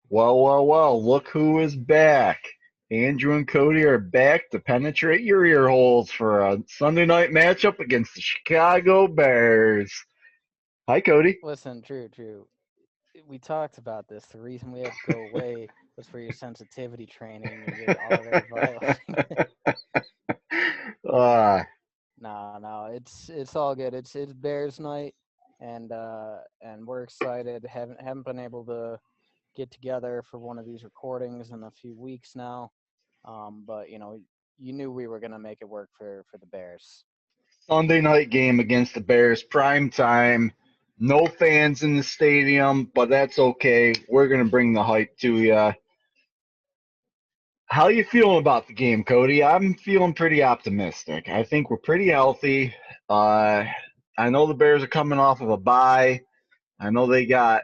Well, look who is back. Andrew and Cody are back to penetrate your ear holes for a Sunday night matchup against the Chicago Bears. Hi, Cody. Listen, Drew. We talked about this. The reason we had to go away was for your sensitivity training. You're already violating it. Uh, No. It's all good. It's Bears night, and we're excited. Haven't been able to get together for one of these recordings in a few weeks now. But you knew we were gonna make it work for the Bears. Sunday night game against the Bears, prime time. No fans in the stadium, but that's okay. We're going to bring the hype to you. How you feeling about the game, Cody? I'm feeling pretty optimistic. I think we're pretty healthy. Uh, I know the Bears are coming off of a bye. I know they got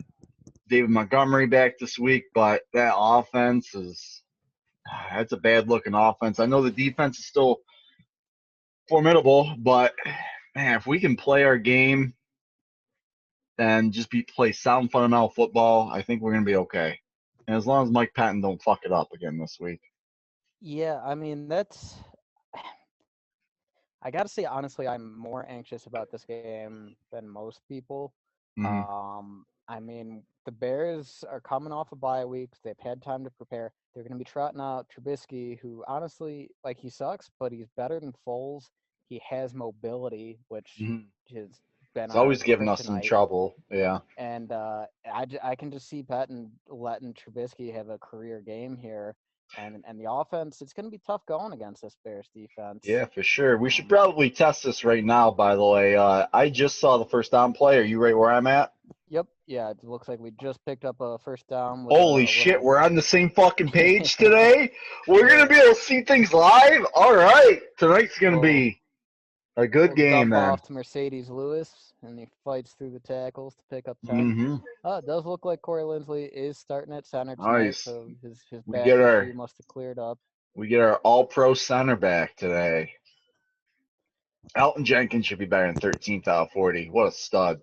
David Montgomery back this week, but that offense is that's a bad looking offense. I know the defense is still formidable, but man, if we can play our game and just play sound fundamental football, I think we're gonna be okay. And as long as Mike Patton don't fuck it up again this week. Yeah, I mean that's. I gotta say honestly, I'm more anxious about this game than most people. Mm-hmm. I mean, the Bears are coming off of bye weeks. They've had time to prepare. They're going to be trotting out Trubisky, who honestly, like, he sucks, but he's better than Foles. He has mobility, which Mm-hmm. has been It's our always giving us some kryptonite. trouble. Yeah. And I can just see Patton letting Trubisky have a career game here. And the offense, it's going to be tough going against this Bears defense. Yeah, for sure. We should Um, probably test this right now, by the way. I just saw the first down play. Are you right where I'm at? Yep. Yeah, it looks like we just picked up a first down with Holy a shit, little. we're on the same fucking page today. We're gonna be able to see things live. All right, tonight's gonna little be a good little game dump then. off to Mercedes Lewis, and he fights through the tackles to pick up 10. Mm-hmm. It does look like Corey Lindsley is starting at center tonight, Nice. so his We back get issue our must have cleared up. we get our All-Pro center back today. Elton Jenkins should be better than 13th out of 40. What a stud!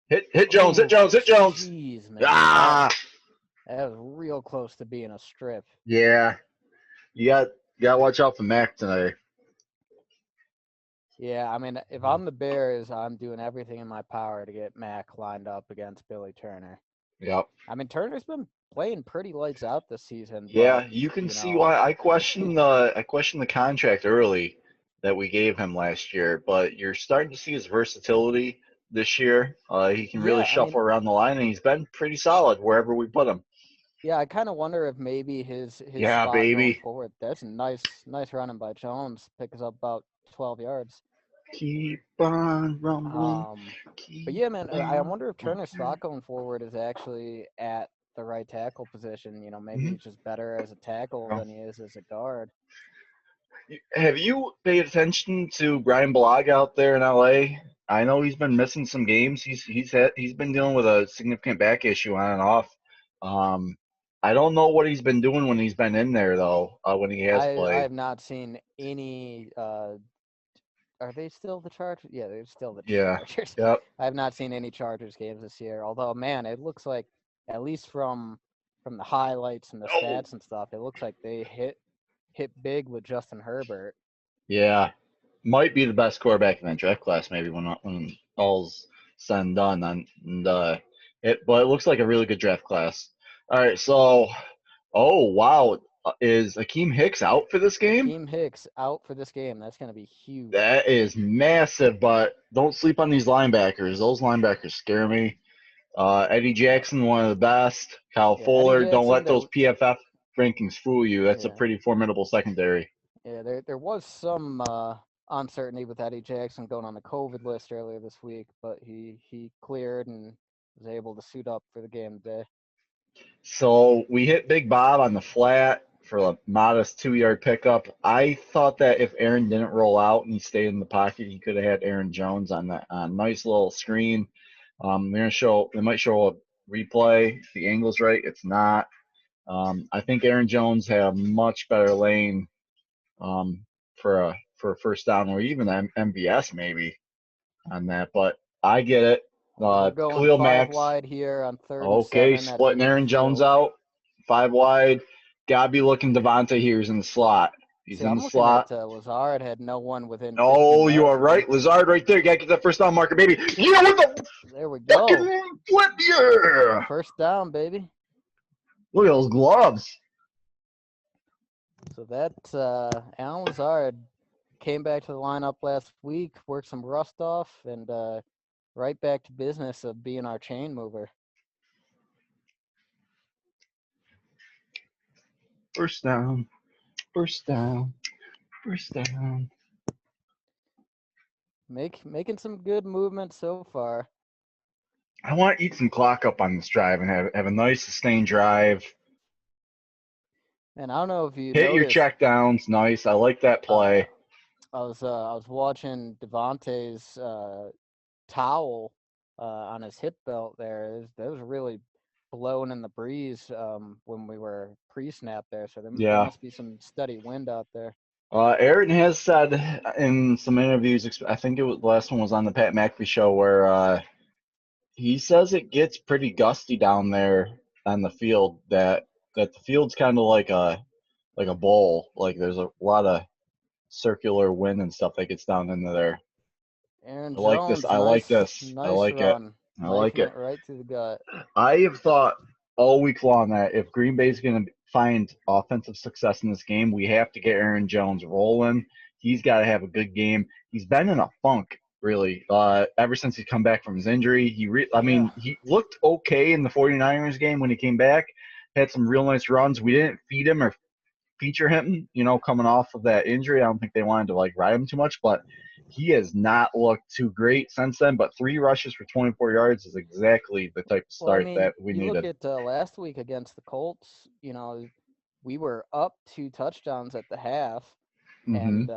Hit Jones, hit Oh, Jones, hit Jones. jeez, man, that Ah, that was real close to being a strip. yeah. You got to watch out for Mac today. Yeah, I mean, if I'm the Bears, I'm doing everything in my power to get Mac lined up against Billy Turner. Yep. I mean, Turner's been playing pretty lights out this season, but Yeah, you can you see know, why I questioned the contract early that we gave him last year, but you're starting to see his versatility this year. He can really yeah, I mean, shuffle around the line, and he's been pretty solid wherever we put him. yeah, I kind of wonder if maybe his Yeah, spot going baby. forward. That's nice running by Jones. Picks up about 12 yards. Keep on rumbling. Um, but Keep yeah, man, I on wonder if Turner's rumbling. spot going forward is actually at the right tackle position. Maybe Mhm. he's just better as a tackle than he is as a guard. Have you paid attention to Brian Blag out there in LA? I know he's been missing some games. He's been dealing with a significant back issue on and off. Um, I don't know what he's been doing when he's been in there though. When he has I played. have not seen any. Are they still the Chargers? Yeah, they're still the Yeah. Chargers. Yep. I have not seen any Chargers games this year. Although, man, it looks like at least from the highlights and the Oh. stats and stuff, it looks like they hit big with Justin Herbert. Yeah. Might be the best quarterback in that draft class, maybe when all's said and done. But it looks like a really good draft class. All right. So, oh wow, is Akeem Hicks out for this game? Akeem Hicks out for this game. That's going to be huge. That is massive, but don't sleep on these linebackers. Those linebackers scare me. Eddie Uh, Jackson, one of the best. Kyle yeah, Eddie Fuller, don't Jackson. let those PFF rankings fool you. That's a Yeah, pretty formidable secondary. yeah. There was some uncertainty with Eddie Jackson going on the COVID list earlier this week, but he cleared and was able to suit up for the game today. So we hit Big Bob on the flat for a modest 2 yard pickup. I thought that if Aaron didn't roll out and he stayed in the pocket, he could have had Aaron Jones on that nice little screen. They might show a replay. The angle's right. It's not. I think Aaron Jones had a much better lane um, for a first down or even MVS maybe on that. But I get it. We're going Khalil 5 Max. wide here on 3rd and Okay, 7 at splitting Liberty Aaron Jones Field. out. 5 wide. Gotta be looking Devontae here. He's in the slot. He's See, in I'm the looking at slot. Lazard had no one within 15 Oh, you yards are of him. right. Lazard right there. Gotta get that first down marker, baby. Yeah, what the There we fucking go. flip? Yeah. First down, baby. Look at those gloves. So that Alan Lazard came back to the lineup last week, worked some rust off, and right back to business of being our chain mover. First down. First down. First down. Making some good movement so far. I want to eat some clock up on this drive and have a nice sustained drive. And I don't know if you Hit your noticed, check downs. Nice. I like that play. I was watching Devontae's towel on his hip belt there. That was really blowing in the breeze when we were pre-snap there. So there Yeah. must be some steady wind out there. Aaron has said in some interviews, I think the last one was on the Pat McAfee show, where he says it gets pretty gusty down there on the field. That the field's kind of like a bowl. Like there's a lot of circular wind and stuff that gets down into there. Aaron I like this. Jones, I like this. I nice like it. run, I like knifing it. it right through the gut. I have thought all week long that if Green Bay's going to find offensive success in this game, we have to get Aaron Jones rolling. He's got to have a good game. He's been in a funk, really, ever since he's come back from his injury. Yeah. He looked okay in the 49ers game when he came back, had some real nice runs. We didn't feed him or feature him, coming off of that injury. I don't think they wanted to ride him too much, but he has not looked too great since then. But 3 rushes for 24 yards is exactly the type of Well, I start mean, that we you look needed. at last week against the Colts. We were up 2 touchdowns at the half, Hmm.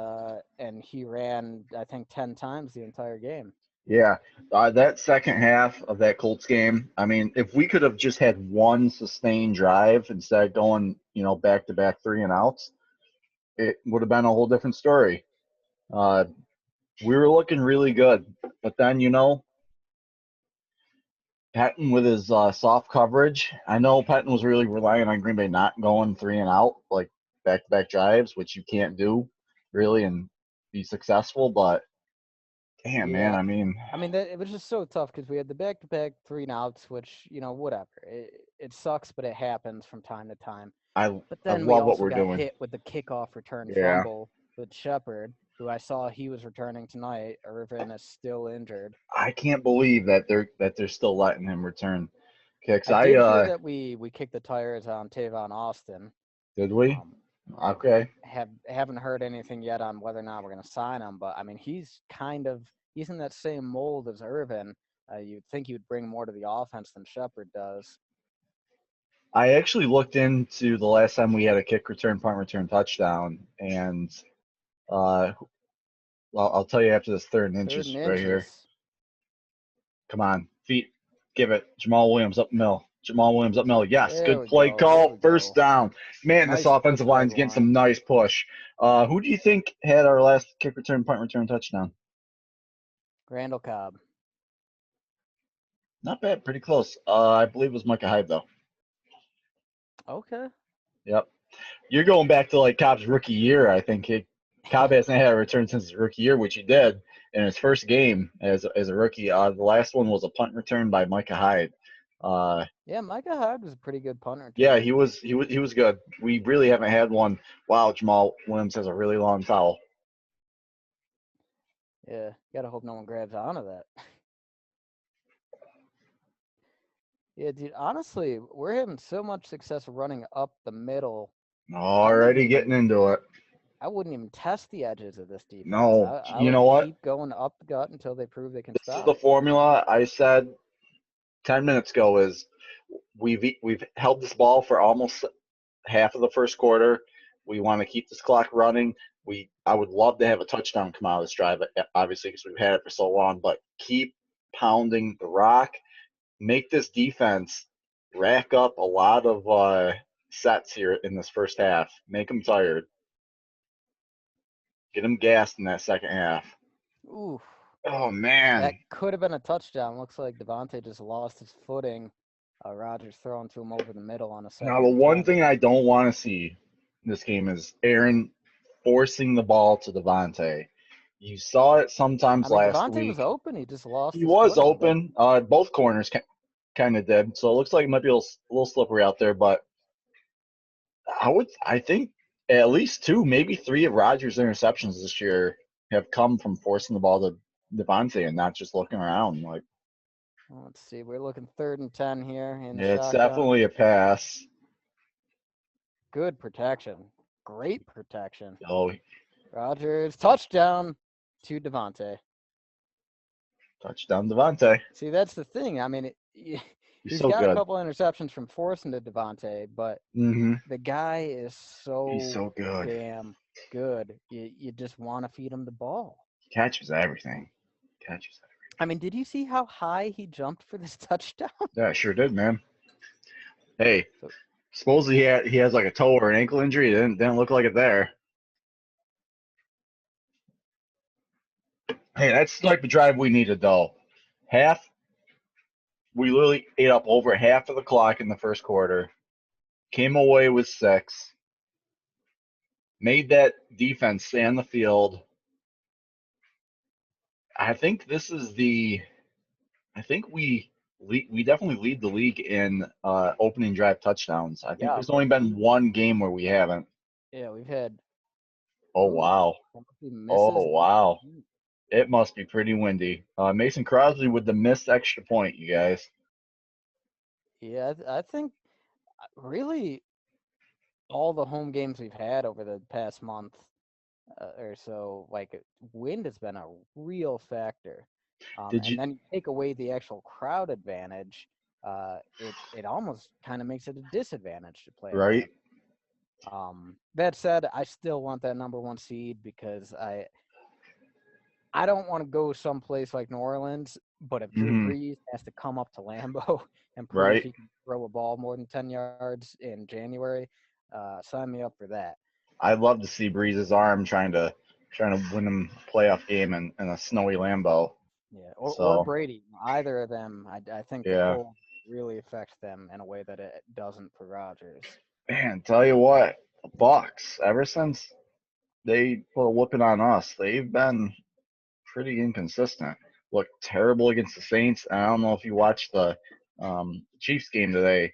and he ran I think 10 times the entire game. Yeah, that second half of that Colts game. I mean, if we could have just had one sustained drive instead of going, back to back 3 and outs, it would have been a whole different story. Uh, we were looking really good, but then Patton with his soft coverage. I know Patton was really relying on Green Bay not going 3 and out, like back to back drives, which you can't do really and be successful. But damn, man, Yeah, I mean, I mean it was just so tough because we had the back-to-back 3 and outs, which whatever. It sucks, but it happens from time to time. I But I then we love what also we're got doing. hit with the kickoff return Yeah, fumble with Shepard, who I saw he was returning tonight. Irvin is still injured. I can't believe that they're still letting him return kicks. I did hear that we kicked the tires on Tavon Austin. Did we? Um, Okay. haven't heard anything yet on whether or not we're going to sign him, but I mean he's in that same mold as Irvin. You'd think he would bring more to the offense than Shepard does. I actually looked into the last time we had a kick return, punt return, touchdown, and uh, I'll tell you after this third and Third inches and right here. inches. Come on, feet, give it. Jamal Williams up middle. Jamal Williams up middle. Yes, There good we play go. There call. we First go. down. Man, this Nice push offensive by the line's getting some line. nice push. Who do you think had our last kick return, punt return, touchdown? Randall Cobb. Not bad, pretty close. I believe it was Micah Hyde though. Okay. Yep. You're going back to Cobb's rookie year. I think Cobb hasn't had a return since his rookie year, which he did in his first game as a rookie. The last one was a punt return by Micah Hyde. Yeah, Micah Hyde was a pretty good punt Yeah, returner. he was good. We really haven't had one. Wow, Jamal Williams has a really long towel. Yeah, gotta hope no one grabs onto that. Yeah, dude, honestly, we're having so much success running up the middle. Already getting into it. I wouldn't even test the edges of this defense. No, I you would know what? keep going up the gut until they prove they can This is the stop. formula I said 10 minutes ago. Is we've held this ball for almost half of the first quarter. We want to keep this clock running. I would love to have a touchdown come out of this drive, obviously, because we've had it for so long. But keep pounding the rock. Make this defense rack up a lot of sets here in this first half. Make them tired. Get them gassed in that second half. Ooh. Oh That man. could have been a touchdown. Looks like Devontae just lost his footing. Rogers throwing to him over the middle on a Now second the and one 10. thing I don't want to see in this game is Aaron forcing the ball to Devontae. You saw it I sometimes mean, last Devontae was week. open. He just lost He his was footing a bit. open. Both corners kind of did. So it looks like it might be a little slippery out there. But I think at least two, maybe three of Rogers' interceptions this year have come from forcing the ball to Devontae and not just looking around. Like Let's see. We're looking 3rd and 10 here in the it's shotgun. definitely a pass. Good protection. Great protection. Oh, Rogers, touchdown to Devontae. touchdown Devontae. See, that's the thing. I mean, He's he's so got a good. couple interceptions from forcing to Devontae, but Mm-hmm. the guy is He's so so good. damn good. You just want to feed him the ball. Catches everything. Catches everything. I mean, did you see how high he jumped for this touchdown? Yeah, sure did, man. Hey, So, supposedly he has like a toe or an ankle injury. It didn't look like it there. Hey, that's the type of drive we needed though. We literally ate up over half of the clock in the first quarter. Came away with 6. Made that defense stay on the field. I think this is the. I think we definitely lead the league in opening drive touchdowns. I think yeah, there's only been one game where we haven't. yeah, we've had. Oh Ooh, wow. he misses. Oh wow. It must be pretty windy. Mason Crosby with the missed extra point, you guys. Yeah, I think really all the home games we've had over the past month or so, like wind has been a real factor. Did And you then you take away the actual crowd advantage, it almost kind of makes it a disadvantage to play at right? home. That said, I still want that #1 seed because I don't want to go someplace like New Orleans, but if Drew Mm-hmm. Brees has to come up to Lambeau and prove Right. he can throw a ball more than 10 yards in January, sign me up for that. I'd love to see Breeze's arm trying to win him a playoff game in a snowy Lambeau. Yeah, or So Brady, either of them. I think the yeah, cold really affects them in a way that it doesn't for Rodgers. man. Tell you what, the Bucks. Ever since they put a whooping on us, they've been pretty inconsistent. Looked terrible against the Saints. And I don't know if you watched the Chiefs game today.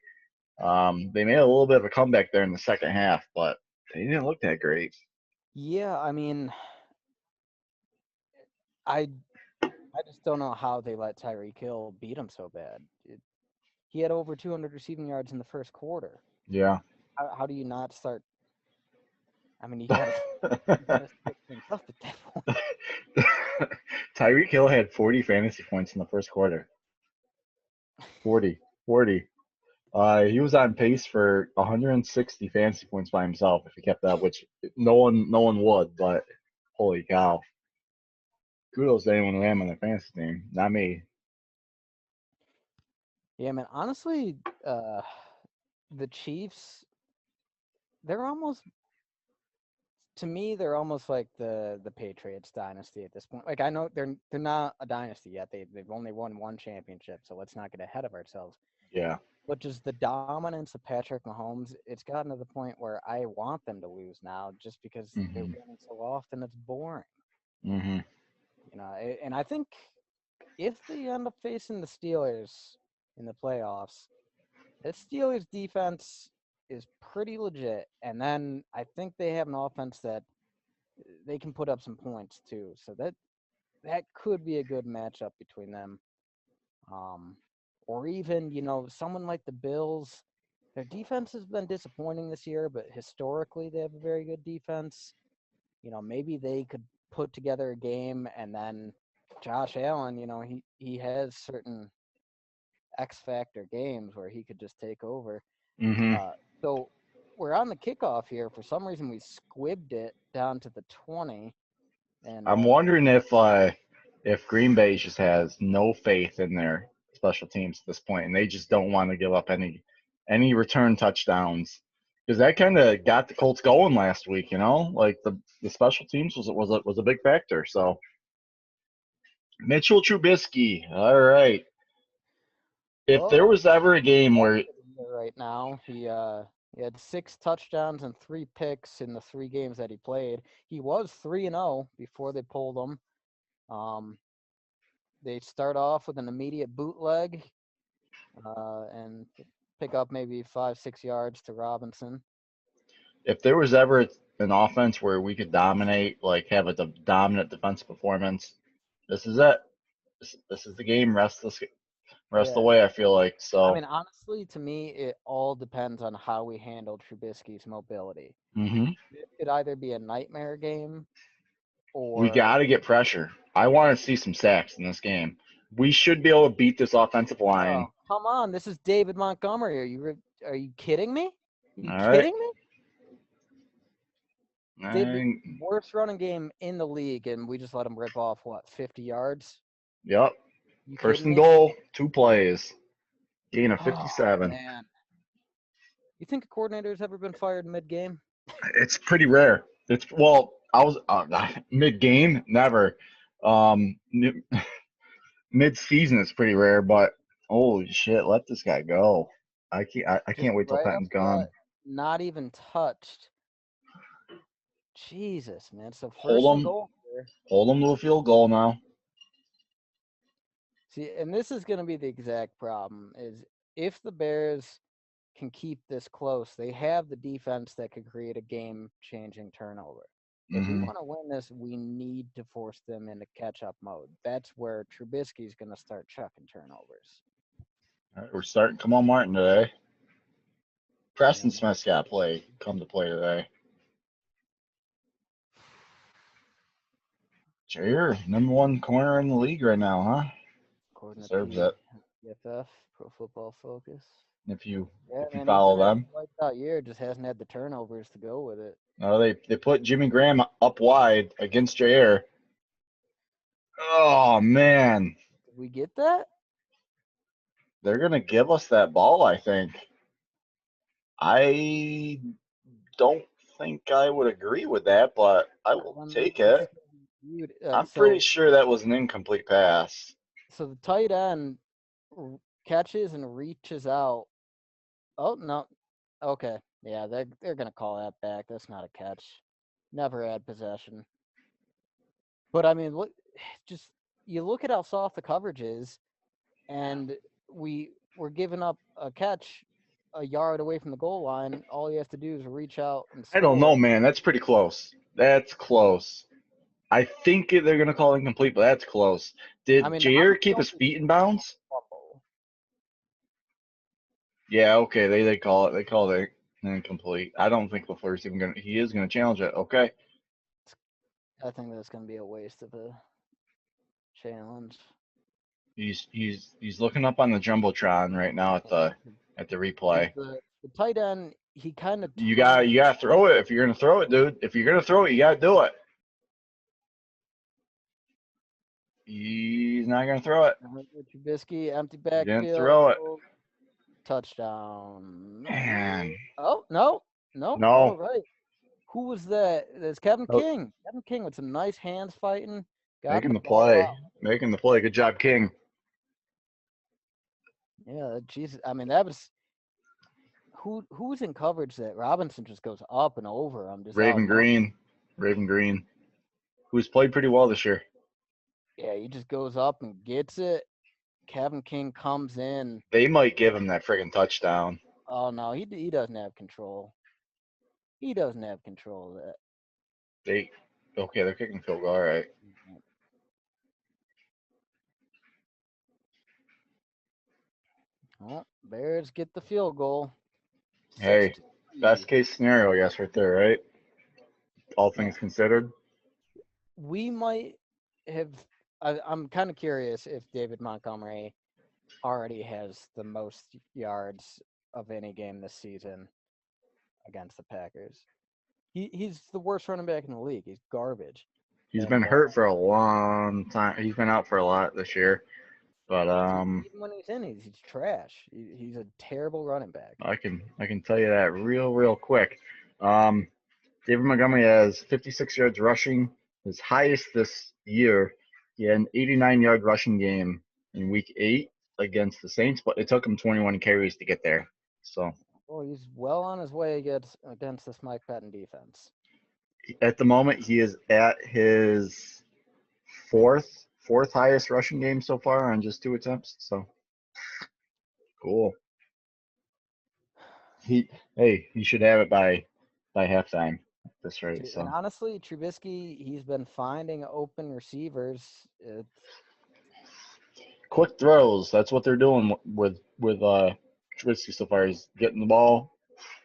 They made a little bit of a comeback there in the second half, but they didn't look that great. Yeah, I mean, I I just don't know how they let Tyreek Hill beat him so bad. He had over 200 receiving yards in the first quarter. Yeah. How do you not start? I mean, you gotta switch things up at that point. Tyreek Hill had 40 fantasy points in the first quarter. 40. 40. He was on pace for 160 fantasy points by himself if he kept that, which no one would, but holy cow. Kudos to anyone who ran on their fantasy team. Not me. Yeah, man. Honestly, the Chiefs, they're almost to me, they're almost like the Patriots dynasty at this point. Like I know they're not a dynasty yet. They've only won one championship, so let's not get ahead of ourselves. Yeah. But just the dominance of Patrick Mahomes, it's gotten to the point where I want them to lose now, just because they're hmm winning so often. It's boring, hmm And I think if they end up facing the Steelers in the playoffs, that Steelers defense is pretty legit, and then I think they have an offense that they can put up some points too. So that could be a good matchup between them. Um, or even, someone like the Bills. Their defense has been disappointing this year, but historically they have a very good defense. Maybe they could put together a game and then Josh Allen, he has certain X factor games where he could just take over. hmm Uh, so we're on the kickoff here. For some reason, we squibbed it down to the 20. And I'm wondering if Green Bay just has no faith in their special teams at this point, and they just don't want to give up any return touchdowns because that kind of got the Colts going last week. Like the special teams was a big factor. So Mitchell Trubisky. All right. If there Well, was ever a game that's where right now. He had 6 touchdowns and 3 picks in the 3 games that he played. He was 3-0 before they pulled him. They start off with an immediate bootleg and pick up maybe 5-6 yards to Robinson. if there was ever an offense where we could dominate, like have a dominant defensive performance, this is it. This is the game. Rest Yeah. away. I feel like I so. mean, honestly, to me, it all depends on how we handle Trubisky's mobility. Hmm. It could either be a nightmare game We or got to get pressure. I want to see some sacks in this game. We should be able to beat this offensive oh, line. come on, this is David Montgomery. Are you kidding me? Are you All right. kidding me? All David, right. worst running game in the league, and we just let him rip off what 50 yards? Yep. You First kidding and me? goal. 2 plays. Gain of Oh 57. man, you think a coordinator's ever been fired mid game? It's pretty rare. It's well, I was mid game, never. Mid season is pretty rare, but holy shit, let this guy go. I Just can't wait till right up Penton's the gut, gone. not even touched. Jesus, man. So first Hold and him, goal here. hold him to a field goal now. See, and this is going to be the exact problem: is if the Bears can keep this close, they have the defense that could create a game-changing turnover. If we Hmm. want to win this, we need to force them into catch-up mode. That's where Trubisky's going to start chucking turnovers. All right, we're starting. Come on, Martin today. Preston And Smith's got to come to play today. Jair, #1 corner in the league right now, huh? according to Deserves it PFF, Pro Football Focus. if you Yeah, if you man, he's follow been having them. a lights out year, just hasn't had the turnovers to go with it. No, they put Jimmy Graham up wide against Jair. Oh man, Did we get that? they're gonna give us that ball. I think. I don't think I would agree with that, but I will take This it. is gonna be viewed. I'm pretty sure that was an incomplete pass. So the tight end catches and reaches out. Oh no, okay, yeah, they're gonna call that back. That's not a catch. Never had possession. But I mean, look, just you look at how soft the coverage is, and we're giving up a catch a yard away from the goal line. All you have to do is reach out and I don't know, score. man. That's pretty close. That's close. I think they're gonna call it incomplete, but that's close. I Did mean, how Jair many keep his yards is feet in bounds? fumble? Yeah, okay. They call it. They call it incomplete. I don't think LaFleur's even gonna. He is gonna challenge it. Okay. I think that's gonna be a waste of a challenge. He's looking up on the jumbotron right now at the Because replay. the tight end, he kind of You turned. gotta throw it if you're gonna throw it, dude. If you're gonna throw it, you gotta do it. He's not gonna throw it. Trubisky, empty He didn't backfield, throw it. touchdown. Man, Oh no, no, all no. right. Who was that? That's Kevin Oh, King. Kevin King with some nice hands fighting, got making the the ball play. out. Making the play. Good job, King. Yeah, Jesus. I mean, that was who's in coverage that Robinson just goes up and over. I'm just out. Raven Green. Raven Green, who's played pretty well this year. Yeah, he just goes up and gets it. Kevin King comes in. They might give him that friggin' touchdown. Oh no, he doesn't have control. He doesn't have control of that. They okay, they're kicking field goal. All right. Oh, Bears get the field goal. Hey, 6-3. best case scenario, I guess, right there, right? All Yeah, things considered. we might have. I'm kind of curious if David Montgomery already has the most yards of any game this season against the Packers. He's the worst running back in the league. He's garbage. He's been And hurt for a long time. He's been out for a lot this year. But even when he's in, he's trash. He's a terrible running back. I can tell you that real quick. Um, David Montgomery has 56 yards rushing. His highest this year He had an 89-yard rushing game in Week 8 against the Saints, but it took him 21 carries to get there. So Well, he's well on his way against this Mike Patton defense. at the moment, he is at his fourth highest rushing game so far on just 2 attempts. So cool. He he should have it by halftime at this rate. And So honestly, Trubisky, he's been finding open receivers. quick throws. That's what they're doing with Trubisky so far. He's getting them out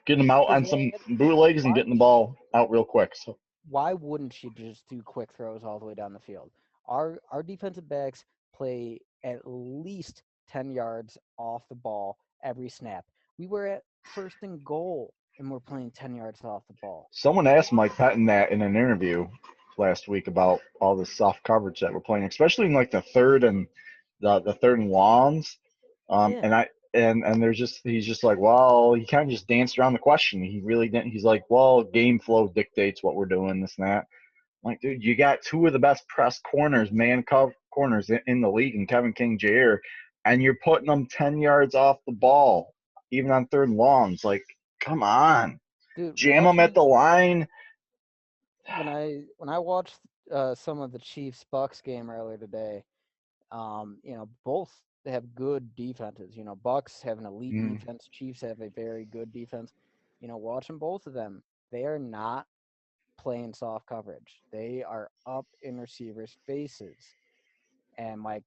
Because on some bootlegs and getting the ball out real quick. So why wouldn't you just do quick throws all the way down the field? Our defensive backs play at least 10 yards off the ball every snap. We were at first and goal and we're playing 10 yards off the ball. someone asked Mike Patton that in an interview last week about all the soft coverage that we're playing, especially in like the third and longs. Yeah. And there's just he's just like, well, he kind of just danced around the question. He really didn't. He's like, well, game flow dictates what we're doing, this and that. I'm like, dude, you got two of the best press corners, corners in the league, and Kevin King, Jair, and you're putting them 10 yards off the ball, even on third and longs. Like, come on, Dude, jam them at the line. when I watched some of the Chiefs Bucks game earlier today, both they have good defenses. Bucks have an elite Mm, defense. Chiefs have a very good defense. Watching both of them, they are not playing soft coverage. They are up in receivers' faces. And like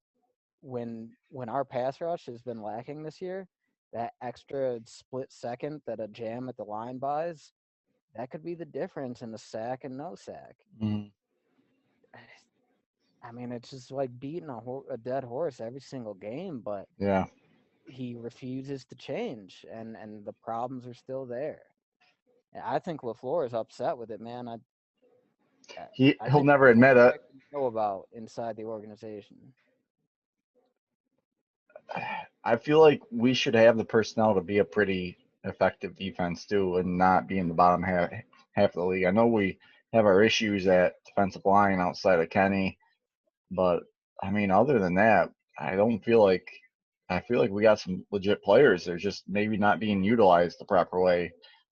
when our pass rush has been lacking this year, that extra split second that a jam at the line buys, that could be the difference in the sack and no sack. mm, I mean, it's just like beating a dead horse every single game, but yeah, he refuses to change, and the problems are still there. And I think LaFleur is upset with it, man. I he'll think never there's more admit it. I can know about inside the organization. I feel like we should have the personnel to be a pretty effective defense too, and not be in the bottom half of the league. I know we have our issues at defensive line outside of Kenny, but I mean, other than that, I don't feel like I feel like we got some legit players. They're just maybe not being utilized the proper way,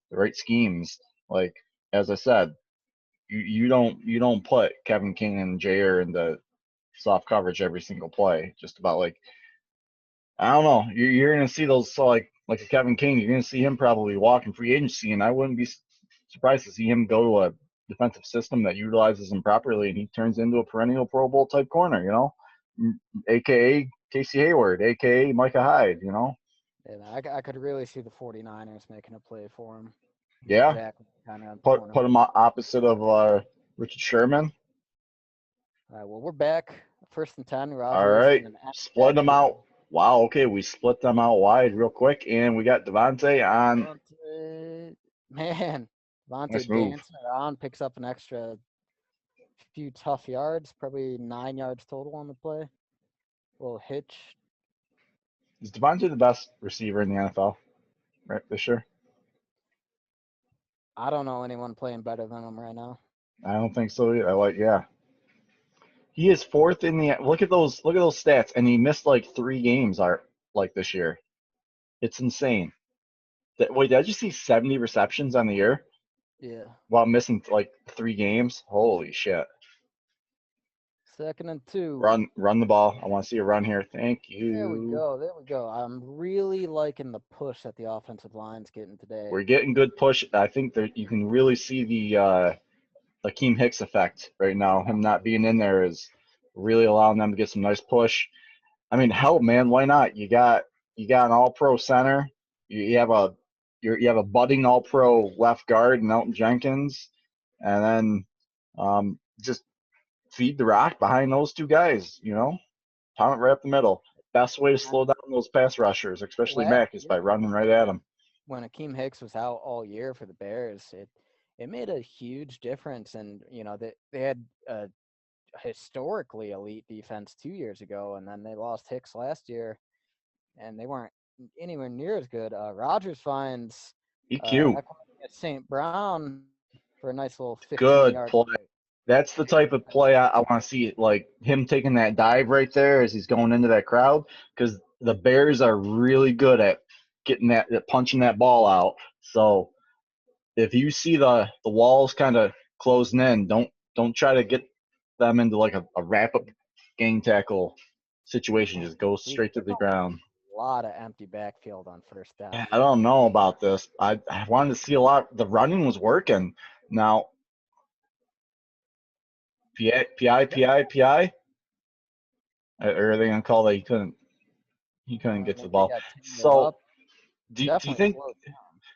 the right schemes. Like as I said, you don't put Kevin King and Jair in the soft coverage every single play. Just about like I don't know. You're going to see those so like a Kevin King. You're going to see him probably walk in free agency, and I wouldn't be surprised to see him go to a defensive system that utilizes him properly, and he turns into a perennial Pro Bowl type corner. AKA Casey Hayward, AKA Micah Hyde. And I could really see the 49ers making a play for him. He's Yeah. exactly the kind of Put corner. him opposite of Richard Sherman. All right, well, we're back. First and 10. All Rodgers right, in an split them empty out. Wow. Okay, we split them out wide real quick, and we got Devontae on. Man, Nice Devontae move. dancing around, picks up an extra few tough yards, probably 9 yards total on the play. A little hitch. Is Devontae the best receiver in the NFL right this year? I don't know anyone playing better than him right now. I don't think so. Yeah. He is fourth in the. Look at those stats, and he missed like 3 games are like this year. It's insane. Wait, did I just see 70 receptions on the year Yeah. while missing like 3 games? Holy shit! 2nd and 2. Run the ball. I want to see a run here. Thank There we you. go. There we go. I'm really liking the push that the offensive line's getting today. We're getting good push. I think that you can really see the Akeem Hicks effect right now. Him not being in there is really allowing them to get some nice push. I mean, hell, man, why not? You got an All-Pro center. You have a budding All-Pro left guard, Nelton Jenkins, and then just feed the rock behind those two guys. Pound it right up the middle. Best way to I slow down those pass rushers, especially last Mac, is by running right at them. when Akeem Hicks was out all year for the Bears, it made a huge difference. And they had a historically elite defense 2 years ago, and then they lost Hicks last year, and they weren't anywhere near as good. Rodgers finds EQ, that St. Brown for a nice little 15 good yard play. play. That's the type of play I want to see, like him taking that dive right there as he's going into that crowd, because the Bears are really good at getting at punching that ball out. So if you see the walls kind of closing in, don't try to get them into like a wrap up gang tackle situation. Just go straight to There's the ground. a lot of empty backfield on first Yeah, down. I don't know about this. I wanted to see a lot. The running was working. Now PI, or are they gonna call that he couldn't get to the They ball? got tangled So up. do you Definitely think slow.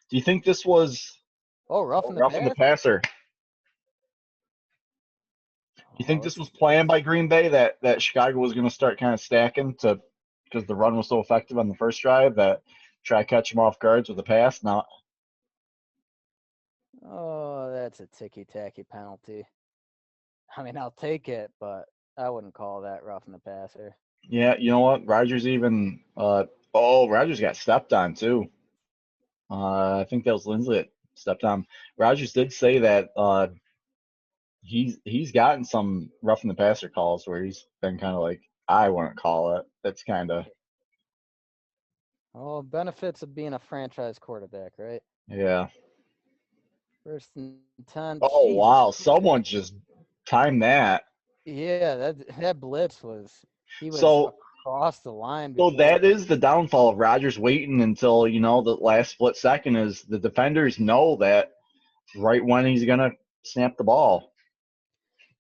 do you think this was Oh, rough in the roughing the pass. passer? Do you Oh, think this was planned by Green Bay that Chicago was going to start kind of stacking to because the run was so effective on the first drive that try to catch them off guards with the pass? Now, oh, that's a ticky tacky penalty. I mean, I'll take it, but I wouldn't call that rough in the passer. yeah, you know what? Rogers even Rogers got stepped on too. I think that was Lindsley that stepped on. Rogers did say that he's gotten some rough in the passer calls where he's been kind of like I wouldn't call it. That's kind of Oh, benefits of being a franchise quarterback, right? yeah. First and 10. Oh Jesus wow, Christ. someone just timed that. Yeah, that blitz was he was So across the line so before that it. is the downfall of Rodgers waiting until the last split second is the defenders know that right when he's gonna snap the ball.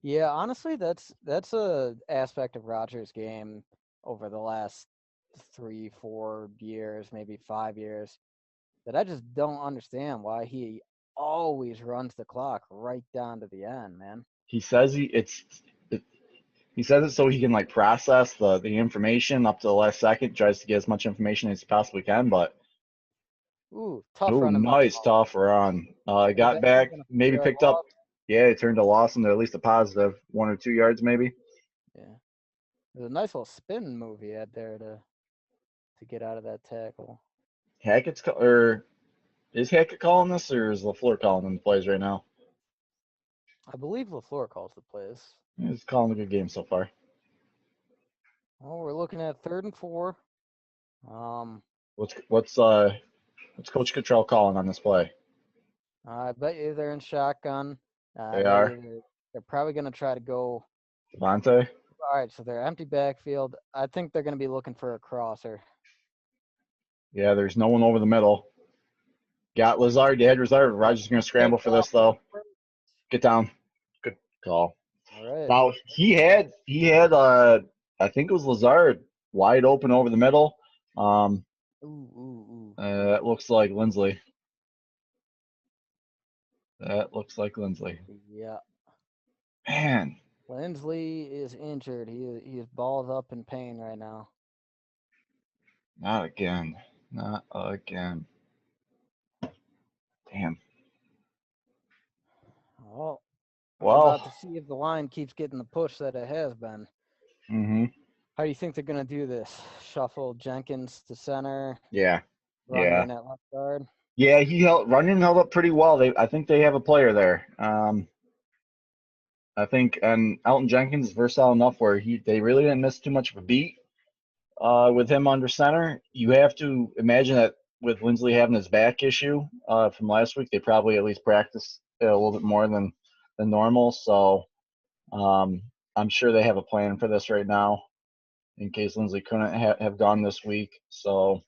Yeah, honestly, that's a aspect of Rogers' game over the last 3, 4 years, maybe 5 years, that I just don't understand why he always runs the clock right down to the end, man. He says he says it so he can like process the information up to the last second, tries to get as much information as he possibly can, but Ooh, tough oh running by nice tough run. is Got that back, gonna maybe figure out picked up loss? yeah, it turned a loss into at least a positive 1 or 2 yards maybe. Yeah. It was a nice little spin move he had there to get out of that tackle. Or is Hackett calling this or is LaFleur calling the plays right now? I believe LaFleur calls the plays. He's calling a good game so far. Oh, we're looking at 3rd and 4. Um, What's Coach Cottrell calling on this play? I bet you they're in shotgun. I They bet are you they're probably going to try to go. Devontae. All right, so they're empty backfield. I think they're going to be looking for a crosser. Yeah, there's no one over the middle. Got Lazard. You had Lazard. Yeah, Rogers going to scramble picked for off. this though. Get down. Good call. All right. Now he had I think it was Lazard wide open over the middle. Um, Ooh, ooh, ooh. that looks like Lindsley. That looks like Lindsley. Yeah. Man, Lindsley is injured. He is balled up in pain right now. not again. Not again. Damn. Well, we're about to Well, see if the line keeps getting the push that it has been. mm-hmm. How do you think they're going to do this? Shuffle Jenkins to center, Yeah. Yeah. Runyon at left guard? Yeah, Runyon held up pretty well. I think they have a player there. I think and Elton Jenkins is versatile enough where they really didn't miss too much of a beat with him under center. You have to imagine that with Lindsley having his back issue from last week, they probably at least practiced it a little bit more than normal. So I'm sure they have a plan for this right now in case Lindsley couldn't have gone this week. So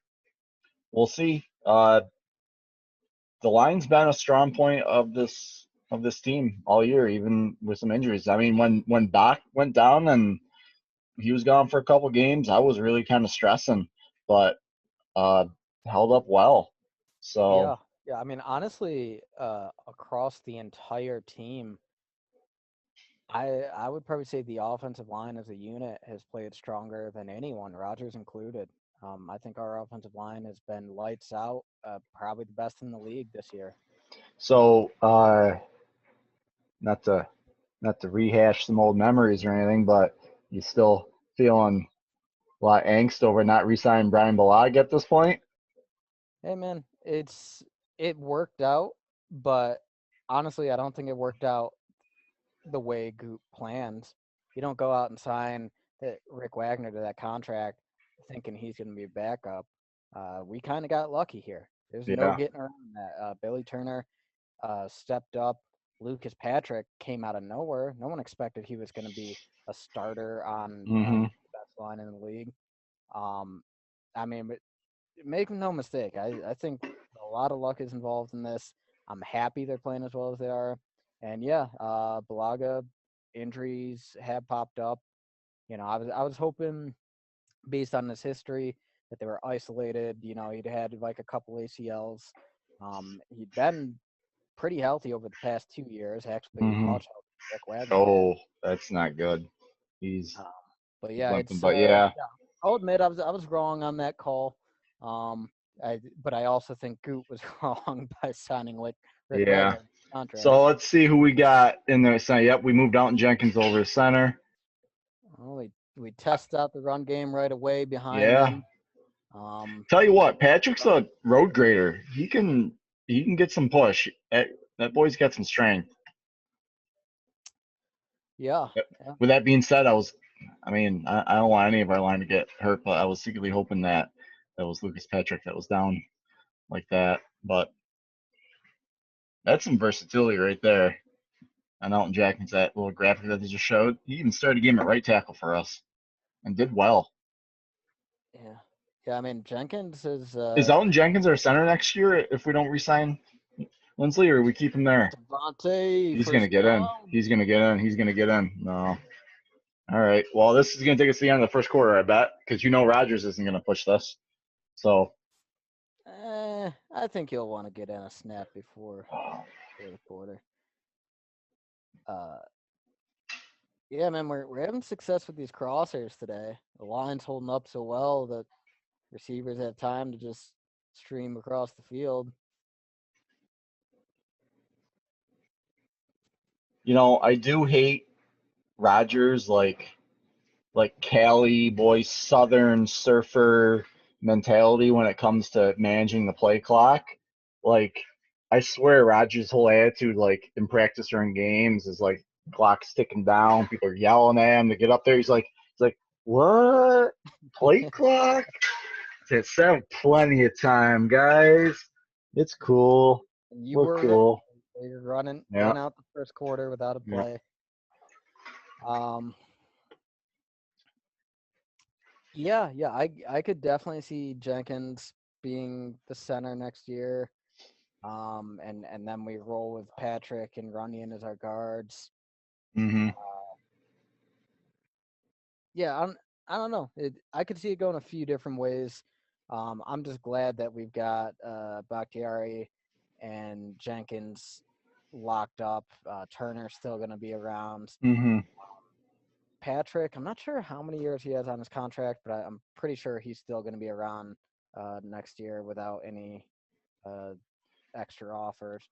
we'll see. The line's been a strong point of this team all year, even with some injuries. I mean, when Doc went down and he was gone for a couple games, I was really kind of stressing, but uh, held up well. So Yeah. Yeah. I mean, honestly, across the entire team, I would probably say the offensive line as a unit has played stronger than anyone, Rogers included. I think our offensive line has been lights out, probably the best in the league this year. so not to rehash some old memories or anything, but you still feeling a lot of angst over not re-signing Brian Balag at this point? Hey man, it worked out, but honestly, I don't think it worked out the way Goop plans. You don't go out and sign Rick Wagner to that contract thinking he's going to be a backup. We kind of got lucky here. There's no Yeah. getting around that. Billy Turner stepped up. Lucas Patrick came out of nowhere. No one expected he was going to be a starter on Mm-hmm. the best line in the league. Um, I mean, but make no mistake. I think a lot of luck is involved in this. I'm happy they're playing as well as they are. And yeah, Balaga injuries have popped up. I was hoping based on his history that they were isolated. He'd had like a couple ACLs. He'd been pretty healthy over the past 2 years, actually Mm-hmm. much healthier than Rick Wagner was. Oh, that's not good. He's Um, but he's yeah, limping. it's But yeah, yeah. I'll admit I was wrong on that call. Um, but I also think Goot was wrong by signing Rick yeah. Wagner contract. So let's see who we got in the center. Yep, we moved Alton Jenkins over to center. Well, we test out the run game right away behind Yeah. them. Um, Tell you what, Patrick's a road grader. He can get some push. That boy's got some strength. yeah, yeah, With that being said, I don't want any of our line to get hurt, but I was secretly hoping that was Lucas Patrick that was down like that. But that's some versatility right there. And Alton Jenkins, that little graphic that they just showed, he even started a game at right tackle for us and did well. yeah, yeah. I mean, Jenkins is Is Alton Jenkins our center next year if we don't resign Lindsley, or we keep him there? Devontae He's gonna first get in. down. He's gonna get in. He's gonna get in. No. All right. Well, this is gonna take us to the end of the first quarter, I bet, because Rogers isn't gonna push this. So I think you'll want to get in a snap before the quarter. Uh, yeah, man, we're having success with these crosshairs today. The line's holding up so well that receivers have time to just stream across the field. I do hate Rogers like Cali boy Southern surfer mentality when it comes to managing the play clock. Like I swear Rogers' whole attitude like in practice during games is like clock's ticking down, people are yelling at him to get up there. He's like, what? Play clock? It's have plenty of time, guys. It's cool. And you We're were right. cool. You're running Yeah. out the first quarter without a Yeah. play. Um, yeah, I could definitely see Jenkins being the center next year. And then we roll with Patrick and Runyon as our guards. Mm-hmm. Yeah, I don't know. I could see it going a few different ways. I'm just glad that we've got Bakhtiari and Jenkins locked up. Turner's still going to be around. Mm-hmm. Patrick, I'm not sure how many years he has on his contract, but I'm pretty sure he's still going to be around next year without any uh, extra offers.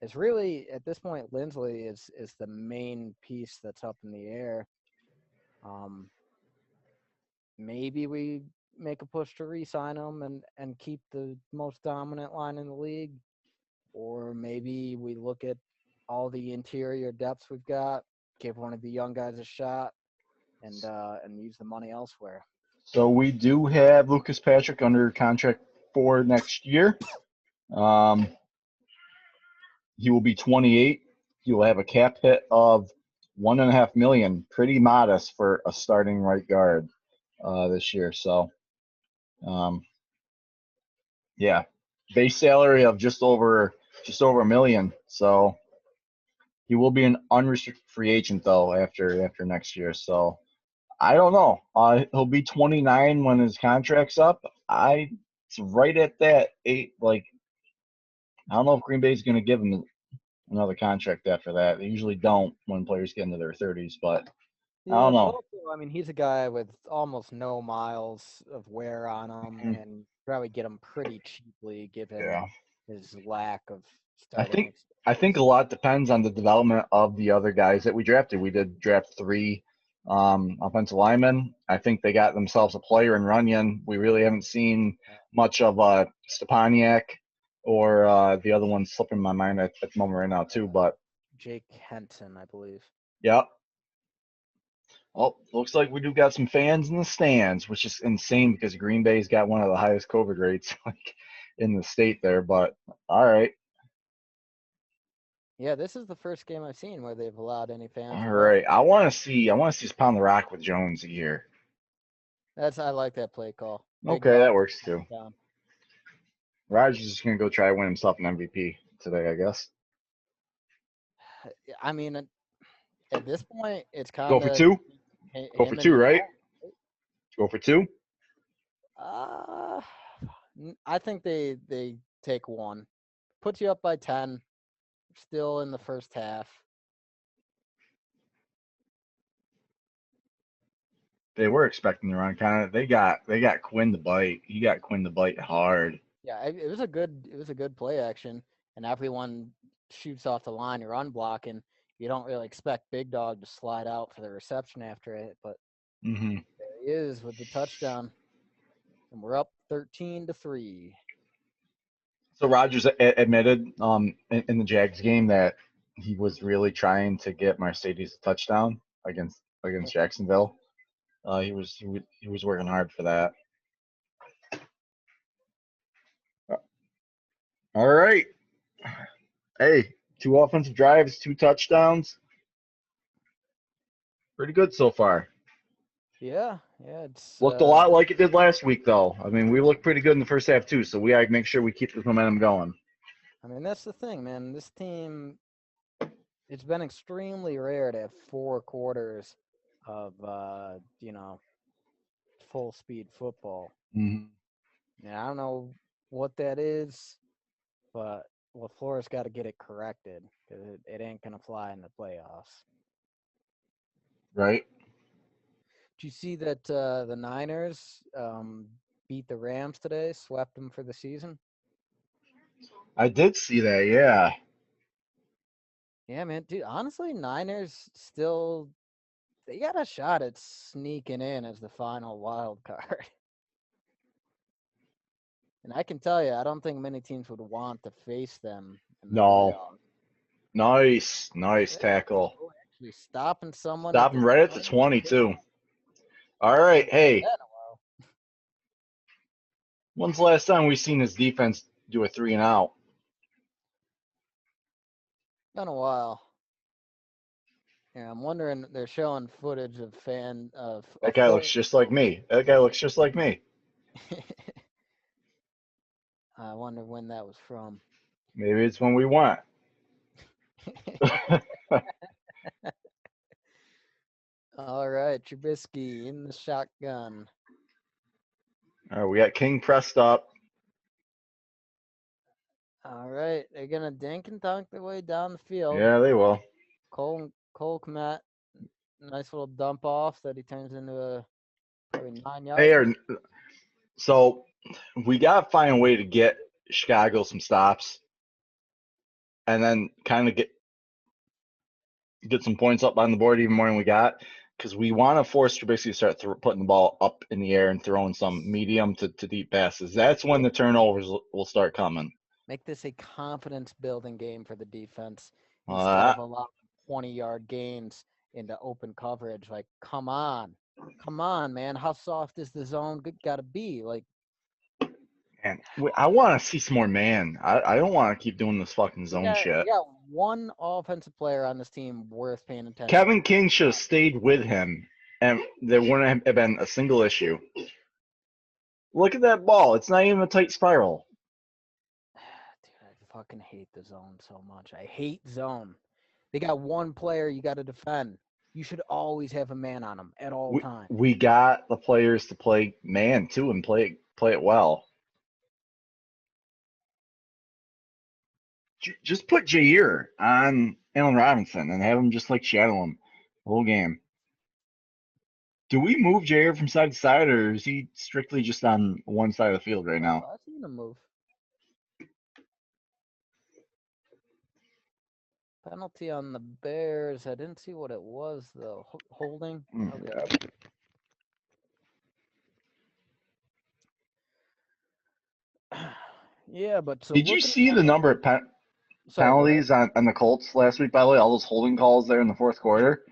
It's really at this point, Lindsley is the main piece that's up in the air. Um, Maybe we make a push to re-sign him and keep the most dominant line in the league, or maybe we look at all the interior depths we've got, give one of the young guys a shot, and use the money elsewhere. So we do have Lucas Patrick under contract for next year. Um, he will be 28. He will have a cap hit of 1.5 million. Pretty modest for a starting right guard this year. So, um, yeah, base salary of just over 1 million. So he will be an unrestricted free agent though after next year. So I don't know. He'll be 29 when his contract's up. It's right at that eight. Like I don't know if Green Bay's going to give him another contract after that. They usually don't when players get into their 30s, but I Yeah, don't but know. also, I mean, he's a guy with almost no miles of wear on him, Mhm. and probably get him pretty cheaply given Yeah, his lack of I starting think I think a experience. lot depends on the development of the other guys that we drafted. We did draft 3 offensive linemen. I think they got themselves a player in Runyon. We really haven't seen much of Stepaniak or the other one slipping my mind at the moment right now too. But Jake Henson, I believe. Yep. Well, looks like we do got some fans in the stands, which is insane because Green Bay's got one of the highest COVID rates like in the state there. But all right, Yeah, this is the first game I've seen where they've allowed any fans all at all. right. I want to see us pound the rock with Jones here. I like that play call. Big Okay, dog that works too. touchdown. Rodgers is just gonna go try to win himself an MVP today, I guess. I mean, at this point, it's Go kind for of two. Go for him and two, right? Mahomes. Go for two. Uh, I think they take one. Puts you up by 10. Still in the first half. They were expecting the run kind of. They got Quinn to bite. He got Quinn to bite hard. Yeah, it was a good play action, and everyone shoots off the line. You're unblocking. You don't really expect Big Dog to slide out for the reception after it, but Hmm. there he is with the touchdown, and we're up 13-3. So Rodgers admitted in the Jags game that he was really trying to get Mercedes a touchdown against Jacksonville. He was working hard for that. All right. Hey, 2 offensive drives, 2 touchdowns. Pretty good so far. Yeah, it's Looked a lot like it did last week, though. I mean, we looked pretty good in the first half too, so we gotta make sure we keep this momentum going. I mean, that's the thing, man. This team, it's been extremely rare to have 4 quarters of full speed football. Hmm. And I don't know what that is, but LaFleur's got to get it corrected because it ain't gonna fly in the playoffs. Right? Did you see that the Niners beat the Rams today, swept them for the season? I did see that. Yeah. Yeah, man, dude. Honestly, Niners still they got a shot at sneaking in as the final wild card. And I can tell you, I don't think many teams would want to face them in the No. playoffs. Nice tackle. Oh, actually stopping someone at Stop the him right at the 20. 22. All right. Haven't seen Hey, that in a while. when's the last time we seen his defense do a 3-and-out? Been a while. Yeah, I'm wondering. They're showing footage of fan of a That guy looks full. just like me. That guy looks just like me. I wonder when that was from. Maybe it's when we went. All right, Trubisky in the shotgun. All right, we got King pressed up. All right, they're gonna dink and dunk their way down the field. Yeah, they will. Cole Kmet, nice little dump off that he turns into a probably 9 Hey, yards. so we gotta find a way to get Chicago some stops, and then kind of get some points up on the board even more than we got, because we want to force Trubisky to start putting the ball up in the air and throwing some medium to deep passes. That's when the turnovers will start coming. Make this a confidence building game for the defense instead Uh, of allowing 20-yard gains into open coverage. Like, come on, man. How soft is the zone got to be? Like, and I want to see some more man. I don't want to keep doing this fucking we zone got we shit. got one offensive player on this team worth paying attention Kevin King should have stayed with him, and there wouldn't have been a single issue. Look at that ball. It's not even a tight spiral. Dude, I fucking hate the zone so much. I hate zone. They got one player you got to defend. You should always have a man on him at all We, times. we got the players to play man too and play it well. Just put Jair on Allen Robinson and have him just like shadow him the whole game. Do we move Jair from side to side, or is he strictly just on one side of the field right now? Oh, I've seen him move. Penalty on the Bears. I didn't see what it was though. Holding. Okay. Yeah. Yeah, but so Did you looking see at the number of sorry, go ahead. penalties on the Colts last week, by the way? All those holding calls there in the fourth quarter.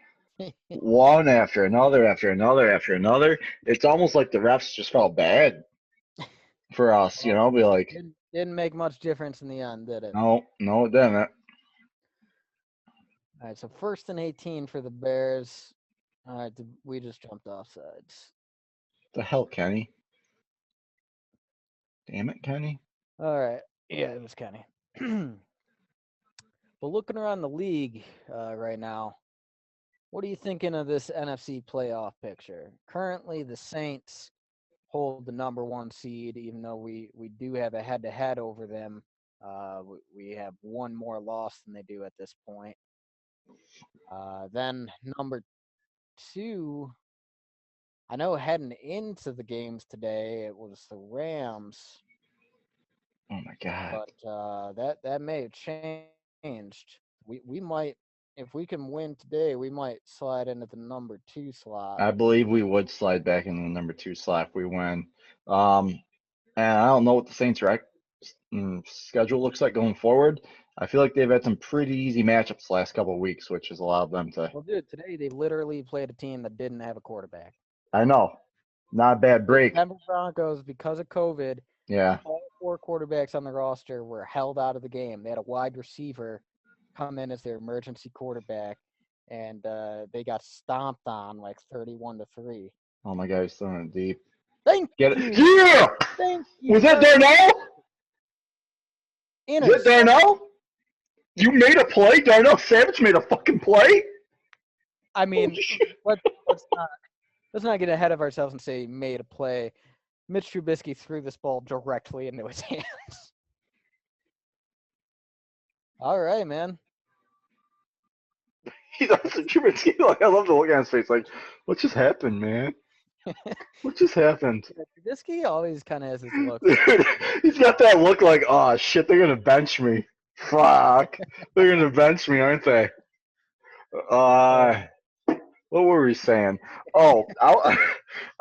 one after another, after another, after another. It's almost like the refs just felt bad for us, Well, be like, didn't make much difference in the end, did it? no, no, it didn't. All right, so 1st and 18 for the Bears. All right, we just jumped off sides. The hell, Kenny? Damn it, Kenny. All right, yeah, it was Kenny. But looking around the league right now, what are you thinking of this NFC playoff picture? Currently, the Saints hold the number 1 seed, even though we do have a head-to-head over them. We have one more loss than they do at this point. Then number 2, I know heading into the games today, it was the Rams, Oh my God. but that may have changed. We might, if we can win today, we might slide into the number 2 slot. I believe we would slide back into the number 2 slot if we win. And I don't know what the Saints' schedule looks like going forward. I feel like they've had some pretty easy matchups the last couple of weeks, which has allowed them to. Well, dude, today they literally played a team that didn't have a quarterback. I know, not a bad The break. Denver Broncos, because of COVID, Yeah. all 4 quarterbacks on the roster were held out of the game. They had a wide receiver come in as their emergency quarterback, and they got stomped on like 31-3. Oh my God, he's throwing it deep. Thank Get it. you. Yeah. Thank you. Was that Darnell? Is that Interception. Darnell? You made a play? Darnell Savage made a fucking play? I mean, Holy shit. let's not get ahead of ourselves and say he made a play. Mitch Trubisky threw this ball directly into his hands. All right, man. He's also Trubisky. Like, I love the look on his face. Like, what just happened, man? What just happened? Trubisky always kind of has this look. Dude, he's got that look like, oh shit, they're gonna bench me. Fuck, they're gonna bench me, aren't they? Uh, what were we saying? Oh, I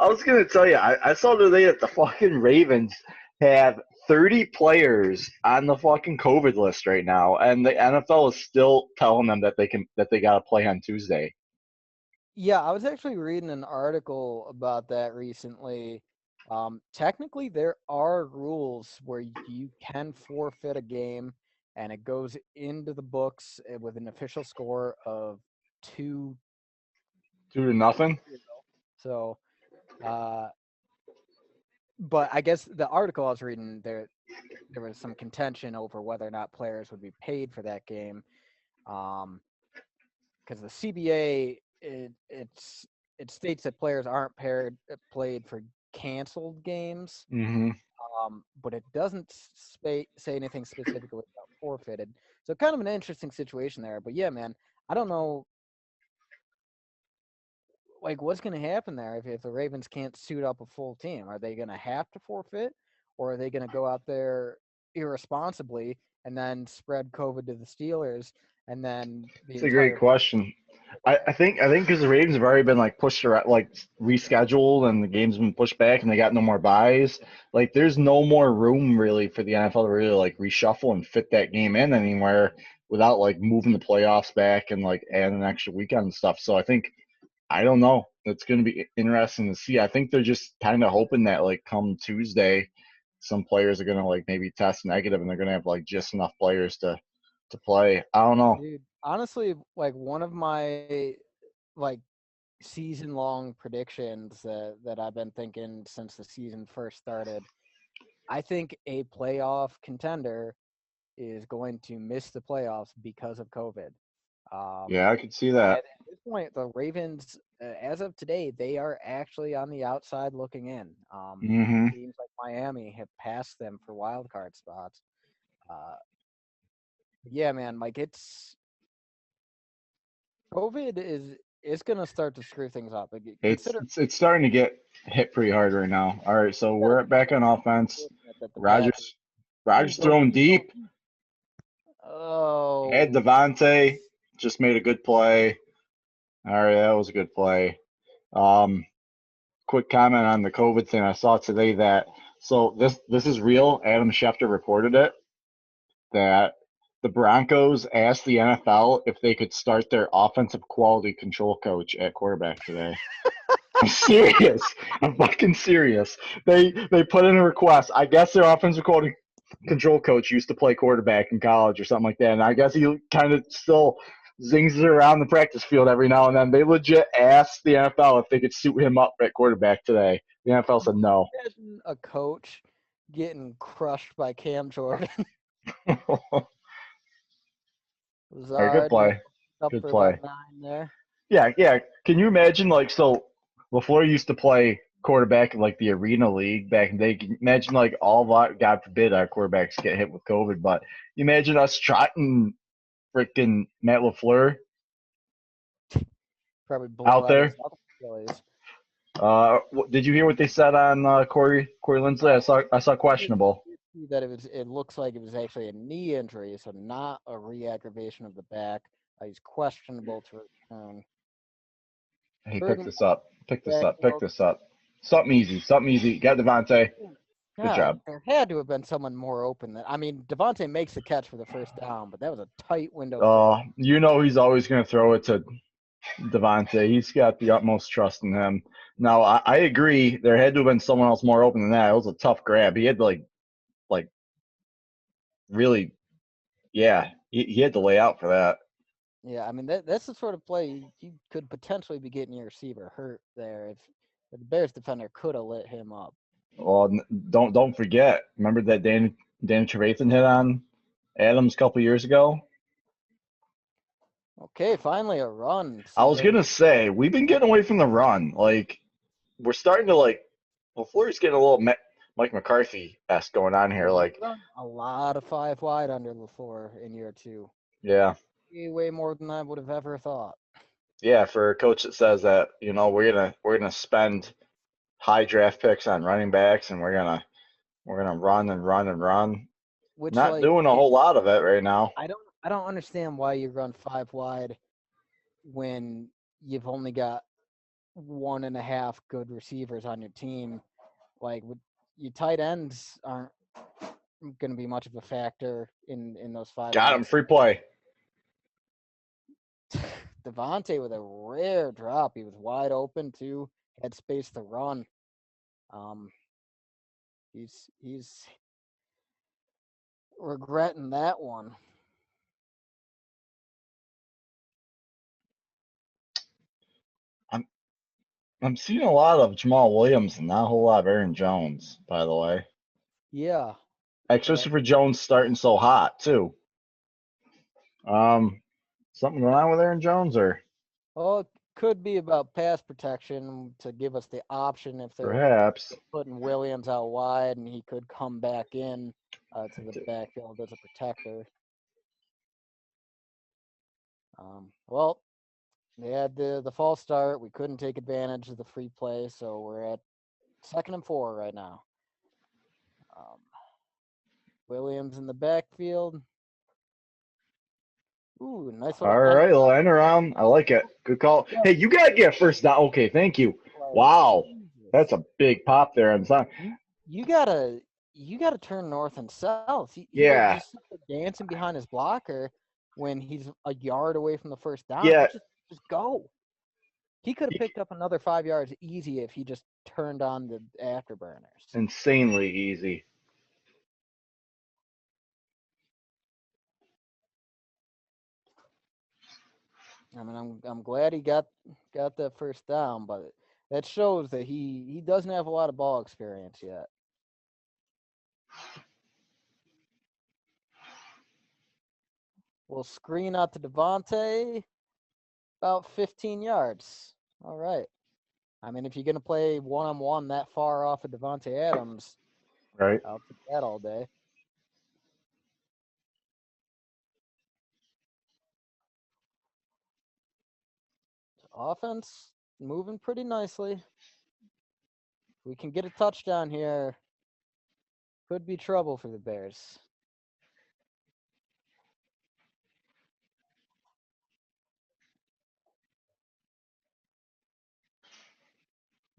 was gonna tell you, I saw today that the fucking Ravens have 30 players on the fucking COVID list right now, and the NFL is still telling them that they gotta play on Tuesday. Yeah, I was actually reading an article about that recently. Technically, there are rules where you can forfeit a game, and it goes into the books with an official score of 2. 2-0. So, uh, but I guess the article I was reading there was some contention over whether or not players would be paid for that game, because the CBA it states that players aren't played for canceled games, Mm-hmm. but it doesn't say anything specifically about forfeited. So kind of an interesting situation there. But yeah, man, I don't know like what's going to happen there if the Ravens can't suit up a full team. Are they going to have to forfeit, or are they going to go out there irresponsibly and then spread COVID to the Steelers and then the It's a great entire question. I think because the Ravens have already been like pushed around, like rescheduled, and the game's been pushed back, and they got no more buys. Like, there's no more room really for the NFL to really like reshuffle and fit that game in anywhere without like moving the playoffs back and like adding an extra weekend and stuff. So I don't know. It's going to be interesting to see. I think they're just kind of hoping that like come Tuesday, some players are going to like maybe test negative, and they're going to have like just enough players to play. I don't know. dude. Honestly, like one of my like season long predictions that I've been thinking since the season first started. I think a playoff contender is going to miss the playoffs because of COVID. Um, Yeah, I could see that. at this point, the Ravens, as of today, they are actually on the outside looking in. Hmm. Teams like Miami have passed them for wild card spots. Uh, yeah, man, like COVID is going to start to screw things up. Like, It's, consider it's it's starting to get hit pretty hard right now. All right, so you we're back on offense. fortunate that the Packers Rogers throwing deep. Had Oh, Devontae just made a good play. All right, that was a good play. Um, quick comment on the COVID thing. I saw today that this is real. Adam Schefter reported it that The Broncos asked the NFL if they could start their offensive quality control coach at quarterback today. I'm serious. I'm fucking serious. They put in a request. I guess their offensive quality control coach used to play quarterback in college or something like that, and I guess he kind of still zings it around the practice field every now and then. They legit asked the NFL if they could suit him up at quarterback today. The NFL said no. Imagine a coach getting crushed by Cam Jordan. All right, good Lazard play. up Good for about play. 9 there. Yeah, yeah. Can you imagine, like, so LaFleur used to play quarterback in, like, the Arena League back in the day. Can you imagine, like, all of our, God forbid, our quarterbacks get hit with COVID, but you imagine us trotting freaking Matt LaFleur Probably blow out out his there. other Achilles. Did you hear what they said on Corey Lindsley? I saw questionable. See that it looks like it was actually a knee injury, so not a re-aggravation of the back. He's questionable to return. Hey, pick Bergman this up. Pick this up. Pick backfield. this up. Something easy. Something easy. Got Devontae. Good God, job. there had to have been someone more open. I mean, Devontae makes the catch for the first down, but that was a tight window for him. You know he's always going to throw it to Devontae. He's got the utmost trust in him. Now, I agree. There had to have been someone else more open than that. It was a tough grab. He had to, like really, yeah, he had to lay out for that. Yeah, I mean that's the sort of play you could potentially be getting your receiver hurt there if the Bears defender could have lit him up. Well, don't forget. Remember that Danny Trevathan hit on Adams a couple years ago? Okay, finally a run. I So was they're gonna say we've been getting away from the run. Like we're starting to LaFleur's getting a little Mike McCarthy esque going on here. they Like, run a lot of 5 wide under LaFleur in year 2. yeah, Way more than I would have ever thought. yeah, for a coach that says that we're gonna spend high draft picks on running backs and we're gonna run and run and run. Which Not like doing a whole lot of it right now. I don't understand why you run 5 wide when you've only got 1.5 good receivers on your team. Like your tight ends aren't going to be much of a factor in those five Got him, wide. free play. Devontae with a rare drop. He was wide open too. Had space to run. Um, he's regretting that one. I'm I'm seeing a lot of Jamal Williams and not a whole lot of Aaron Jones, by the way. Yeah, yeah. Especially for Jones starting so hot too. Um, something going on with Aaron Jones or Oh, it could be about pass protection to give us the option if they're perhaps. putting Williams out wide and he could come back in to the backfield as a protector. Well, they had the false start. We couldn't take advantage of the free play, so we're at 2nd and 4 right now. Um, Williams in the backfield. Ooh, nice All little end right, little end around. I like it. Good call. play. Hey, you gotta get first down. Okay, thank you. Wow, that's Jesus. a big pop there on time. You gotta turn north and south. He like Yeah, just sits there dancing behind his blocker when he's a yard away from the first down. yeah. Just go. He could have He, picked up another 5 yards easy if he just turned on the afterburners. insanely easy. I mean, I'm glad he got that first down, but that shows that he doesn't have a lot of ball experience yet. We'll screen out to Devontae, about 15 yards. All right. I mean, if you're gonna play one-on-one that far off of Devontae Adams, Right. I'll take that all day. Offense moving pretty nicely. If we can get a touchdown here, could be trouble for the Bears.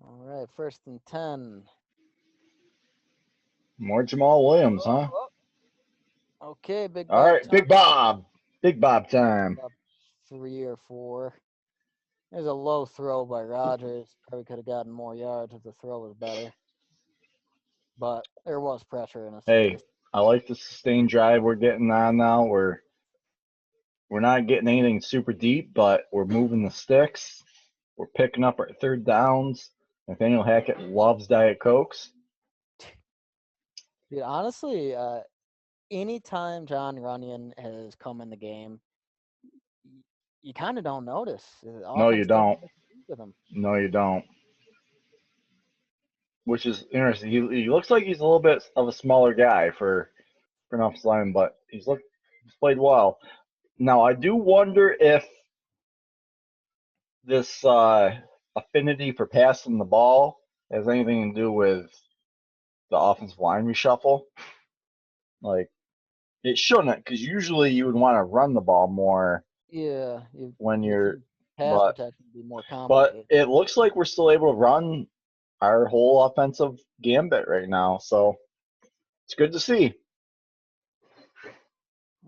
All right, 1st and 10. More Jamal Williams, huh? Oh, Okay, Big All Bob right, time. Big Bob. Big Bob time. Up 3 or 4. There's a low throw by Rogers. Probably could have gotten more yards if the throw was better. But there was pressure in a Hey, situation. I like the sustained drive we're getting on now. We're not getting anything super deep, but we're moving the sticks. We're picking up our third downs. Nathaniel Hackett loves Diet Cokes. Dude, honestly, anytime John Runyon has come in the game, you kind of don't notice. The No, you offense doesn't don't. miss a beat with him. No, you don't. Which is interesting. He looks like he's a little bit of a smaller guy for an offensive lineman, but he's played well. Now I do wonder if this affinity for passing the ball has anything to do with the offensive line reshuffle. Like it shouldn't, because usually you would want to run the ball more Yeah, when you you're. think pass But protection would be more but complicated. it looks like we're still able to run our whole offensive gambit right now, so it's good to see.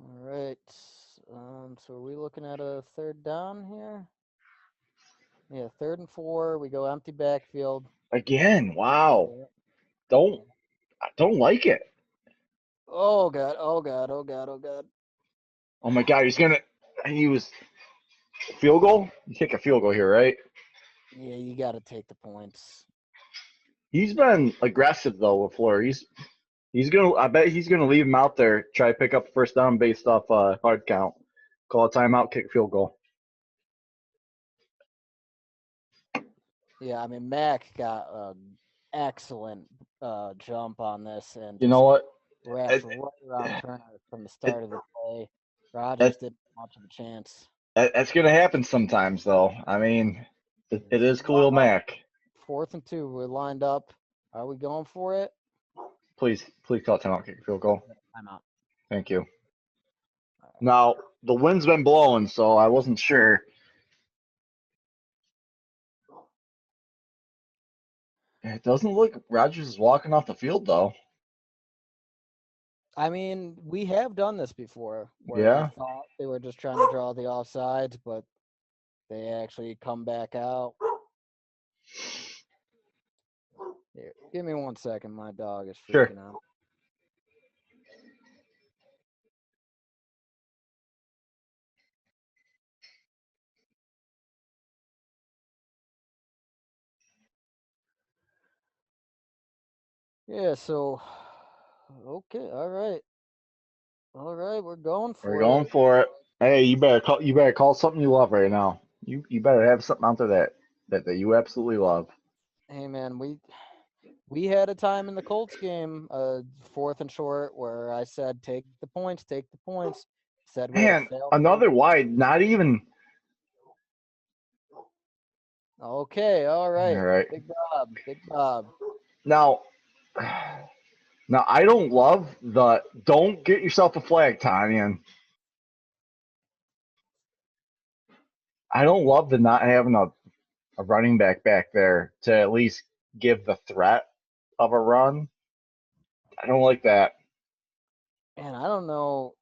All right. So are we looking at a third down here? Yeah, 3rd and 4. We go empty backfield. Again, wow. Yeah. I don't like it. Oh god! Oh god! Oh god! Oh god! Oh my God, he was field goal. You take a field goal here, right? Yeah, you got to take the points. He's been aggressive though with Fleur. He's gonna. I bet he's gonna leave him out there. Try to pick up first down based off hard count. Call a timeout, kick field goal. Yeah, I mean Mac got an excellent jump on this and You know just what? wrapped It, right around Turner from the it, start of the play. Rogers it, didn't have much of a chance. that's gonna happen sometimes though. I mean, it is Khalil Well, Mack. 4th and 2. We're lined up. Are we going for it? Please call a timeout, kick field goal. Timeout. Thank you. All right. Now the wind's been blowing, so I wasn't sure. It doesn't look Rogers is walking off the field though. I mean, we have done this before where we Yeah. thought they were just trying to draw the offsides, but they actually come back out. Here, give me 1 second. My dog is Sure. freaking out. Yeah, so okay, all right, we're going We're for going it. for it. Hey, you better call something you love right now. You better have something out there that you absolutely love. Hey man, we had a time in the Colts game, 4th and short, where I said take the points, take the points. Said we had a Man, failed another wide, not even. Okay, all All right, right. Big Bob, Big Bob. Now, now I don't love the don't get yourself a flag, Tanyan. I don't love the not having a running back there to at least give the threat of a run. I don't like that. And I don't know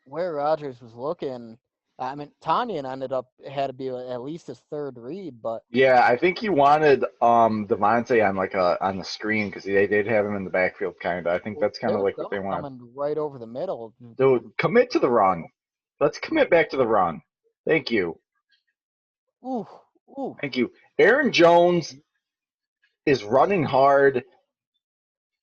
where Rogers was looking. I mean, Tanyan ended up had to be at least his 3rd read, but Yeah, I think he wanted Devontae on on the screen because they did have him in the backfield kind of. I think that's kind there of was like what they someone wanted. coming right over the middle. Dude, commit to the run. Let's commit back to the run. Thank you. Ooh, ooh. Thank you. Aaron Jones is running hard.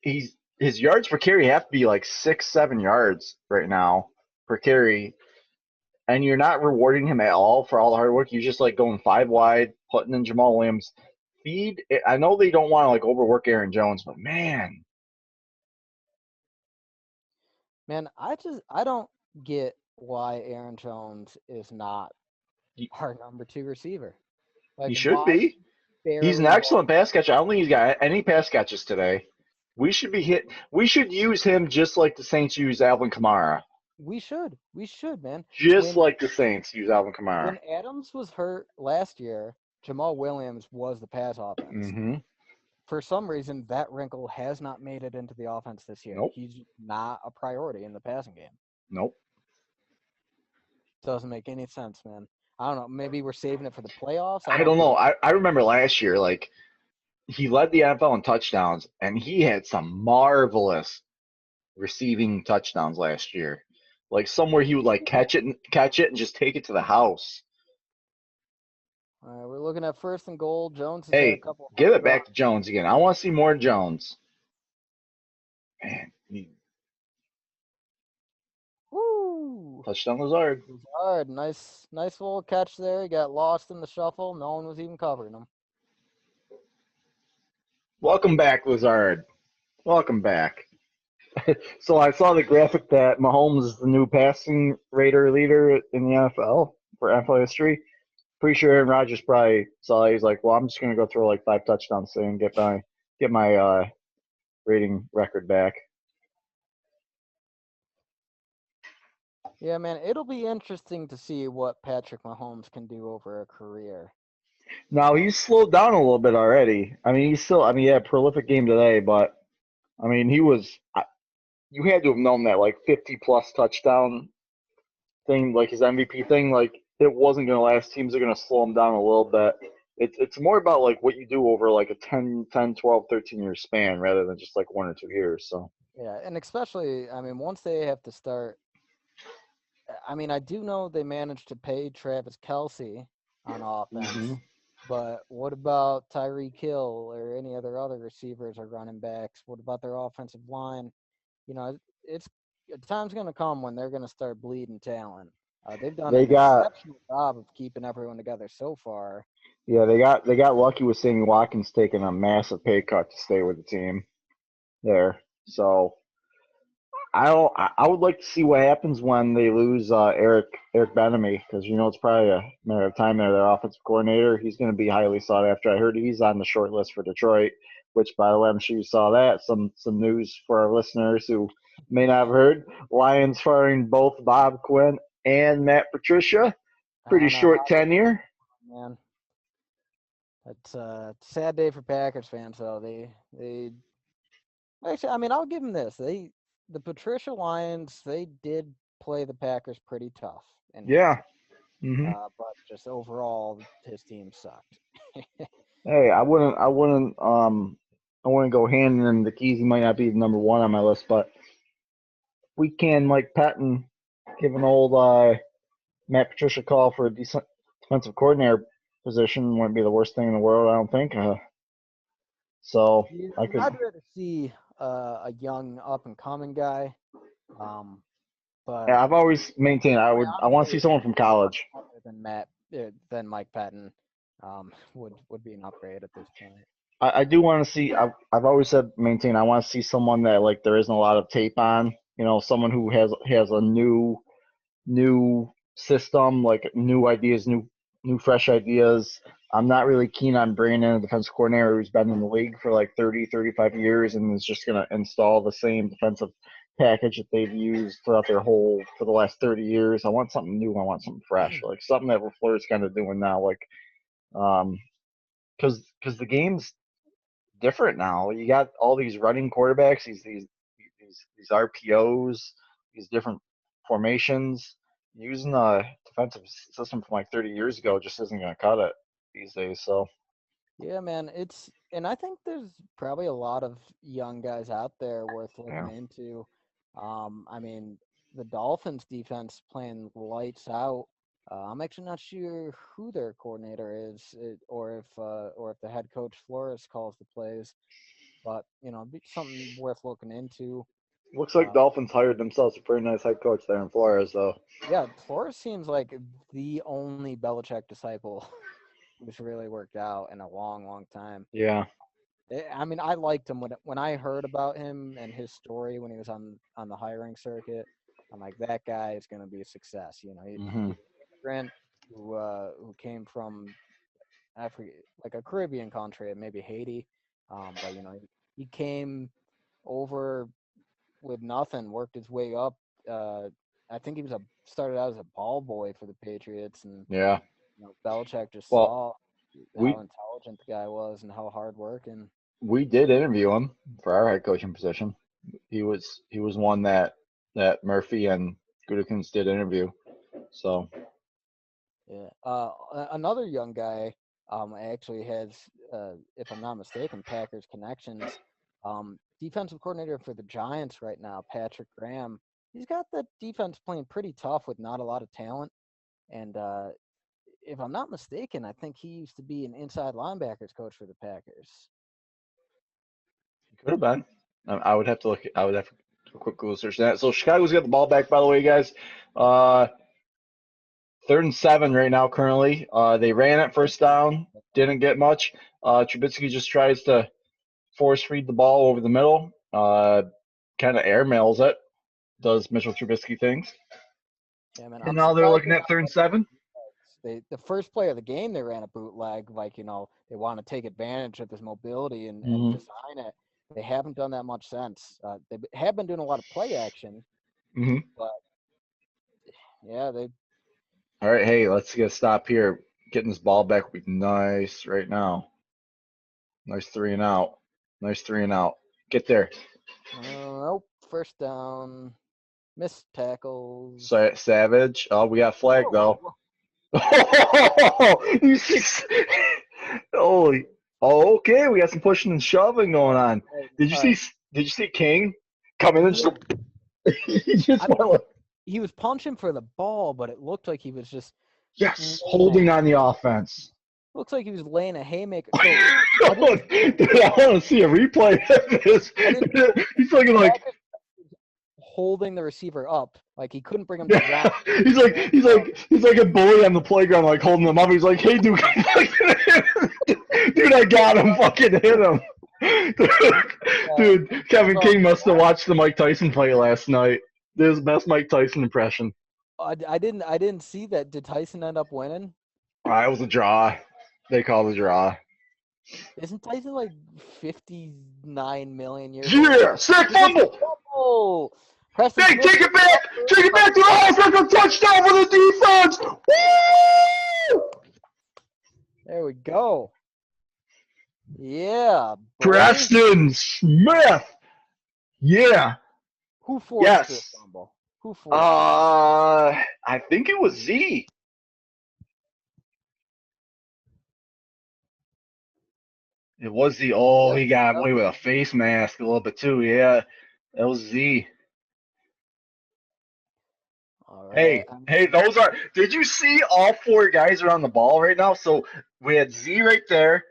His yards per carry have to be like 6, 7 yards right now per carry, and you're not rewarding him at all for all the hard work. You're just like going 5 wide, putting in Jamal Williams. I know they don't want to like overwork Aaron Jones, but man, Man, I don't get why Aaron Jones is not our number 2 receiver. he Like should why be. He's an barely walk? excellent pass catcher. I don't think he's got any pass catches today. We should be hit. We should use him just like the Saints use Alvin Kamara. We should, man. Just When like the Saints use Alvin Kamara. when Adams was hurt last year, Jamal Williams was the pass offense. Mm-hmm. for some reason, that wrinkle has not made it into the offense this year. Nope. He's not a priority in the passing game. Nope. Doesn't make any sense, man. I don't know. Maybe we're saving it for the playoffs. I I don't don't know. think. I remember last year, like he led the NFL in touchdowns, and he had some marvelous receiving touchdowns last year. Like somewhere he would like catch it and just take it to the house. All right, we're looking at first and goal. Jones has had a Hey, couple give hard it back drops. to Jones again. I want to see more Jones. Man, Woo! touchdown Lazard. Hard. Nice little catch there. He got lost in the shuffle. No one was even covering him. Welcome back, Lazard. Welcome back. So I saw the graphic that Mahomes is the new passing rater leader in the NFL for NFL history. Pretty sure Aaron Rodgers probably saw it. He's like, well, I'm just gonna go throw like 5 touchdowns today and get my rating record back. Yeah, man, it'll be interesting to see what Patrick Mahomes can do over a career. Now he's slowed down a little bit already. I mean, he's still. I mean, yeah, prolific game today, but I mean, he was. You had to have known that like 50 plus touchdown thing, like his MVP thing, like it wasn't going to last. Teams are going to slow him down a little bit. It's more about like what you do over like a 10, 12, 13 year span rather than just like 1 or 2 years. So Yeah, and especially, I mean, once they have to start. I mean, I do know they managed to pay Travis Kelsey on offense, but what about Tyreek Hill or any other receivers or running backs? What about their offensive line? You know, it's time's going to come when they're going to start bleeding talent. They've done they an got exceptional job of keeping everyone together so far. yeah they got lucky with Sammy Watkins taking a massive pay cut to stay with the team there. So I would like to see what happens when they lose Eric Benamy because you know it's probably a matter of time. There, their offensive coordinator, he's going to be highly sought after. I heard he's on the short list for Detroit, which by the way, I'm sure you saw that. Some news for our listeners who may not have heard: Lions firing both Bob Quinn and Matt Patricia. Pretty I know, short tenure. man. It's a sad day for Packers fans, though. They actually, I mean, I'll give them this. The Patricia Lions, they did play the Packers pretty tough in here. Yeah. Hmm. But just overall, his team sucked. Hey, I wouldn't go handing him the keys. He might not be the number one on my list, but we can Mike Patton give an old Matt Patricia call for a decent defensive coordinator position wouldn't be the worst thing in the world, I don't think. So Yeah, I could. I'd rather see a young up and coming guy. But Yeah, I've always maintained I want to see honestly, someone from anyone college. other than than Mike Patton, would be an upgrade at this point. I do want to see. I've always said maintain. I want to see someone that like there isn't a lot of tape on. You know, someone who has a new system, like new ideas, new fresh ideas. I'm not really keen on bringing in a defensive coordinator who's been in the league for like 30, 35 years and is just going to install the same defensive package that they've used throughout their whole for the last 30 years. I want something new. I want something fresh, like something that LaFleur's kind of doing now, like because the game's different now. You got all these running quarterbacks, these RPOs, these different formations. Using a defensive system from like 30 years ago just isn't going to cut it these days. So Yeah, man, and I think there's probably a lot of young guys out there worth looking yeah, into. I mean, the Dolphins defense playing lights out. I'm actually not sure who their coordinator is, or if the head coach Flores calls the plays. But it'd be something worth looking into. looks like Uh, Dolphins hired themselves a pretty nice head coach there in Flores, though. yeah, Flores seems like the only Belichick disciple who's really worked out in a long, long time. Yeah. I mean, I liked him when I heard about him and his story when he was on the hiring circuit. I'm like, that guy is going to be a success. Hmm. He's an immigrant who came from Africa, like a Caribbean country, maybe Haiti. But he came over with nothing, worked his way up. I think he started out as a ball boy for the Patriots, and Yeah. Belichick just Well, saw how we intelligent the guy was and how hardworking. we did interview him for our head coaching position. He was one that Murphy and Gudikins did interview. So Yeah. Another young guy actually has, if I'm not mistaken, Packers connections. Defensive coordinator for the Giants right now, Patrick Graham. He's got the defense playing pretty tough with not a lot of talent. And if I'm not mistaken, I think he used to be an inside linebackers coach for the Packers. could have been. I would have to look. I would have to do a quick Google search that. So Chicago's got the ball back, by the way, guys. 3rd and 7 right now. Currently, they ran it first down, didn't get much. Trubisky just tries to force feed the ball over the middle. Kind of airmails it. Does Mitchell Trubisky things. Yeah, man, And I'm now they're surprised looking they're at not 3rd and running 7. bootlegs. The first play of the game they ran a bootleg, like they want to take advantage of this mobility and Mm-hmm. design it. They haven't done that much since. They have been doing a lot of play action, Mm-hmm. but yeah, they All right, hey, let's get a stop here. Getting this ball back would be nice right now. Nice 3 and out. Nice 3 and out. Get there. nope. First down, missed tackles. Savage. Oh, we got flag Whoa, though. whoa, You see- Holy. Oh, okay. We got some pushing and shoving going on. whoa. Did you All see? right. Did you see King come in and Yeah, he just I mean, went like, he was punching for the ball, but it looked like he was just yes, laying a holding on the offense. looks like he was laying a haymaker. So I didn't Dude, I want to see a replay of this. I didn't He's looking like Packers holding the receiver up. Like he couldn't bring him to ground. he's like a bully on the playground, like holding him up. He's like, hey, dude, dude, I got him. Fucking hit him. Dude, Kevin King must have watched the Mike Tyson fight last night. This is the best Mike Tyson impression. I didn't see that. Did Tyson end up winning? It was a draw. They call it a draw. Isn't Tyson like 59 million years old? Yeah, sick fumble. Oh, Preston Hey, Smith. take it back. Take it back to the house. That's a touchdown for the defense. Woo! There we go. Yeah, boy. Preston Smith. Yeah. Who forced Yes. this fumble? Who forced it? I think it was Z. It was Z. Oh, Yep, he got yep. away with a face mask a little bit too. Yeah, that was Z. All right. Hey, those are. Did you see all 4 guys are on the ball right now? So we had Z right there.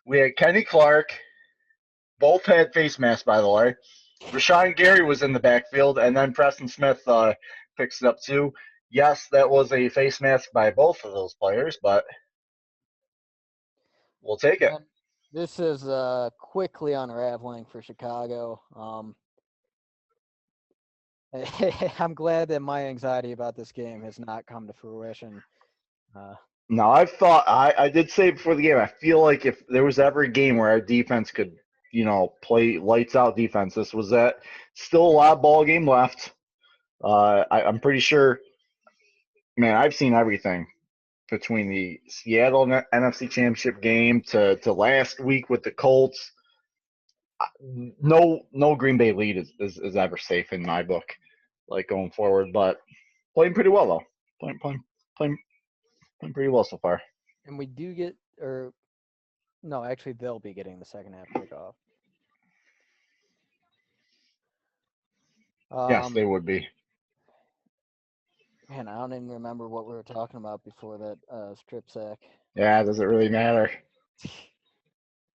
We had Kenny Clark. Both had face masks, by the way. Rashawn Gary was in the backfield, and then Preston Smith picks it up too. Yes, that was a face mask by both of those players, but we'll take it. And this is quickly unraveling for Chicago. I'm glad that my anxiety about this game has not come to fruition. Now, I've thought I did say before the game. I feel like if there was ever a game where our defense could, play lights out defense, this was that. Still a lot of ball game left. I'm pretty sure. Man, I've seen everything between the Seattle NFC Championship game to last week with the Colts. No Green Bay lead is ever safe in my book, like going forward. But playing pretty well though. Playing pretty well so far. And we do get, or no, actually, they'll be getting the second half kickoff. Yes, they would be. Man, I don't even remember what we were talking about before that strip sack. Yeah, does it really matter?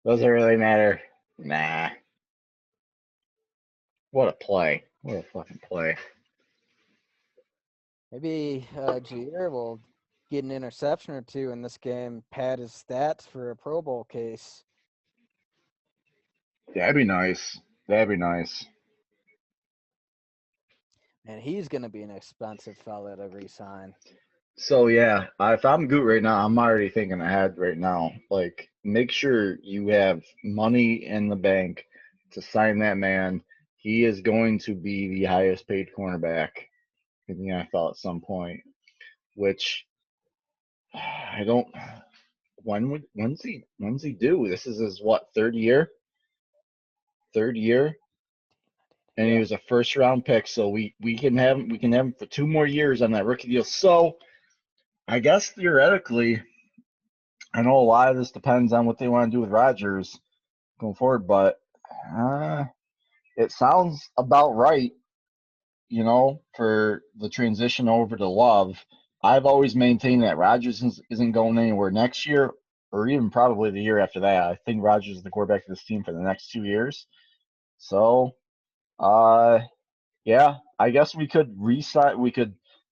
Does it really matter? Nah. What a play. What a fucking play. Maybe Jair will get an interception or two in this game, pad his stats for a Pro Bowl case. That'd be nice. That'd be nice. And he's going to be an expensive fella to re-sign. So yeah, if I'm Goot right now, I'm already thinking ahead right now. Like, make sure you have money in the bank to sign that man. He is going to be the highest paid cornerback in the NFL at some point. Which I don't. When's he due? This is his what, 3rd year? third year, and he Yeah. was a first round pick. So we can have him for 2 more years on that rookie deal. So I guess theoretically, I know a lot of this depends on what they want to do with Rodgers going forward, but uh, it sounds about right, for the transition over to Love. I've always maintained that Rodgers isn't going anywhere next year or even probably the year after that. I think Rodgers is the quarterback of this team for the next 2 years. So, uh, yeah, I guess we could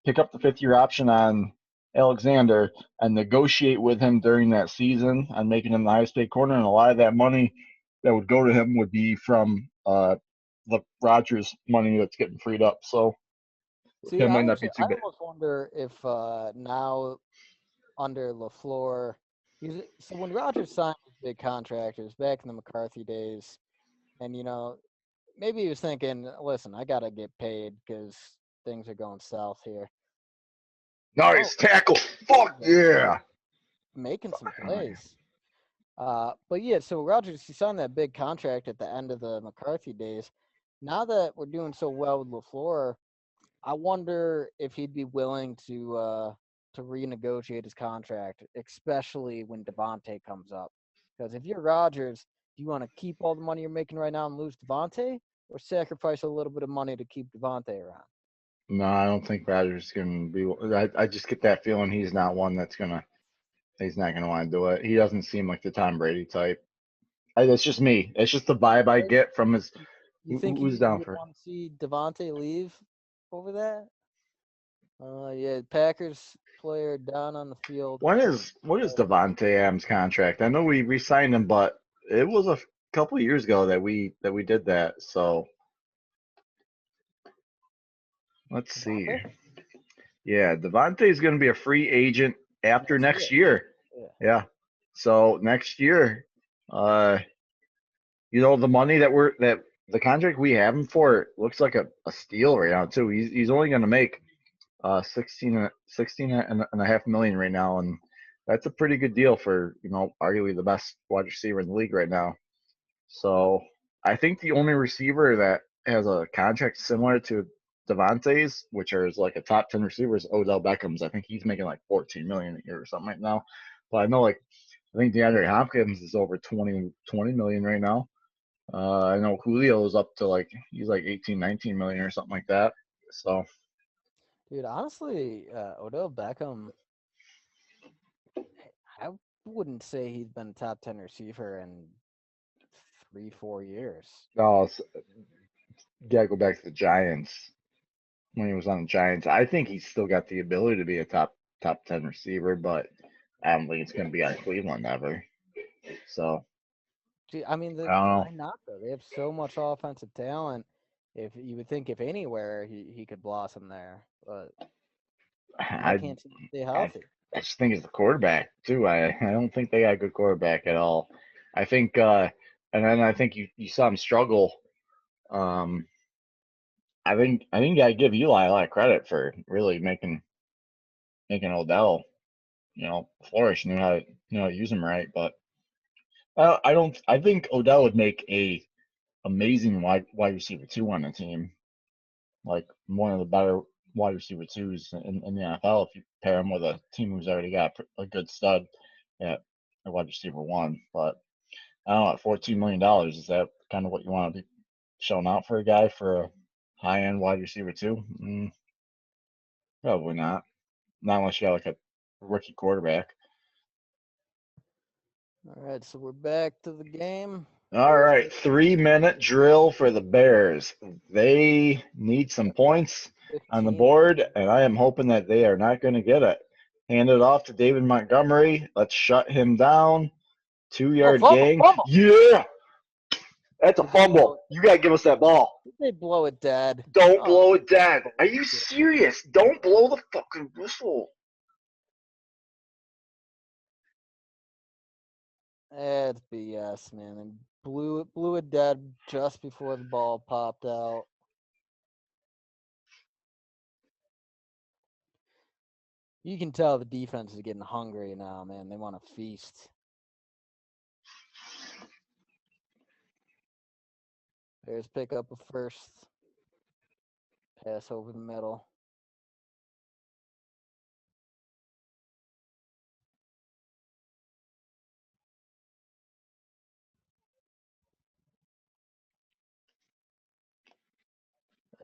pick up the fifth year option on Alexander and negotiate with him during that season on making him the highest paid corner, and a lot of that money that would go to him would be from the Rodgers money that's getting freed up. So See, it might not be I too bad. almost wonder if now under LaFleur, so when Rodgers signed his big contract, it was back in the McCarthy days, and maybe he was thinking, "Listen, I gotta get paid because things are going south here." Oh, Nice tackle. Fuck yeah. making some Oh, yeah. plays. But yeah, so Rodgers, he signed that big contract at the end of the McCarthy days. Now that we're doing so well with LaFleur, I wonder if he'd be willing to renegotiate his contract, especially when Devontae comes up. Because if you're Rodgers, do you want to keep all the money you're making right now and lose Devontae, or sacrifice a little bit of money to keep Devontae around? No, I don't think Rodgers is going to be. I just get that feeling he's not one that's going to. He's not going to want to do it. He doesn't seem like the Tom Brady type. It's just me. It's just the vibe I get from his. You think Who's you down would for it? want to see Devontae leave over that? Yeah, Packers player down on the field. What is Devontae Adams' contract? I know we re-signed him, but it was a couple of years ago that we did that. So let's see. Devontae? Yeah, Devontae is going to be a free agent after Next year. next year. Yeah. Yeah. So next year, uh, the money that the contract we have him for looks like a steal right now too. He's only going to make 16.5 million right now, and that's a pretty good deal for arguably the best wide receiver in the league right now. So I think the only receiver that has a contract similar to Devontae's, which is like a top 10 receiver, is Odell Beckham's. I think he's making like 14 million a year or something right now. But I think DeAndre Hopkins is over 20 million right now. I know Julio is up to he's like 18, 19 million or something like that. So Dude, honestly, Odell Beckham, I wouldn't say he's been a top 10 receiver in 3, 4 years. oh, you gotta go back to the Giants when he was on the Giants. I think he's still got the ability to be a top 10 receiver, but I don't think it's gonna be on Cleveland ever. So Gee, I mean, I don't know. why not though? They have so much offensive talent. If you would think if anywhere he could blossom there, but guy I can't seem to stay I, healthy. I just think it's the quarterback too. I don't think they got a good quarterback at all. I think and then I think you saw him struggle. Um, I think you gotta give Eli a lot of credit for really making Odell, flourish. Knew how to use him right. But I don't. I think Odell would make a amazing wide receiver two on the team, like one of the better wide receiver twos in the NFL. If you pair him with a team who's already got a good stud at wide receiver one, but I don't know, at $14 million, is that kind of what you want to be showing out for a guy for a high end wide receiver two? Probably not. Not unless you got like a rookie quarterback. All right, so we're back to the game. All Bears right, 3 minute drill for the Bears. They need some points on the 15. board, and I am hoping that they are not going to get it. Hand it off to David Montgomery. Let's shut him down. 2 yard Fumble, gang. fumble. Yeah, that's a Did they blow fumble. it? You got to give us that ball. Did they blow it dead? Don't Oh, blow it dead. Are you bullshit. serious? Don't blow the fucking whistle. That's BS, man. And blew it dead just before the ball popped out. You can tell the defense is getting hungry now, man. They want to feast. Bears pick up a first. Pass over the middle.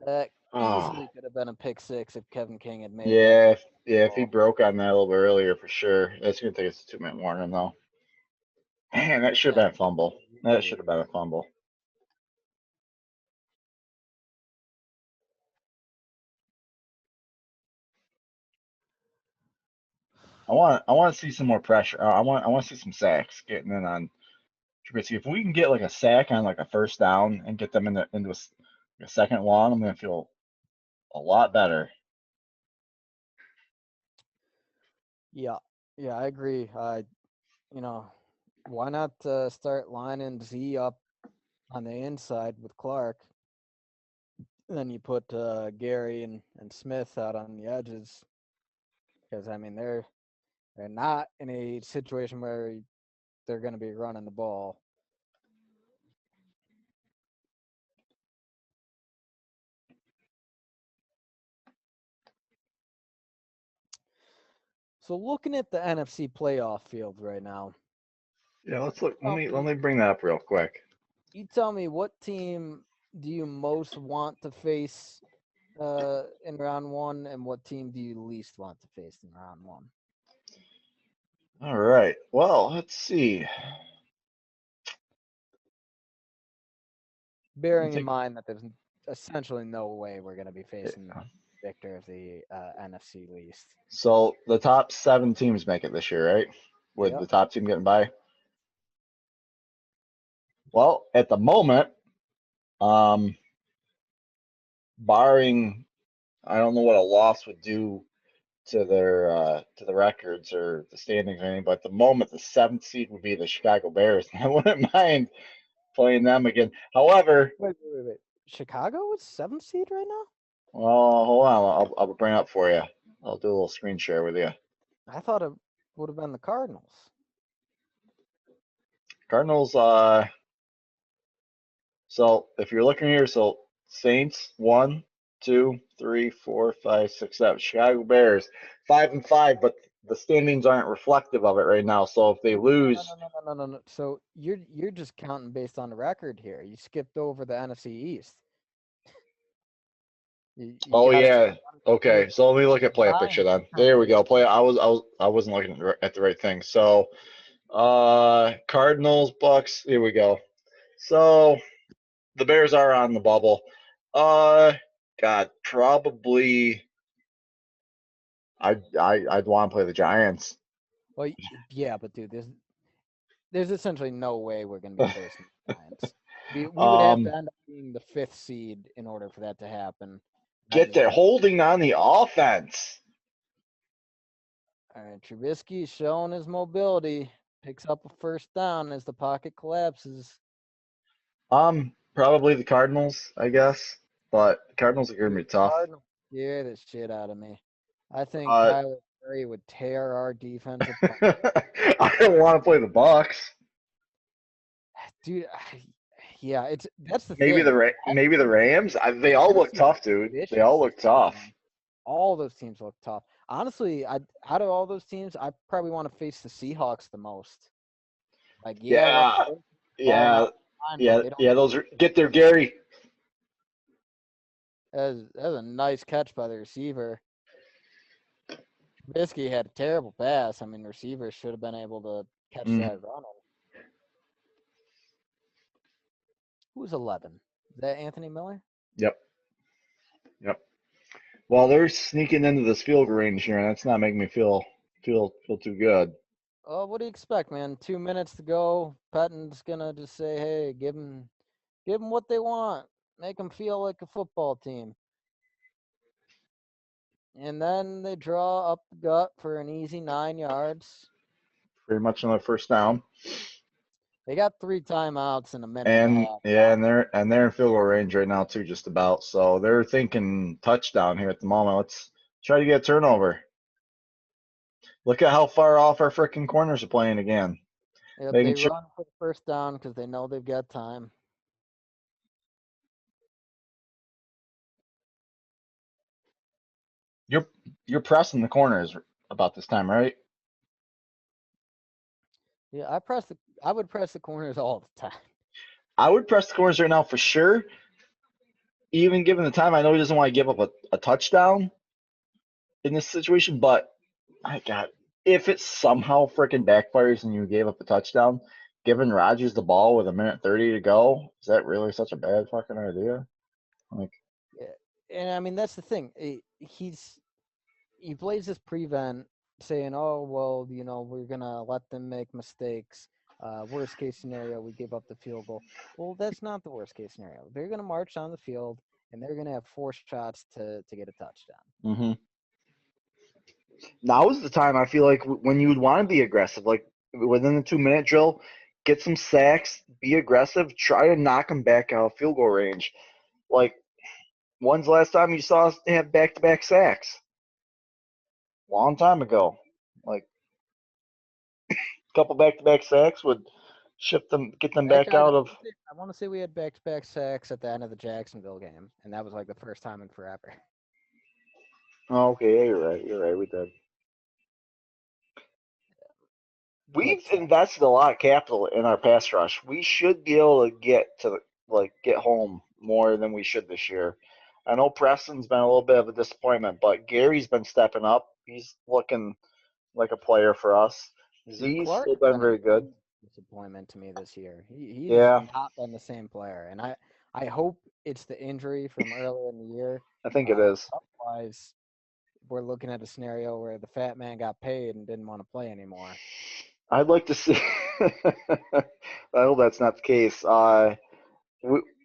That Oh, easily could have been a pick six if Kevin King had made that if he ball. broke on that a little bit earlier for sure. That's gonna take us a 2-minute warning though. Man, that should have been a fumble. That should have been a fumble. I want to see some more pressure. I want to see some sacks getting in on Trubisky. If we can get like a sack on like a first down and get them into a second long, I'm gonna feel a lot better. Yeah, yeah, I agree. You know, why not start lining Z up on the inside with Clark? And then you put Gary and Smith out on the edges because I mean they're not in a situation where they're going to be running the ball. So looking at the NFC playoff field right now, Yeah, let's look. Let me bring that up real quick. you tell me what team do you most want to face in round one, and what team do you least want to face in round one? All right. Well, let's see. Bearing Let's in take, mind that there's essentially no way we're going to be facing victor of the NFC least. so the top 7 teams make it this year, right? With Yep. the top team getting by. Well, at the moment, um, barring I don't know what a loss would do to the records or the standings or anything, but at the moment the 7th seed would be the Chicago Bears. I wouldn't mind playing them again. However, Wait. Chicago is 7th seed right now? well, hold on, I'll bring it up for you. I'll do a little screen share with you. I thought it would have been the Cardinals. Cardinals. So if you're looking here, so Saints 1, 2, 3, 4, 5, 6, 7. Chicago Bears 5-5, but the standings aren't reflective of it right now. So if they lose, No. So you're just counting based on the record here. You skipped over the NFC East. You oh got to yeah, look okay. So let me look at playoff picture combined then. There we currently. go. I wasn't looking at the right thing. So Cardinals, Bucks. Here we go. So the Bears are on the bubble. Uh, God, probably. I'd want to play the Giants. Well, yeah, but dude, there's essentially no way we're going to be facing the Giants. We would have to Um, end up being the 5th seed in order for that to happen. That get just there, holding on the offense. all right. Trubisky showing his mobility, picks up a first down as the pocket collapses. Probably the Cardinals, I guess, but the Cardinals are gonna Dude, be tough. Cardinals scare the shit out of me. I think Uh, Kyler Murray would tear our defense apart. I don't want to play the Bucks. Dude, yeah, that's the Maybe thing. maybe the Rams. They all look NFC tough, dude. They all vicious look this year, tough. man. All those teams look tough. Honestly, out of all those teams, I probably want to face the Seahawks the most. Like, yeah, Russell Yeah, Wilson's balling yeah, out fine, but they don't. yeah. Those are get there, Gary. That was a nice catch by the receiver. Trubisky had a terrible pass. I mean, receivers should have been able to catch Mm, that running. Who's 11? Is that Anthony Miller? yep, yep. Well, they're sneaking into this field goal range here, and that's not making me feel too good. Oh, what do you expect, man? 2 minutes to go. Patton's gonna just say, "Hey, give them what they want. Make them feel like a football team." And then they draw up the gut for an easy 9 yards. Pretty much on the first down. They got 3 timeouts in a minute and a And half. yeah, and they're in field goal range right now too, just about. So they're thinking touchdown here at the moment. Let's try to get a turnover. Look at how far off our freaking corners are playing again. Yep, Making they sure. run for the first down because they know they've got time. You're you're pressing the corners about this time, right? Yeah, I would press the corners all the time. I would press the corners right now for sure. Even given the time, I know he doesn't want to give up a touchdown in this situation, but I got if it somehow freaking backfires and you gave up a touchdown, giving Rodgers the ball with a minute 30 to go, is that really such a bad fucking idea? Like, Yeah, and I mean that's the thing. He plays this prevent, saying, "Oh well, we're gonna let them make mistakes. Worst case scenario, we give up the field goal." Well, that's not the worst case scenario. They're gonna march on the field and they're gonna have 4 shots to get a touchdown. mm-hmm. Now is the time I feel like when you would want to be aggressive, like within the 2 minute drill, get some sacks, be aggressive, try to knock them back out of field goal range. Like, when's the last time you saw us have back to back sacks? Long time ago. Like, a couple back to back sacks would shift them, get them Back, back out of. I want to say we had back-to-back sacks at the end of the Jacksonville game, and that was like the first time in forever. Oh, okay, yeah, you're right. You're right. We did. But We've invested a lot of capital in our pass rush. We should be able to get home more than we should this year. I know Preston's been a little bit of a disappointment, but Gary's been stepping up. He's looking like a player for us. Z's still Clark's been been a very good. huge disappointment to me this year. He's Yeah, not been the same player, and I hope it's the injury from earlier in the year. I think it is. Otherwise, we're looking at a scenario where the fat man got paid and didn't want to play anymore. I'd like to see. I hope that's not the case.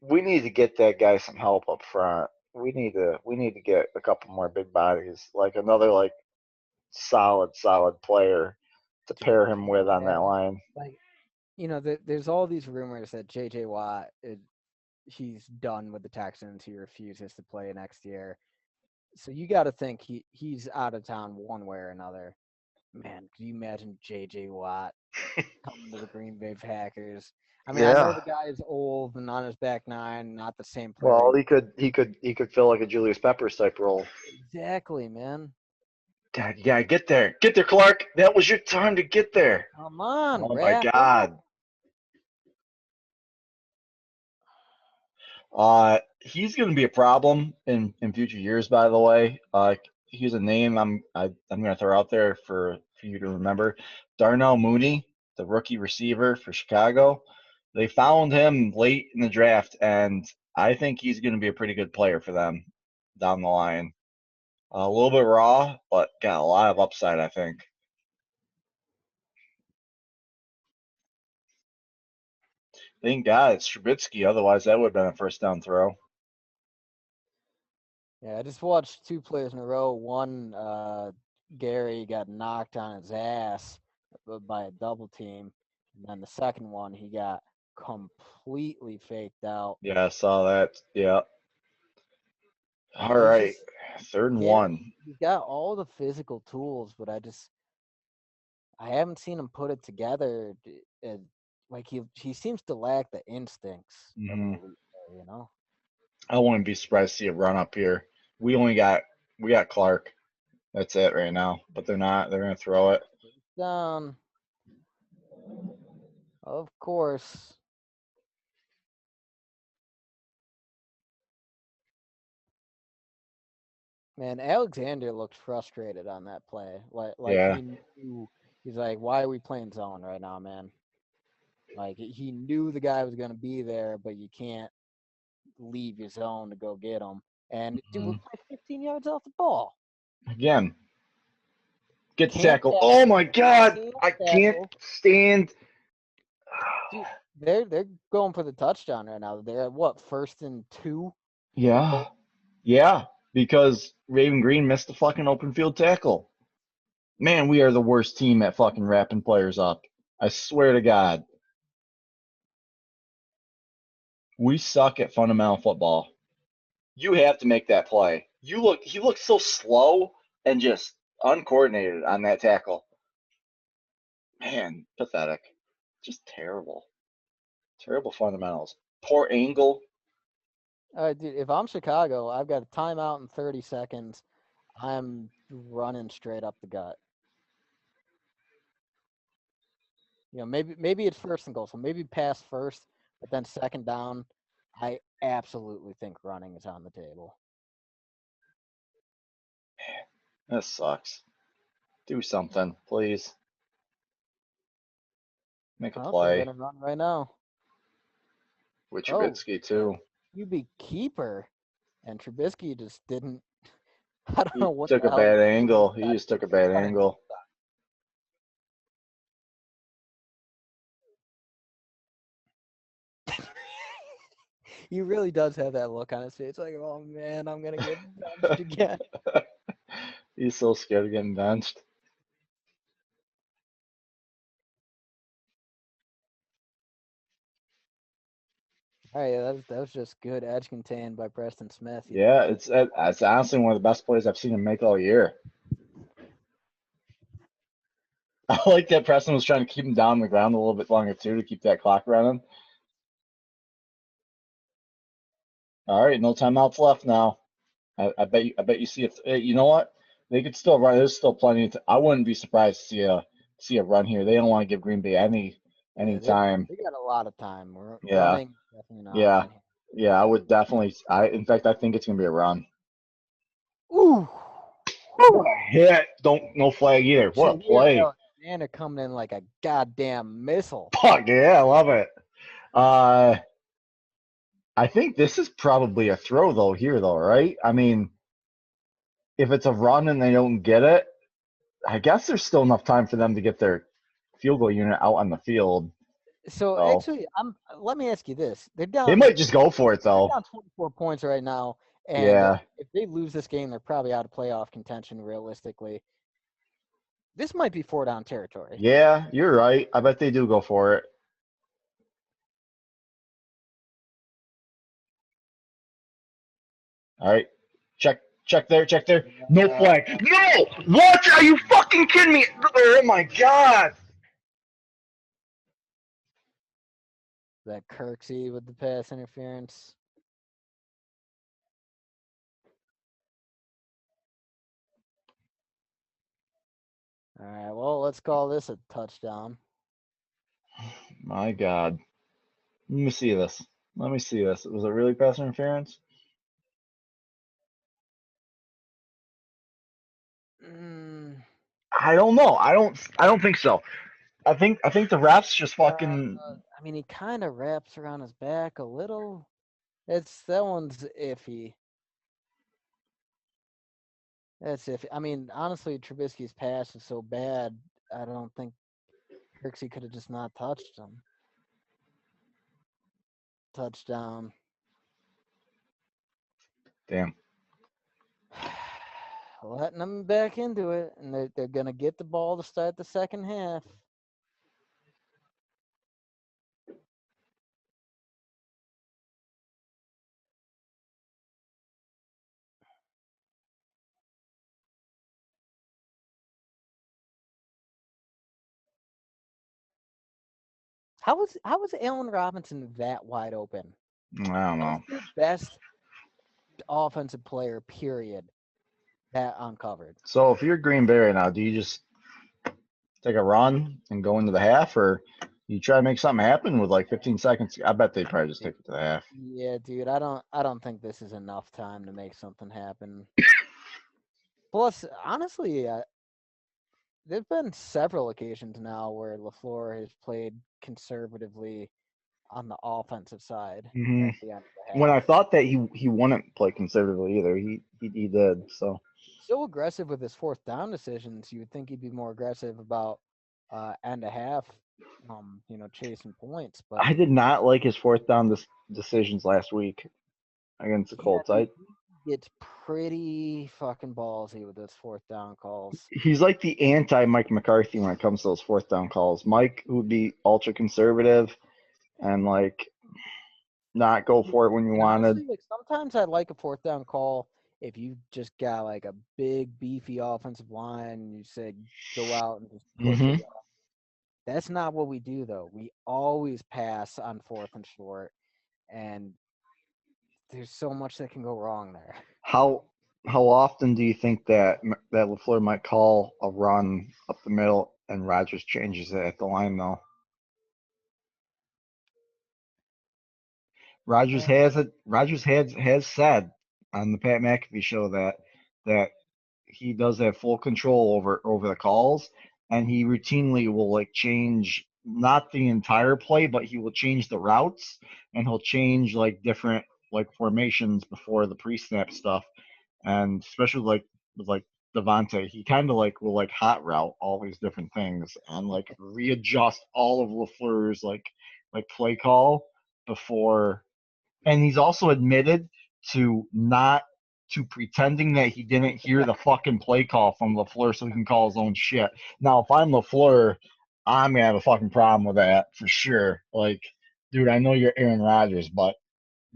We need to get that guy some help up front. We need to get a couple more big bodies, like another like solid player to Dude, pair him with on that yeah, line. like there's all these rumors that J.J. Watt he's done with the Texans. He refuses to play next year. So you got to think he's out of town one way or another. Man, can you imagine J.J. Watt coming to the Green Bay Packers? I mean, I know Yeah. the guy is old and on his back nine, not the same player Well, he he could fill like a Julius Peppers type role. exactly, man. God, yeah, get there, Clark. That was your time to get there. Come on, Oh my wrap up. God. He's going to be a problem in future years. By the way, here's a name I'm going to throw out there for you to remember: Darnell Mooney, the rookie receiver for Chicago. They found him late in the draft, and I think he's going to be a pretty good player for them down the line. A little bit raw, but got a lot of upside, I think. Thank God it's Trubisky. Otherwise, that would have been a first down throw. Yeah, I just watched 2 plays in a row. One, Gary got knocked on his ass by a double team, and then the second one, he got completely faked out. Yeah, I saw that. Yeah. All It's right. just Third and Gary. one. He's got all the physical tools, but I haven't seen him put it together. Like he seems to lack the instincts of an Hmm. elite player. I wouldn't be surprised to see a run up here. We only got we got Clark. That's it right now. But they're not. They're gonna throw it. Down, of course. Man, Alexander looked frustrated on that play. Like Yeah. he knew he's like, why are we playing zone right now, man? Like he knew the guy was gonna be there, but you can't leave your zone to go get him. And dude, we Mhm. played 15 yards off the ball. Again, get the Can't tackle. Oh tackle. my God! Can't I can't tackle. stand. Dude, they're going for the touchdown right now. They're at what, 1st and 2 for Yeah. both. Yeah. Because Raven Green missed the fucking open field tackle. Man, we are the worst team at fucking wrapping players up. I swear to God. We suck at fundamental football. You have to make that play. He looks so slow and just uncoordinated on that tackle. Man, pathetic. Just terrible. Terrible fundamentals. Poor angle. Dude, if I'm Chicago, I've got a timeout in 30 seconds. I'm running straight up the gut. Maybe it's first and goal, so maybe pass first, but then second down. I absolutely think running is on the table. That sucks. Do something, please. Make a Oh, they're play gonna run right now. with Oh, Trubisky too. QB keeper, and Trubisky just didn't. I don't know He what took the a hell he bad was doing. angle. He just took a bad angle. He really does have that look on his face, like, oh man, I'm gonna get benched again. He's so scared of getting benched. All right, that was just good edge contained by Preston Smith. Yeah, it's honestly one of the best plays I've seen him make all year. I like that Preston was trying to keep him down on the ground a little bit longer too to keep that clock running. All right, no timeouts left now. I bet you see it. You know what? They could still run. There's still plenty of. I wouldn't be surprised to see a run here. They don't want to give Green Bay any Yeah, time. they got a lot of time. Yeah, Running is definitely an yeah, option. yeah. I would definitely. In fact, I think it's gonna be a run. Ooh, What a hit! Don't no flag either. What a shit, yeah, play! Banner coming in like a goddamn missile. Fuck yeah, I love it. Uh, I think this is probably a throw though here though, right? I mean, if it's a run and they don't get it, I guess there's still enough time for them to get their field goal unit out on the field. So So actually, let me ask you this: they might just go for it they're though. down 24 points right now, and Yeah, if they lose this game, they're probably out of playoff contention realistically. This might be 4 down territory. yeah, you're right. I bet they do go for it. All right, check there, check there. No Uh, flag. No, what? Are you fucking kidding me? Oh my god. that Kirksey with the pass interference. All right, well, let's call this a touchdown. My god. Let me see this. Let me see this. Was it really pass interference? Mm, I don't know. I don't think so. I think the refs just uh, fucking. I mean, he kind of wraps around his back a little. That one's iffy. That's iffy. I mean, honestly, Trubisky's pass is so bad. I don't think Kirksey could have just not touched him. Touchdown. Damn. Letting them back into it, and they're gonna get the ball to start the second half. How was Allen Robinson that wide open? I don't That's know. their best offensive player, period. That uncovered. So if you're Green Bay right now, do you just take a run and go into the half, or you try to make something happen with like 15 seconds? I bet they probably just take it to the half. Yeah, dude, I don't think this is enough time to make something happen. Plus, honestly, there've been several occasions now where LaFleur has played conservatively on the offensive side Hmm. at the end of the When I half. thought that he wouldn't play conservatively either, he did. So So aggressive with his fourth down decisions, you would think he'd be more aggressive about end of half, chasing points. But I did not like his fourth down decisions last week against the yeah, Colts. dude, he gets pretty fucking ballsy with those fourth down calls. He's like the anti Mike McCarthy when it comes to those fourth down calls. Mike would be ultra conservative and like not go Yeah, for it when you and wanted. honestly, like sometimes I like a fourth down call if you just got like a big beefy offensive line and you say go out and just push it. Hmm. That's not what we do though. We always pass on fourth and short, and there's so much that can go wrong there. How? How often do you think that LaFleur might call a run up the middle and Rodgers changes it at the line though? Rodgers Uh, has it. Rodgers has said on the Pat McAfee show that he does have full control over the calls, and he routinely will like change not the entire play, but he will change the routes, and he'll change like different like formations before the pre-snap stuff, and especially like with like Devontae, he kind of like will like hot route all these different things and like readjust all of LaFleur's like play call before. And he's also admitted to not to pretending that he didn't hear the fucking play call from LaFleur so he can call his own shit. Now, if I'm LaFleur, I'm gonna have a fucking problem with that for sure. Like, dude, I know you're Aaron Rodgers, but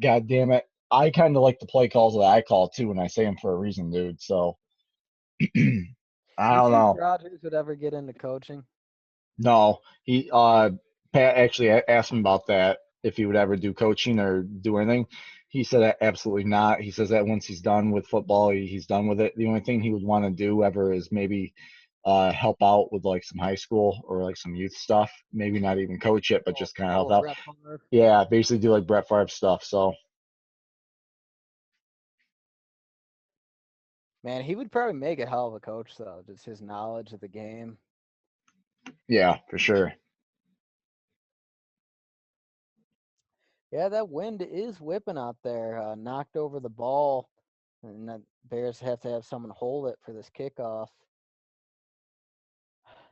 god damn it, I kind of like the play calls that I call too, and I say them for a reason, dude. So I you don't think know. Rodgers would ever get into coaching? No, he Pat actually asked him about that if he would ever do coaching or do anything. He said absolutely not. He says that once he's done with football, he's done with it. The only thing he would want to do ever is maybe help out with like some high school or like some youth stuff. Maybe not even coach it, but Oh, just kind of oh, help out. Brett Favre. Yeah, basically do like Brett Favre stuff. So Man, he would probably make a hell of a coach, though. Just his knowledge of the game. yeah, for sure. Yeah, that wind is whipping out there. Knocked over the ball, and the Bears have to have someone hold it for this kickoff.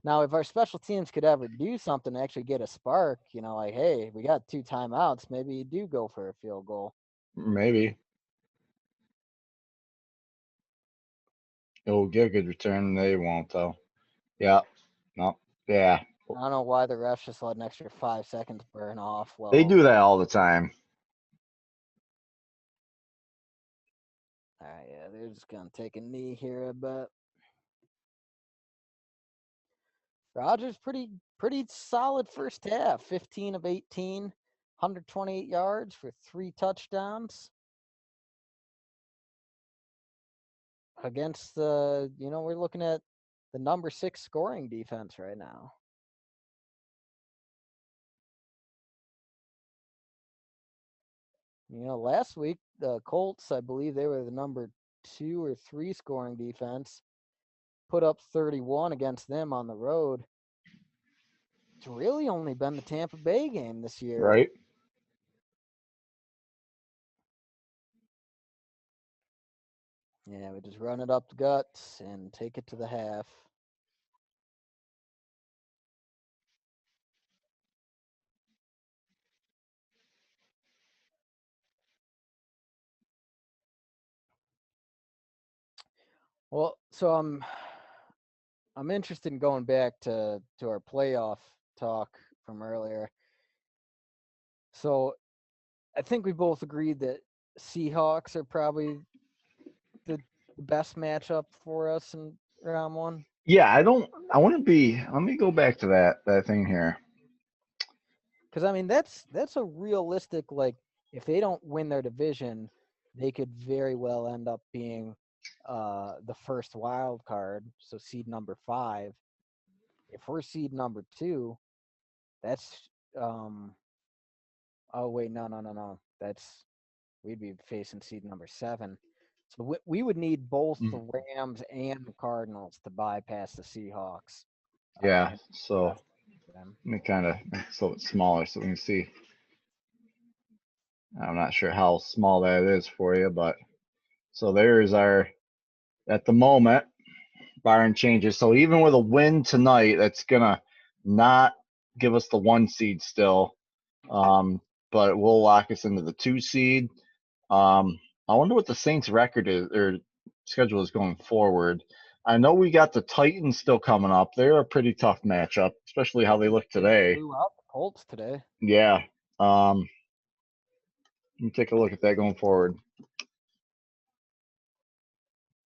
Now, if our special teams could ever do something to actually get a spark, like, hey, we got 2 timeouts, maybe you do go for a field goal. Maybe it will get a good return. They won't though. Yeah, no, yeah, I don't know why the refs just let an extra 5 seconds burn off. they Well, do that all the time. yeah, they're just gonna take a knee here, I bet. Rogers pretty solid first half. 15 of 18, 128 yards for 3 touchdowns against we're looking at the number 6 scoring defense right now. Last week the Colts, I believe they were the number 2 or 3 scoring defense. Put up 31 against them on the road. It's really only been the Tampa Bay game this year. Right? Yeah, we just run it up the guts and take it to the half. Well, so I'm interested in going back to our playoff talk from earlier. So I think we both agreed that Seahawks are probably the best matchup for us in round one. Yeah, I want to be. Let me go back to that thing here. Because I mean that's a realistic, like, if they don't win their division, they could very well end up being the first wild card, so seed number 5. If we're seed number 2, that's oh wait, no. That's we'd be facing seed number 7. So we would need both the Mm, Rams and the Cardinals to bypass the Seahawks. yeah, And so them. let me kind of make it so it's smaller so we can see. I'm not sure how small that is for you, but so there's our at the moment Byron changes. So even with a win tonight, that's gonna not give us the 1 seed still, um, but it will lock us into the 2 seed. I wonder what the Saints' record is or schedule is going forward. I know we got the Titans still coming up. They're a pretty tough matchup, especially how they look They today. blew out the Colts today. Yeah. Let me take a look at that going forward.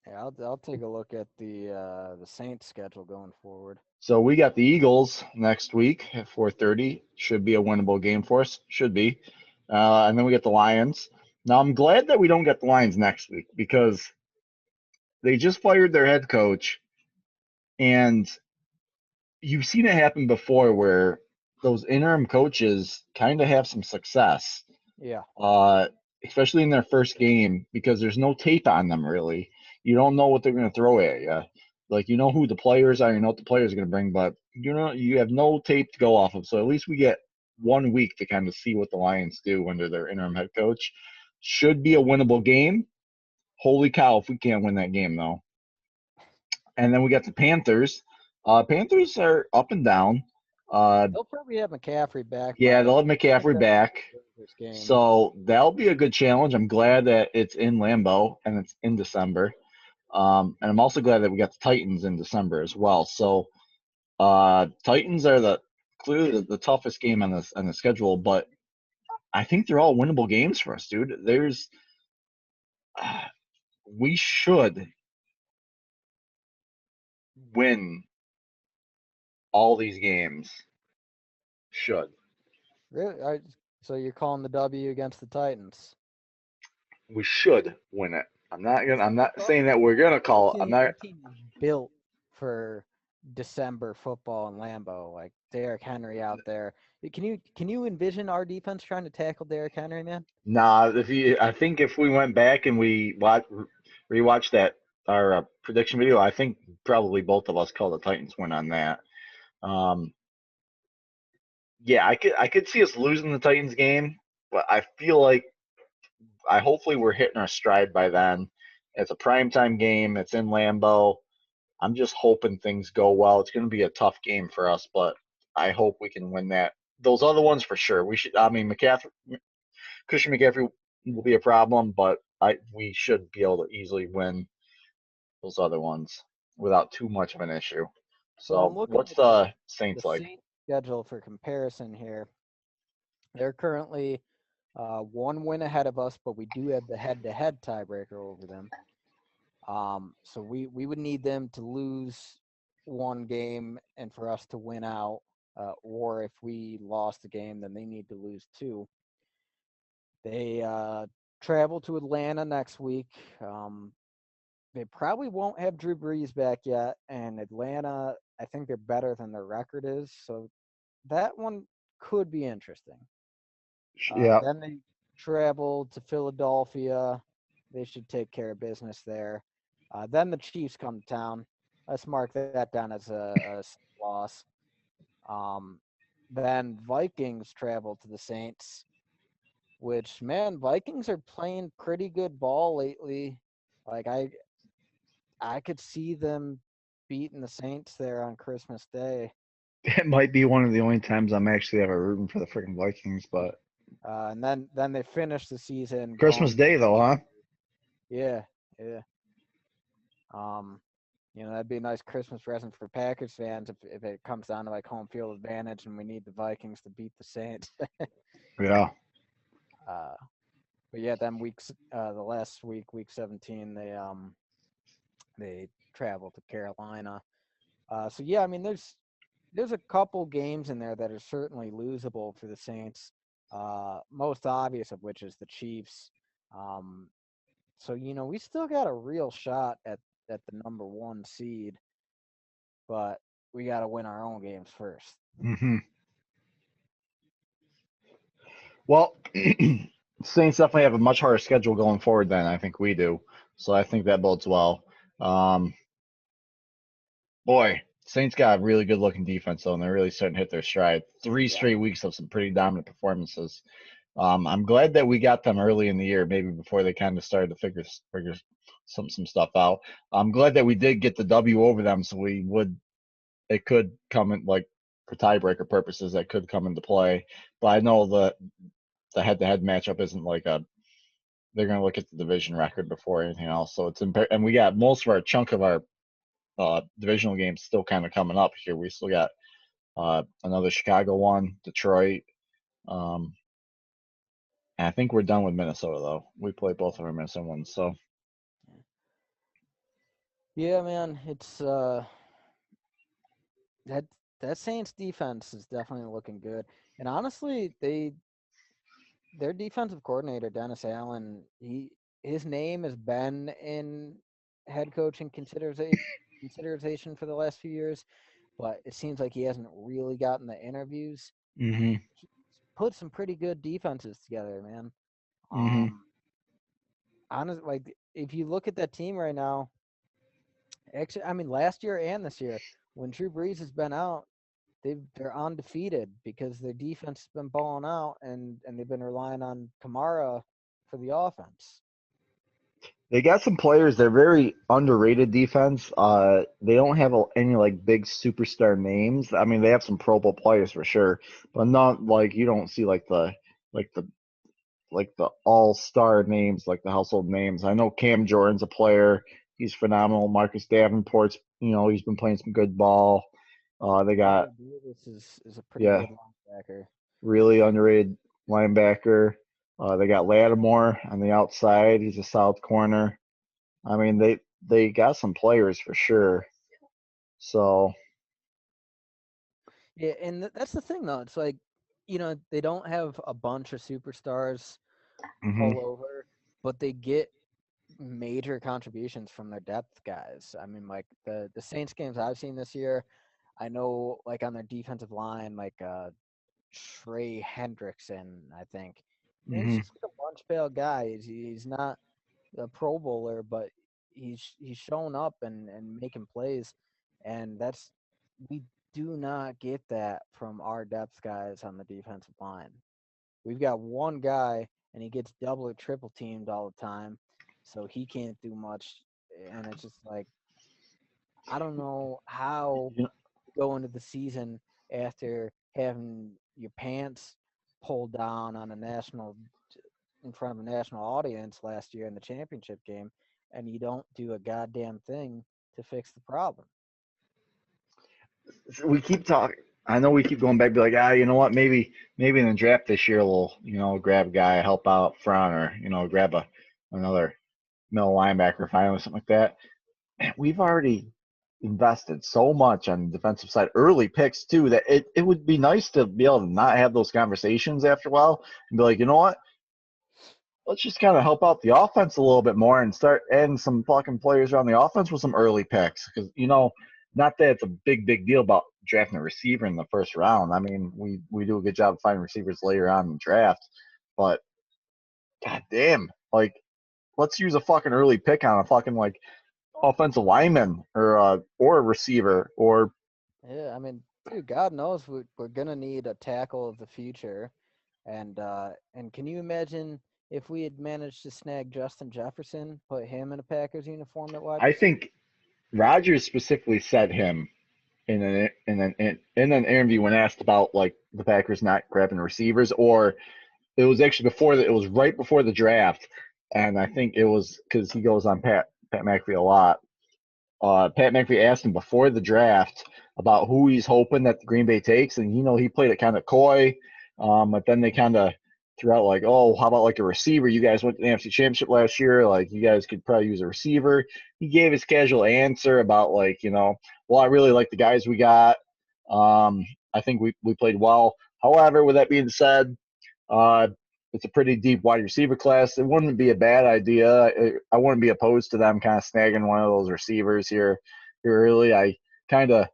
Yeah, I'll take a look at the Saints schedule going forward. So we got the Eagles next week at 4:30. Should be a winnable game for us. Should be. And then we get the Lions. Now I'm glad that we don't get the Lions next week because they just fired their head coach, and you've seen it happen before where those interim coaches kind of have some success, Yeah. uh, especially in their first game because there's no tape on them really. You don't know what they're going to throw at you. Like you know who the players are, you know what the players are going to bring, but you have no tape to go off of. So at least we get 1 week to kind of see what the Lions do under their interim head coach. Should be a winnable game. Holy cow, if we can't win that game though. And then we got the Panthers. Panthers are up and down. Uh, They'll probably have McCaffrey back yeah, by. they'll have I think McCaffrey that's back. this game. So that'll be a good challenge. I'm glad that it's in Lambeau and it's in December. And I'm also glad that we got the Titans in December as well. So Titans are clearly the toughest game on the schedule, but I think they're all winnable games for us, dude. We should win all these games. Should. Really? So you're calling the W against the Titans? We should win it. I'm Your not saying that we're gonna call it. I'm not. your team is built for December football in Lambeau. Like Derrick Henry out there. Can you envision our defense trying to tackle Derrick Henry, man? Nah, I think if we went back and rewatched that our prediction video, I think probably both of us called the Titans win on that. Um, yeah, I could see us losing the Titans game, but I feel like I hopefully we're hitting our stride by then. It's a primetime game. It's in Lambeau. I'm just hoping things go well. It's going to be a tough game for us, but I hope we can win that. Those other ones for sure. We should. I mean, Christian McCaffrey will be a problem, but we should be able to easily win those other ones without too much of an issue. So I'm So, looking what's at the the Saints like? Saints schedule for comparison here. They're currently one win ahead of us, but we do have the head-to-head tiebreaker over them. So we would need them to lose one game and for us to win out, or if we lost the game, then they need to lose two. They travel to Atlanta next week. They probably won't have Drew Brees back yet, and Atlanta, I think they're better than their record is, so that one could be interesting. Yeah, Then they travel to Philadelphia. They should take care of business there. Then the Chiefs come to town. Let's mark that down as a loss. Um, then Vikings travel to the Saints, which man, Vikings are playing pretty good ball lately. Like I could see them beating the Saints there on Christmas Day. it might be one of the only times I'm actually ever rooting for the freaking Vikings, but And then they finish the season Christmas going. Day though, huh? Yeah, yeah. Um, that'd be a nice Christmas present for Packers fans if it comes down to like home field advantage and we need the Vikings to beat the Saints. Yeah. uh, but yeah, then the last week, week 17, they travel to Carolina. So yeah, I mean, there's a couple games in there that are certainly losable for the Saints. Most obvious of which is the Chiefs. Um, so we still got a real shot at the number one seed, but we got to win our own games first. Hmm. Well, Saints definitely have a much harder schedule going forward than I think we do, so I think that bodes well. Um, Boy, Saints got a really good looking defense though, and they're really starting to hit their stride. Three Yeah. straight weeks of some pretty dominant performances. I'm glad that we got them early in the year, maybe before they kind of started to figure some stuff out. I'm glad that we did get the W over them, so it could come in like for tiebreaker purposes that could come into play. But I know the head to head matchup isn't like a they're going to look at the division record before anything else. So and we got most of our chunk of our divisional games still kind of coming up here. We still got another Chicago one, Detroit. Um, and I think we're done with Minnesota though. We play both of our Minnesota ones, so Yeah, man, it's that that Saints defense is definitely looking good. And honestly, their defensive coordinator Dennis Allen, his name has been in head coaching consideration for the last few years, but it seems like he hasn't really gotten the interviews. Mhm. He's put some pretty good defenses together, man. Mhm. Um, like if you look at that team right now, actually, I mean, last year and this year, when Drew Brees has been out, they're undefeated because their defense has been balling out, and they've been relying on Kamara for the offense. They got some players. They're very underrated defense. They don't have any like big superstar names. I mean, they have some Pro Bowl players for sure, but not like you don't see like the the all-star names, like the household names. I know Cam Jordan's a player. He's phenomenal. Marcus Davenport's, he's been playing some good ball. They got, Corey Davis is a pretty yeah, good linebacker. really underrated linebacker. They got Lattimore on the outside. He's a south corner. I mean, they got some players for sure. So, Yeah, and that's the thing though. It's like, they don't have a bunch of superstars hmm all over, but they get major contributions from their depth guys. I mean, like the Saints games I've seen this year, I know like on their defensive line, like Trey Hendrickson, I think. And he's hmm just like a lunch pail guy. He's not a Pro Bowler, but he's showing up and making plays, and that's we do not get that from our depth guys on the defensive line. We've got one guy, and he gets double or triple teamed all the time, so he can't do much. And it's just like I don't know how you know, you go into the season after having your pants pulled down on a national in front of a national audience last year in the championship game, and you don't do a goddamn thing to fix the problem. we keep talking. I know we keep going back, be like, you know what? Maybe in the draft this year we'll, grab a guy, help out up front, or grab another middle linebacker finally, something like that. We've already invested so much on the defensive side, early picks too, that it would be nice to be able to not have those conversations after a while and be like, you know what? Let's just kind of help out the offense a little bit more and start adding some fucking players around the offense with some early picks. Because, not that it's a big deal about drafting a receiver in the first round. I mean, we do a good job of finding receivers later on in the draft, but god damn, like let's use a fucking early pick on a fucking like offensive lineman or a receiver or Yeah, I mean, dude, God knows we're gonna need a tackle of the future, and can you imagine if we had managed to snag Justin Jefferson, put him in a Packers uniform at wide I receiver? think Rogers specifically said him in an interview when asked about like the Packers not grabbing receivers, or it was actually before it was right before the draft, and I think it was because he goes on Pat McAfee a lot. Pat McAfee asked him before the draft about who he's hoping that the Green Bay takes, and he played it kind of coy, but then they kind of threw out like, oh, how about like a receiver? You guys went to the NFC Championship last year, like you guys could probably use a receiver. He gave his casual answer about like, well, I really like the guys we got. Um, I think we played well. However, with that being said, uh, it's a pretty deep wide receiver class. It wouldn't be a bad idea. I wouldn't be opposed to them kind of snagging one of those receivers here early. Kind of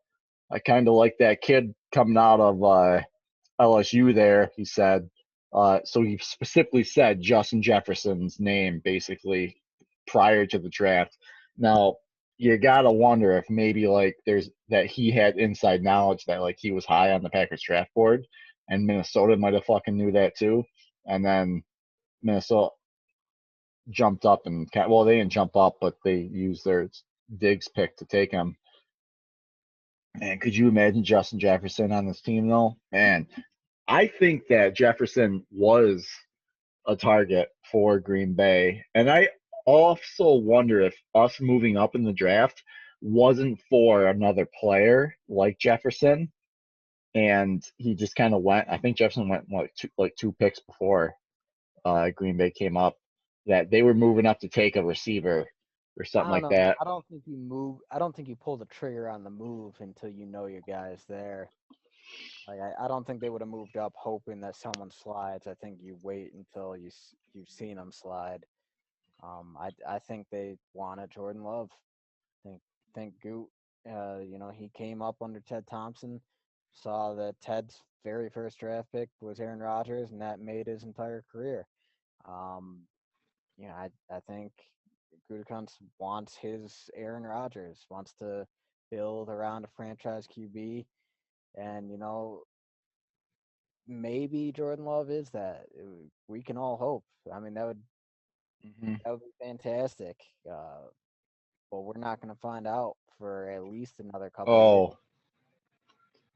I kind of like that kid coming out of LSU there. He said. So he specifically said Justin Jefferson's name basically prior to the draft. Now you gotta wonder if maybe like there's that he had inside knowledge that like he was high on the Packers draft board, and Minnesota might have fucking knew that too, and then Minnesota jumped up and well they didn't jump up, but they used their Diggs pick to take him. Man, could you imagine Justin Jefferson on this team though? Man, I think that Jefferson was a target for Green Bay. And I also wonder if us moving up in the draft wasn't for another player like Jefferson. And he just kind of went. I think Jefferson went like two picks before Green Bay came up. That they were moving up to take a receiver or something I don't like know. that. I don't think you move. I don't think you pull the trigger on the move until you know your guy's there. Like I don't think they would have moved up hoping that someone slides. I think you wait until you've seen them slide. I think they wanted Jordan Love. Think Goot. He came up under Ted Thompson, saw that Ted's very first draft pick was Aaron Rodgers, and that made his entire career. Um, I think Gutekunst wants his Aaron Rodgers, wants to build around a franchise QB, and maybe Jordan Love is that. We can all hope. I mean, Mhm. that would be fantastic. But we're not going to find out for at least another couple years. Oh,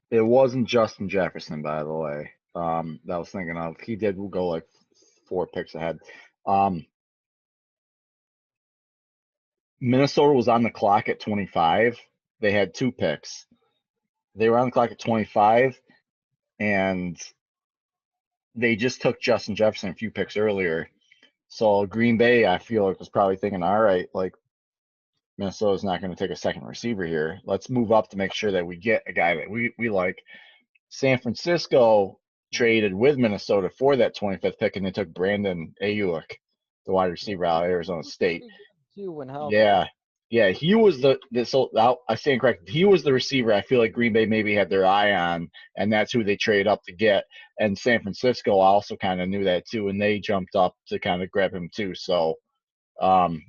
it wasn't Justin Jefferson, by the way. That I was thinking of. He did go like 4 picks ahead. Um, Minnesota was on the clock at 25. They had 2 picks. They were on the clock at 25, and they just took Justin Jefferson a few picks earlier. So Green Bay, I feel like, was probably thinking, all right, like Minnesota's not going to take a second receiver here. Let's move up to make sure that we get a guy that we like. San Francisco traded with Minnesota for that 25th pick, and they took Brandon Ayuk, the wide receiver out of Arizona State. Pretty good too when healthy. Yeah, yeah, he was so I stand corrected. He was the receiver I feel like Green Bay maybe had their eye on, and that's who they traded up to get. And San Francisco also kind of knew that too, and they jumped up to kind of grab him too. So um,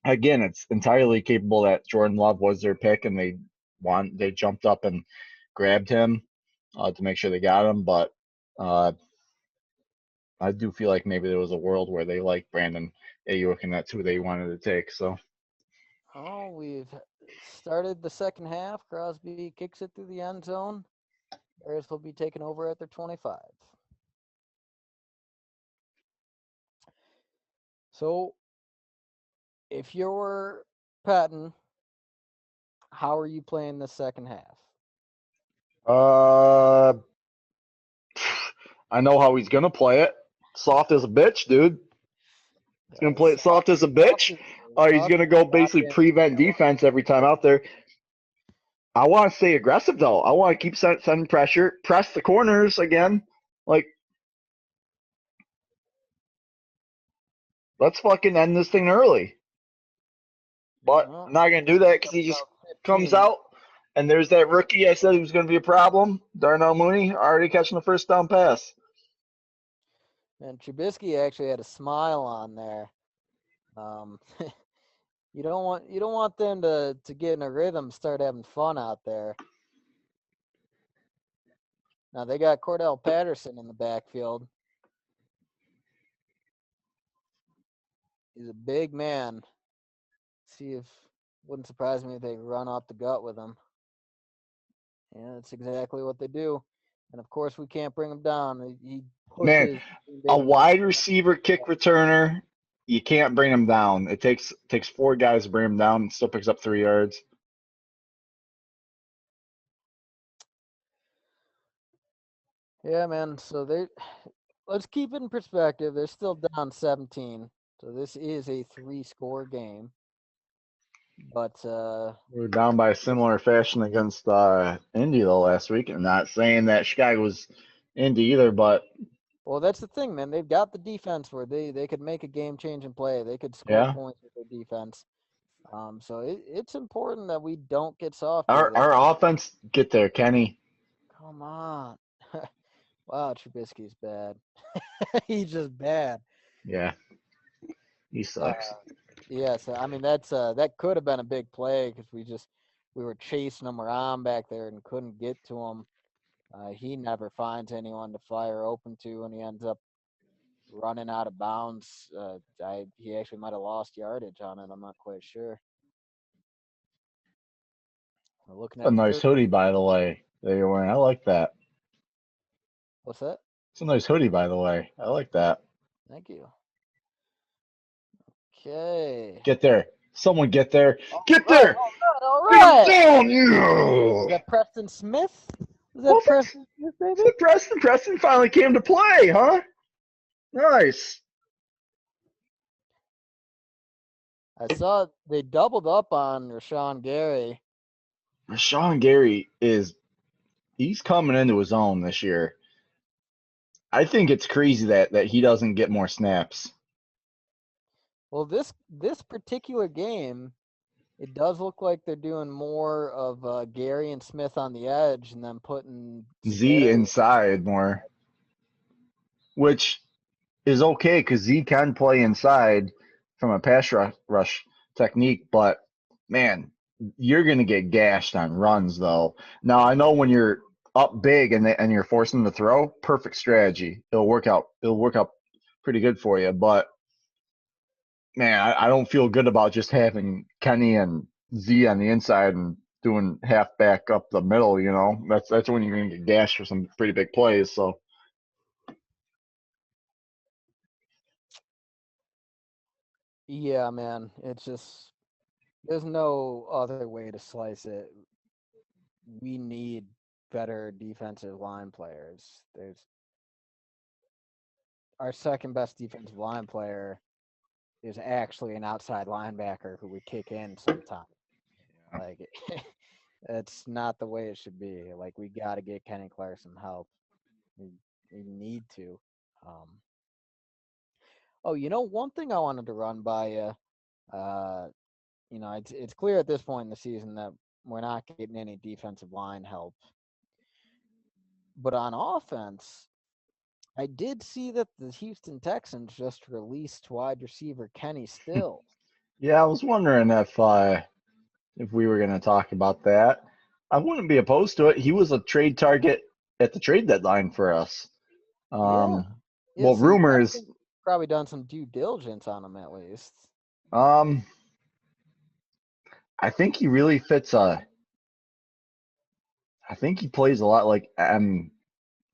again, it's entirely capable that Jordan Love was their pick, and they jumped up and grabbed him to make sure they got him. But uh, I do feel like maybe there was a world where they liked Brandon Ayuk, and that's who they wanted to take. So Oh, we've started the second half. Crosby kicks it through the end zone. Bears will be taking over at their 25. So, if you're Patton, how are you playing the second half? uh, I know how he's gonna play it. Soft as a bitch, dude. He's gonna play it soft as a bitch. He's Soft gonna is go not basically the prevent defense every time out there. I want to stay aggressive though. I want to keep sending pressure, press the corners again. Like, let's fucking end this thing early. But Well, I'm not gonna do that because he just about comes 15. out and there's that rookie I said he was gonna be a problem. Darnell Mooney already catching the first down pass. And Trubisky actually had a smile on there. Um, you don't want them to get in a rhythm, start having fun out there. Now they got Cordell Patterson in the backfield. He's a big man. See if wouldn't surprise me if they run up the gut with him. Yeah, that's exactly what they do. And of course, we can't bring him down. He Man, pushes Green a Bay to wide receiver kick returner, you can't bring him down. It takes 4 guys to bring him down and still picks up 3 yards. Yeah, man. So they let's keep it in perspective. They're still down 17. So this is a 3-score game. But We were down by a similar fashion against Indy though last week. I'm not saying that Chicago was Indy either, but well, that's the thing, man. They've got the defense where they could make a game-changing play. They could score yeah, points with their defense. So it's important that we don't get soft here. our offense get there, Kenny. Come on. Wow, Trubisky's bad. He's just bad. Yeah, he Uh, sucks. yeah, so I mean that could have been a big play because we were chasing him around back there and couldn't get to him. He never finds anyone to fire open to, and he ends up running out of bounds. He actually might have lost yardage on it. I'm not quite sure. We're looking A at the nice third. hoodie, by the way, that you're wearing. I like that. What's that? It's a nice hoodie, by the way. I like that. Thank you. Okay. Get there. Someone get there. All Get right, there. all Get him right. down. Is Yeah. that Preston Smith? Is Well, that Preston Smith, baby? Preston finally came to play, huh? Nice. I saw they doubled up on Rashawn Gary. Rashawn Gary he's coming into his own this year. I think it's crazy that he doesn't get more snaps. Well, this particular game, it does look like they're doing more of Gary and Smith on the edge, and then putting Z Scary. inside more, which is okay because Z can play inside from a pass rush technique, but man, you're gonna get gashed on runs though. Now I know when you're up big and you're forcing them to throw, perfect strategy. It'll work out. It'll work out pretty good for you. But man, I don't feel good about just having Kenny and Z on the inside and doing halfback up the middle. You know, that's when you're gonna get gashed for some pretty big plays. So Yeah, man, it's just there's no other way to slice it. We need better defensive line players. There's our second best defensive line player is actually an outside linebacker who we kick in sometime. Like it's not the way it should be. Like we got to get Kenny Clark some help. We we need to. Um, oh, one thing I wanted to run by you. Uh, it's clear at this point in the season that we're not getting any defensive line help. But on offense, I did see that the Houston Texans just released wide receiver Kenny Stills. yeah, I was wondering if we were going to talk about that. I wouldn't be opposed to it. He was a trade target at the trade deadline for us. Yeah, Um, yeah. well, So you rumors. definitely probably done some due diligence on him at least. Um, I think he really fits a. I think he plays a lot like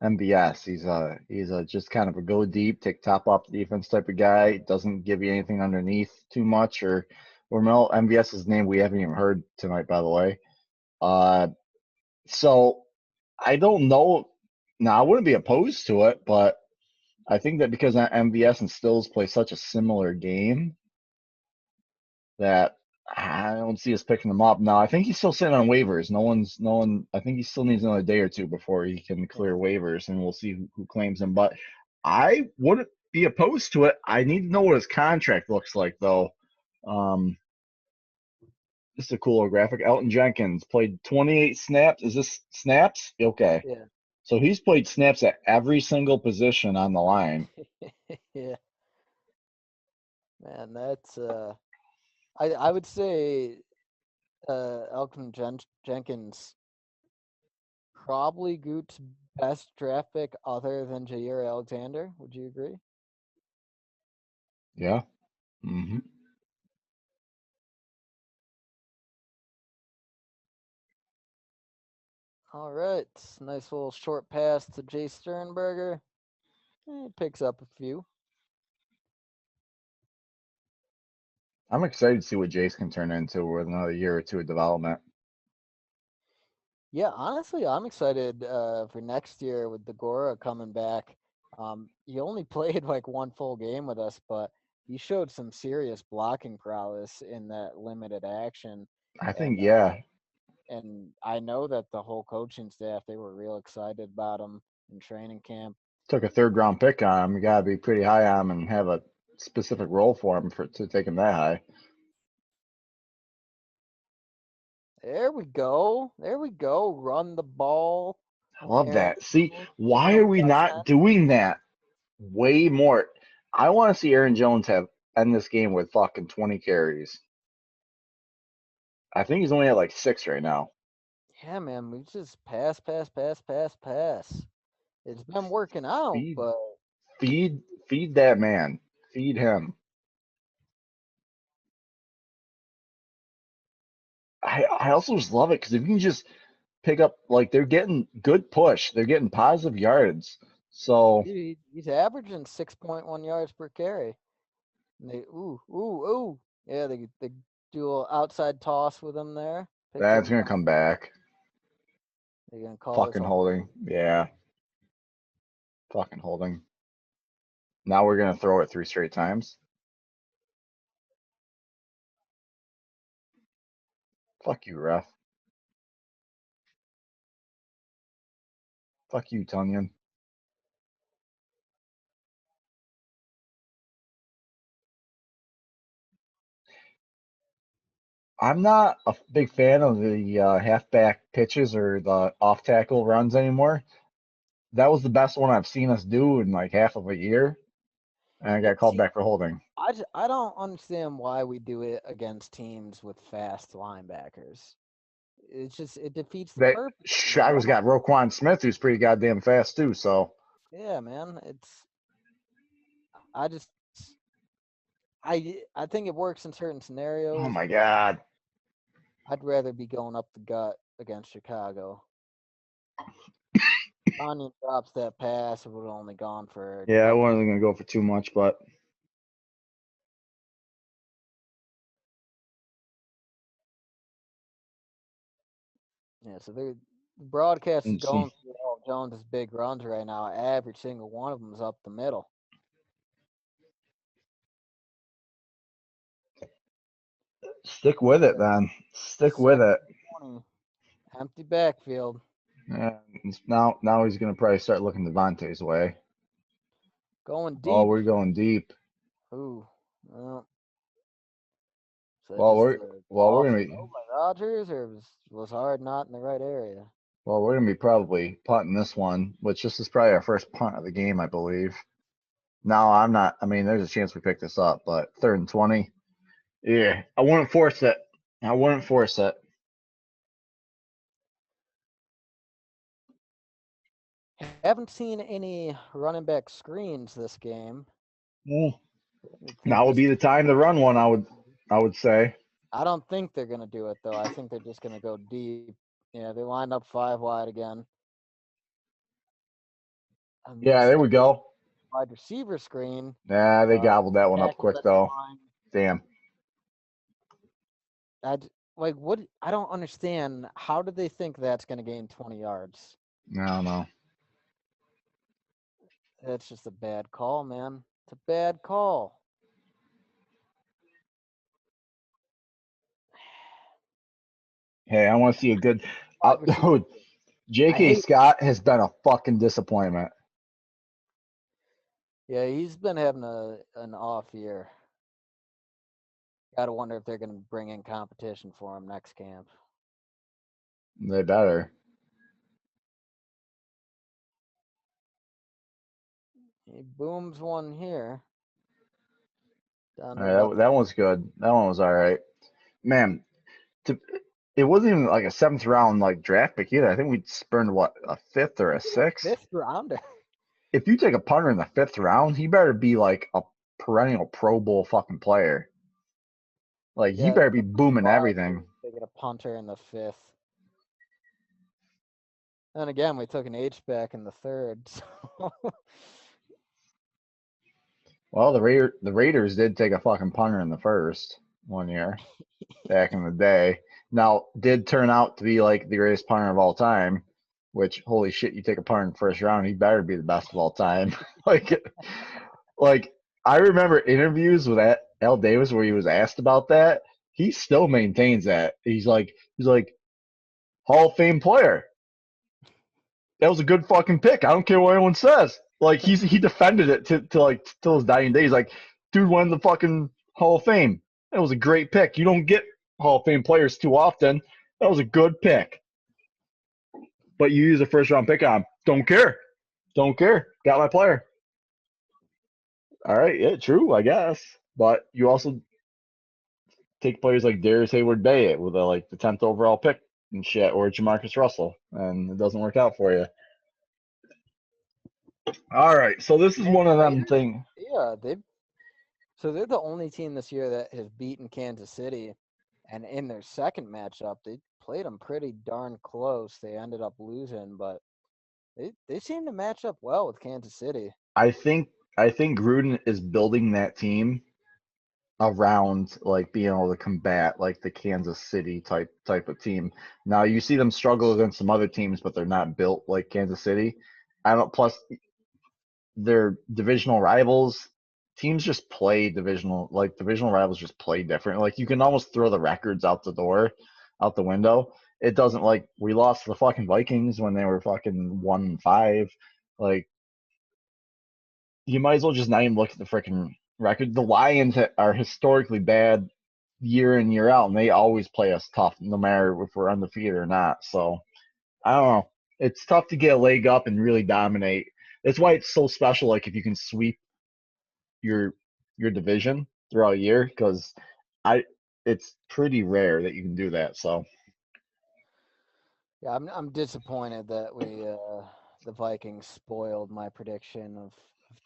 MBS. He's a just kind of a go deep, take top off the defense type of guy. Doesn't give you anything underneath too much. Or Mel MBS's name we haven't even heard tonight, by the way. Uh, so I don't know. Now I wouldn't be opposed to it, but I think that because MVS and Stills play such a similar game that I don't see us picking them up. Now I think he's still sitting on waivers. No one. I think he still needs another day or two before he can Yeah. clear waivers, and we'll see who claims him. But I wouldn't be opposed to it. I need to know what his contract looks like, though. Um, just a cooler graphic. Elton Jenkins played 28 snaps. Is this snaps? Okay. Yeah. So he's played snaps at every single position on the line. Yeah. Man, that's I would say Jenkins probably Goot's best draft pick other than Jair Alexander. Would you agree? Yeah. Hmm. All right. Nice little short pass to Jay Sternberger. Picks up a few. I'm excited to see what Jace can turn into with another year or two of development. Yeah, honestly, I'm excited for next year with Degora coming back. He only played like one full game with us, but he showed some serious blocking prowess in that limited action. I And think, yeah, I know that the whole coaching staff they were real excited about him in training camp. took a third round pick on him. You got to be pretty high on him and have a specific role for him for to take him that high. There we go. There we go. Run the ball. I love Aaron that. See, Jones, why are jump we tight not end. doing that way more? I want to see Aaron Jones have end this game with fucking 20 carries. I think he's only at like 6 right now. Yeah, man, we just pass, pass, pass, pass, pass. It's been working out, Feed, but feed that man. Feed him. I also just love it because if you can just pick up like they're getting good push, they're getting positive yards. So dude, he's averaging 6.1 yards per carry. And they ooh. Yeah, they do a outside toss with him there. Picks up that's gonna come back. they're gonna call this Fucking a holding. Yeah, fucking holding. Now we're gonna throw it 3 straight times. Fuck you, ref. Fuck you, Tunyon. I'm not a big fan of the halfback pitches or the off tackle runs anymore. That was the best one I've seen us do in like half of a year, and I got called See, back for holding. I don't understand why we do it against teams with fast linebackers. It's just it defeats the That purpose. You know, Chicago's got Roquan Smith, who's pretty goddamn fast too. So, yeah, man. I just I think it works in certain oh scenarios. my god, I'd rather be going up the gut against Chicago. Onion drops that pass, it would have only gone for yeah, I like wasn't gonna go for too much, but yeah. So the broadcast is and she going through all of Jones's big runs right now. Every single one of them is up the middle. stick with it, then. Stick with Second it. and 20, empty backfield, And now he's gonna probably start looking Devontae's way. going Oh, deep. we're going deep. Ooh, well, is that Well, just we're a well, we're off gonna throw be by Rogers, or was Hard not in the right area? well, we're gonna be probably punting this one, which this is probably our first punt of the game, I believe. No, I'm not. I mean, there's a chance we pick this up, but 3rd and 20. Yeah, I wouldn't force it. I wouldn't force it. Haven't seen any running back screens this game. Mm. I think Now would this. be the time to run one. I would say. I don't think they're gonna do it though. I think they're just gonna go deep. Yeah, they lined up five wide again. Yeah, there Instead we of go. wide receiver screen, Nah, they gobbled that one up tackles quick at the though. line. Damn. Like what? I don't understand. How did they think that's gonna gain 20 yards? I don't know. That's just a bad call, man. It's a bad call. Hey, I want to see a good. Wide receiver. I J.K. hate. Scott has been a fucking disappointment. Yeah, he's been having an off year. Got to wonder if they're gonna bring in competition for him next camp. They better. He booms one here. Down All to right, about that one's good. That one was all right. Man, to, it wasn't even like a 7th round like draft pick either. I think we spurned what, a 5th or a the 6th. fifth rounder. If you take a punter in the 5th round, he better be like a perennial Pro Bowl fucking player. Like he Yeah, better be that's pretty booming wild. everything. They get a punter in the fifth. And again, we took an H back in the third. So Well, the Raiders did take a fucking punter in the first one year back in the day. Now, did turn out to be like the greatest punter of all time, which holy shit, you take a punter in the 1st round, he better be the best of all time. like like I remember interviews with Al Davis where he was asked about that. He still maintains that. He's like Hall of Fame player. That was a good fucking pick. I don't care what anyone says. Like he defended it to like till his dying days. Like, dude won the fucking Hall of Fame. That was a great pick. You don't get Hall of Fame players too often. That was a good pick. But you use a 1st round pick on him. Don't care. Don't care. Got my player. All right, yeah, true, I guess. But you also take players like Darius Hayward Bay with like the 10th overall pick and shit, or Jamarcus Russell, and it doesn't work out for you. All right, so this is man, one the of them Raiders, things. yeah, they're the only team this year that has beaten Kansas City, and in their second matchup, they played them pretty darn close. They ended up losing, but they seem to match up well with Kansas City. I think I think Gruden is building that team around like being able to combat like the Kansas City type of team. Now you see them struggle against some other teams, but they're not built like Kansas City. I don't. Plus, they're divisional rivals. Teams just play divisional rivals just play different. Like you can almost throw the records out the door, out the window. It doesn't like we lost to the fucking Vikings when they were fucking 1-5. Like you might as well just not even look at the freaking record. The Lions are historically bad year in, year out, and they always play us tough, no matter if we're undefeated or not. So I don't know. It's tough to get a leg up and really dominate. That's why it's so special. Like if you can sweep your your division throughout a year, because I it's pretty rare that you can do that. So Yeah, I'm disappointed that the Vikings spoiled my prediction of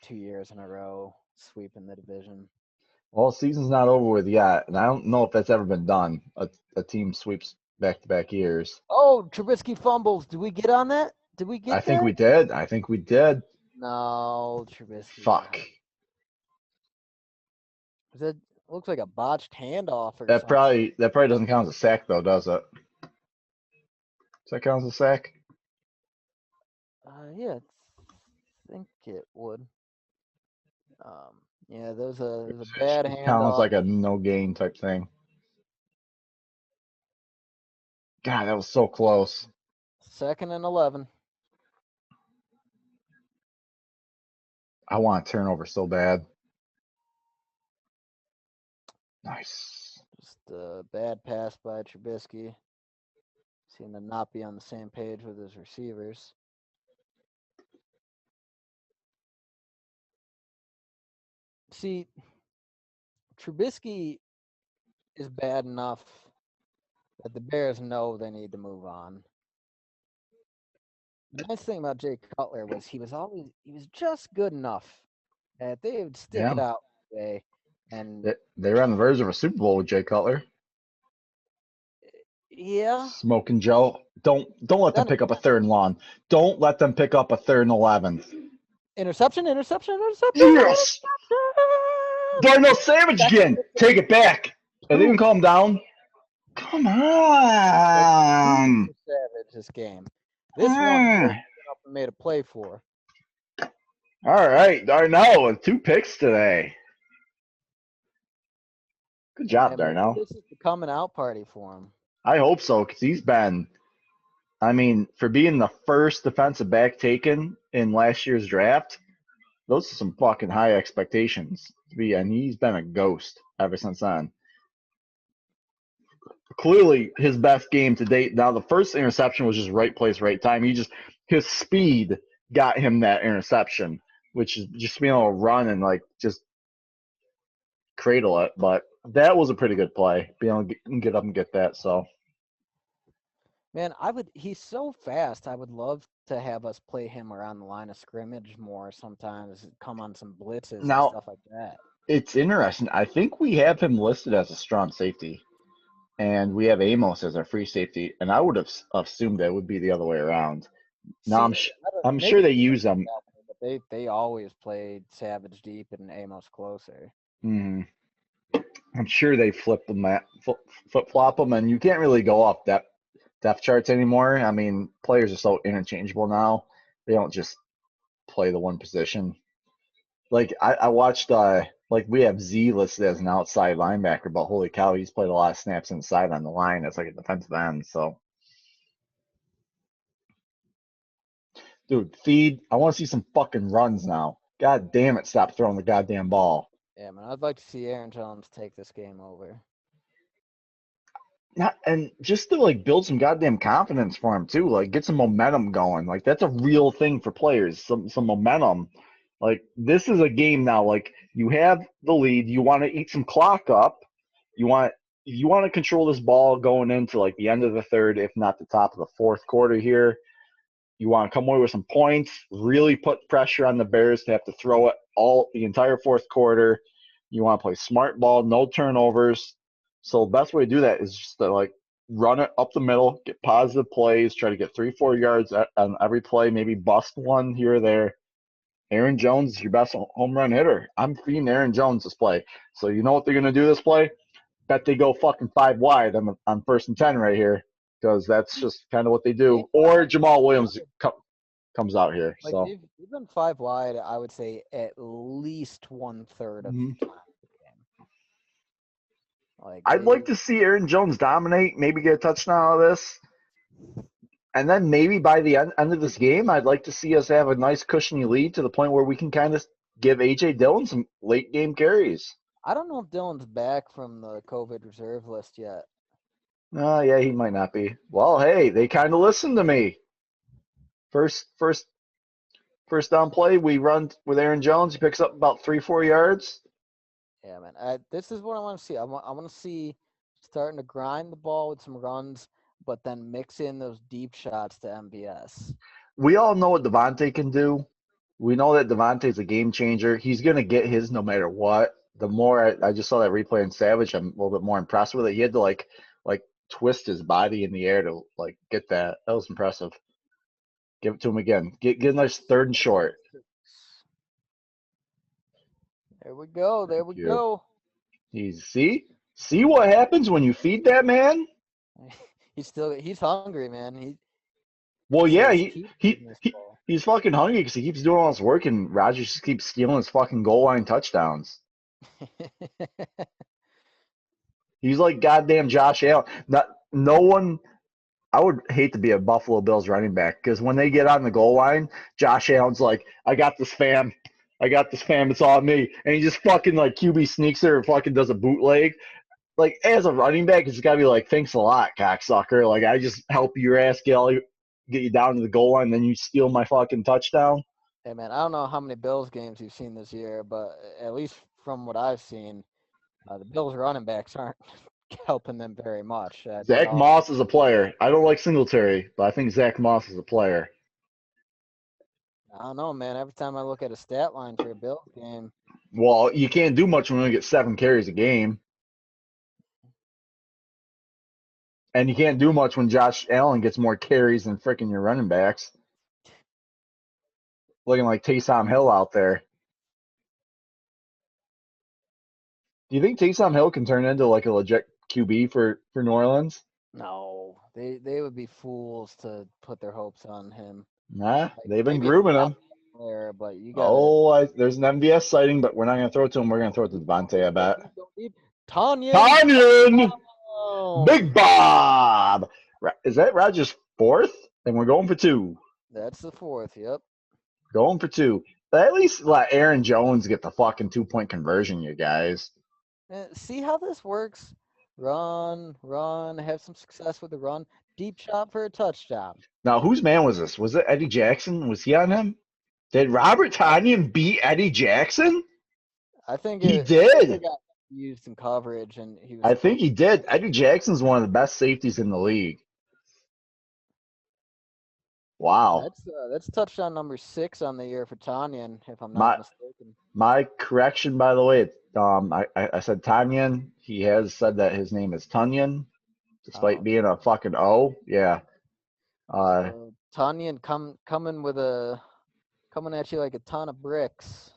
2 years in a row sweeping the division. well, season's not over with yet, and I don't know if that's ever been done. A team sweeps back to back years. Oh, Trubisky fumbles. Did we get on that? Did we I get think that? we did. I think we did. No, Trubisky Fuck. fumbled. That looks like a botched handoff or That something. probably doesn't count as a sack though, does it? Does that count as a sack? Yeah, I think it would. Yeah, there's a bad It counts handoff. like a no gain type thing. God, that was so close. 2nd and 11. I want a turnover so bad. Nice. Just a bad pass by Trubisky. Seemed to not be on the same page with his receivers. See, Trubisky is bad enough that the Bears know they need to move on. The nice thing about Jay Cutler was he was just good enough that they would stick Yeah. it out today. And They were on the verge of a Super Bowl with Jay Cutler. yeah, Smoking Joe. Don't let them then pick up a third and long. Don't let them pick up a third and 11. interception. Yes! Darnell Savage again. Take it back. Are they Two gonna calm down? Come on. Savage this game. This one went up and made a play for. All right, Darnell with 2 picks today. Good job, And maybe Darnell. this is the coming out party for him. I hope so, because he's been, I mean, for being the first defensive back taken in last year's draft, those are some fucking high expectations to be, and he's been a ghost ever since then. Clearly, his best game to date. Now, the first interception was just right place, right time. His speed got him that interception, which is just being able to run and like just cradle it. But that was a pretty good play, being able to get up and get that. So, Man, he's so fast. I would love to have us play him around the line of scrimmage more sometimes, come on some blitzes and now stuff like that. it's interesting. I think we have him listed as a strong safety, and we have Amos as our free safety. And I would have assumed that would be the other way around. Now See, I'm maybe sure they use them. but they always played Savage deep and Amos closer. I'm sure they flip them, flip flop them, and you can't really go off depth charts anymore. I mean, players are so interchangeable now; they don't just play the one position. Like I watched, like we have Z listed as an outside linebacker, but holy cow, he's played a lot of snaps inside on the line as like a defensive end. So, dude, feed. I want to see some fucking runs now. God damn it! Stop throwing the goddamn ball. Yeah, man, I'd like to see Aaron Jones take this game over. Not, and just to like build some goddamn confidence for him too, like get some momentum going. Like that's a real thing for players. Some momentum. Like this is a game now. Like you have the lead. You want to eat some clock up. You want to control this ball going into like the end of the third, if not the top of the fourth quarter here. You want to come away with some points. Really put pressure on the Bears to have to throw it all the entire fourth quarter. You want to play smart ball, no turnovers. So the best way to do that is just to like run it up the middle, get positive plays, try to get 3-4 yards on every play, maybe bust one here or there. Aaron Jones is your best home run hitter. I'm feeding Aaron Jones this play. So you know what they're gonna do this play? Bet they go fucking 5 wide on 1st and 10 right here, because that's just kind of what they do. Or Jamal Williams comes out here. Like So they've been 5 wide, I would say at least 1/3 of the time. Like I'd like to see Aaron Jones dominate, maybe get a touchdown out of this. And then maybe by the end of this game, I'd like to see us have a nice cushiony lead to the point where we can kind of give A.J. Dillon some late game carries. I don't know if Dylan's back from the COVID reserve list yet. Oh, yeah, he might not be. Well, hey, they kind of listened to me. First down play, we run with Aaron Jones. He picks up about 3-4 yards. Yeah, man. This is what I want to see. I want to see starting to grind the ball with some runs, but then mix in those deep shots to MVS. We all know what Devontae can do. We know that Devontae's a game changer. He's gonna get his no matter what. The more I just saw that replay in Savage, I'm a little bit more impressed with it. He had to like twist his body in the air to like get that. That was impressive. Give it to him again. Get a nice third and short. There we go. There Thank we you. go. He's see what happens when you feed that man. He's hungry, man. He Well, yeah, says keep feeding this ball. he's fucking hungry because he keeps doing all this work, and Rodgers just keeps stealing his fucking goal line touchdowns. He's like goddamn Josh Allen. No one. I would hate to be a Buffalo Bills running back because when they get on the goal line, Josh Allen's like, "I got this, fam. I got this, fam. It's all me." And he just fucking like QB sneaks there and fucking does a bootleg. Like as a running back, it's got to be like, "Thanks a lot, cocksucker. Like I just help your ass get you down to the goal line, then you steal my fucking touchdown." Hey, man, I don't know how many Bills games you've seen this year, but at least from what I've seen, the Bills running backs aren't helping them very much. They Zach all, Moss is a player. I don't like Singletary, but I think Zach Moss is a player. I don't know, man. Every time I look at a stat line for a Bills game, Well, you can't do much when you get 7 carries a game. And you can't do much when Josh Allen gets more carries than freaking your running backs. Looking like Taysom Hill out there. Do you think Taysom Hill can turn into like a legit QB for New Orleans? no, they would be fools to put their hopes on him. Nah, Like they've been maybe a grooming him. top player, but you gotta. Oh, there's an MVS sighting, but we're not going to throw it to him. We're going to throw it to Devontae, I bet. Tanyan, Tanyan! touchdown! Big Bob! Is that Rodgers' fourth? And we're going for 2. That's the fourth. Yep. Going for 2. But at least let Aaron Jones get the fucking 2-point conversion, you guys. See how this works? Run, run, have some success with the run. Deep shot for a touchdown. Now, whose man was this? Was it Eddie Jackson? Was he on him? Did Robert Tonyan beat Eddie Jackson? I think He they did. got used in coverage, and he was I think supposed. he did. Eddie Jackson's one of the best safeties in the league. Wow. That's touchdown number 6 on the year for Tanyan, if I'm not My mistaken. my correction, by the way, I said Tanyan. He has said that his name is Tunyon, despite Oh, being a fucking O. Yeah. Uh, so Tanyan coming at you like a ton of bricks.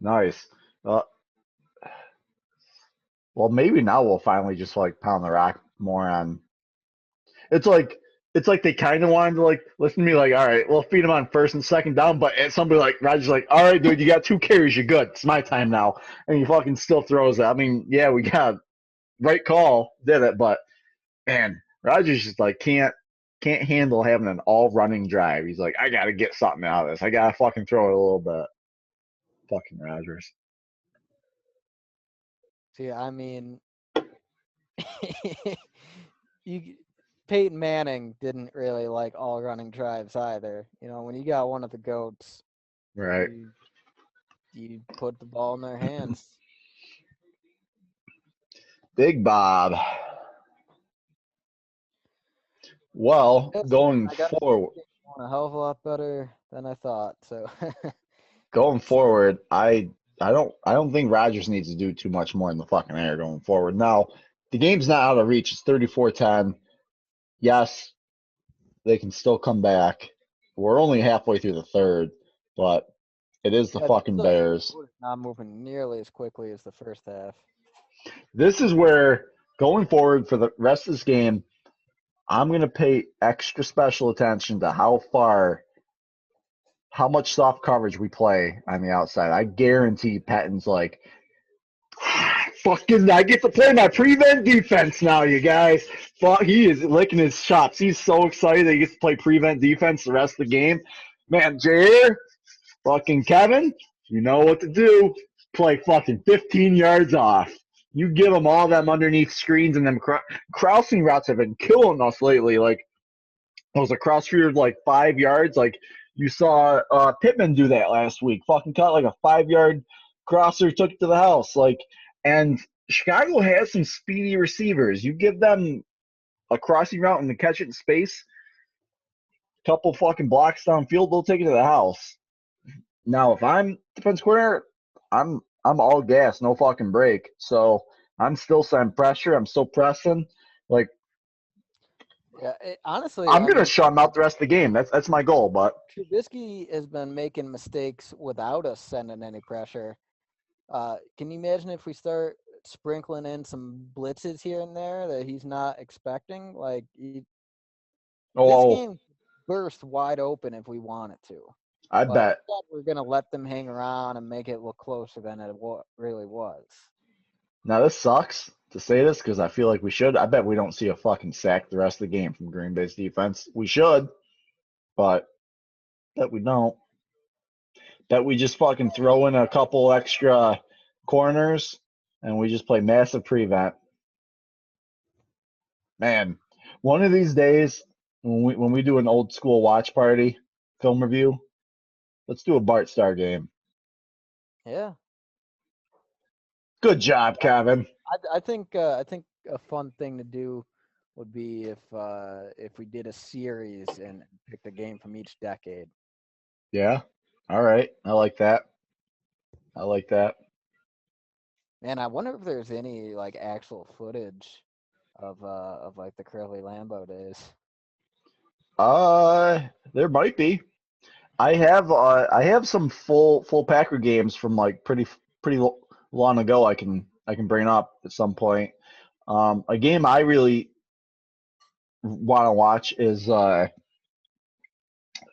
nice. Uh, well, maybe now we'll finally just like pound the rock more on. It's like they kind of wanted to like listen to me like, all right, we'll feed him on first and second down, but at somebody like Roger's like, all right, dude, you got 2 carries, you're good. It's my time now, and he fucking still throws it. I mean, yeah, we got right call, did it, but man, Rogers just like can't handle having an all running drive. He's like, I gotta get something out of this. I gotta fucking throw it a little bit. Fucking Rogers. See, I mean, you Peyton Manning didn't really like all running drives either. You know, when you got one of the goats, Right. you put the ball in their hands. Big Bob. Well, Yes, going I got forward, a hell of a lot better than I thought. So going forward, I don't think Rodgers needs to do too much more in the fucking air going forward. Now, the game's not out of reach. It's 34-10. Yes, they can still come back. We're only halfway through the third, but it is the yeah, fucking Bears. not moving nearly as quickly as the first half. This is where going forward for the rest of this game, I'm gonna pay extra special attention to how much soft coverage we play on the outside. I guarantee Patton's like, fucking, I get to play my prevent defense now, you guys. Fuck, he is licking his chops. He's so excited that he gets to play prevent defense the rest of the game. Man, Jair, fucking Kevin, you know what to do. play fucking 15 yards off. You give them all them underneath screens, and them crossing routes have been killing us lately. Like, it was a cross street of like 5 yards. Like, you saw Pittman do that last week. Fucking caught like a 5 yard crosser, took it to the house. Like, and Chicago has some speedy receivers. You give them a crossing route and to catch it in space, couple fucking blocks downfield, they'll take it to the house. Now, if I'm defense coordinator, I'm all gas, no fucking break. So I'm still sending pressure. I'm still pressing. Like, Yeah, honestly, I'm I gonna mean, shut him out the rest of the game. That's my goal. But Trubisky has been making mistakes without us sending any pressure. Can you imagine if we start sprinkling in some blitzes here and there that he's not expecting? Like, this oh, game burst wide open if we want it to. I But bet. instead we're going to let them hang around and make it look closer than it really was. Now this sucks to say this because I feel like we should. I bet we don't see a fucking sack the rest of the game from Green Bay's defense. We should, but bet we don't. Bet we just fucking throw in a couple extra corners and we just play massive prevent. Man, one of these days when we do an old school watch party film review, let's do a Bart Star game. Yeah. Good job, Kevin. I think a fun thing to do would be if we did a series and picked a game from each decade. Yeah. All right. I like that. I like that. Man, I wonder if there's any like actual footage of like the Curly Lambeau days. There might be. I have some full Packer games from like pretty long ago. I can bring up at some point. A game I really want to watch is I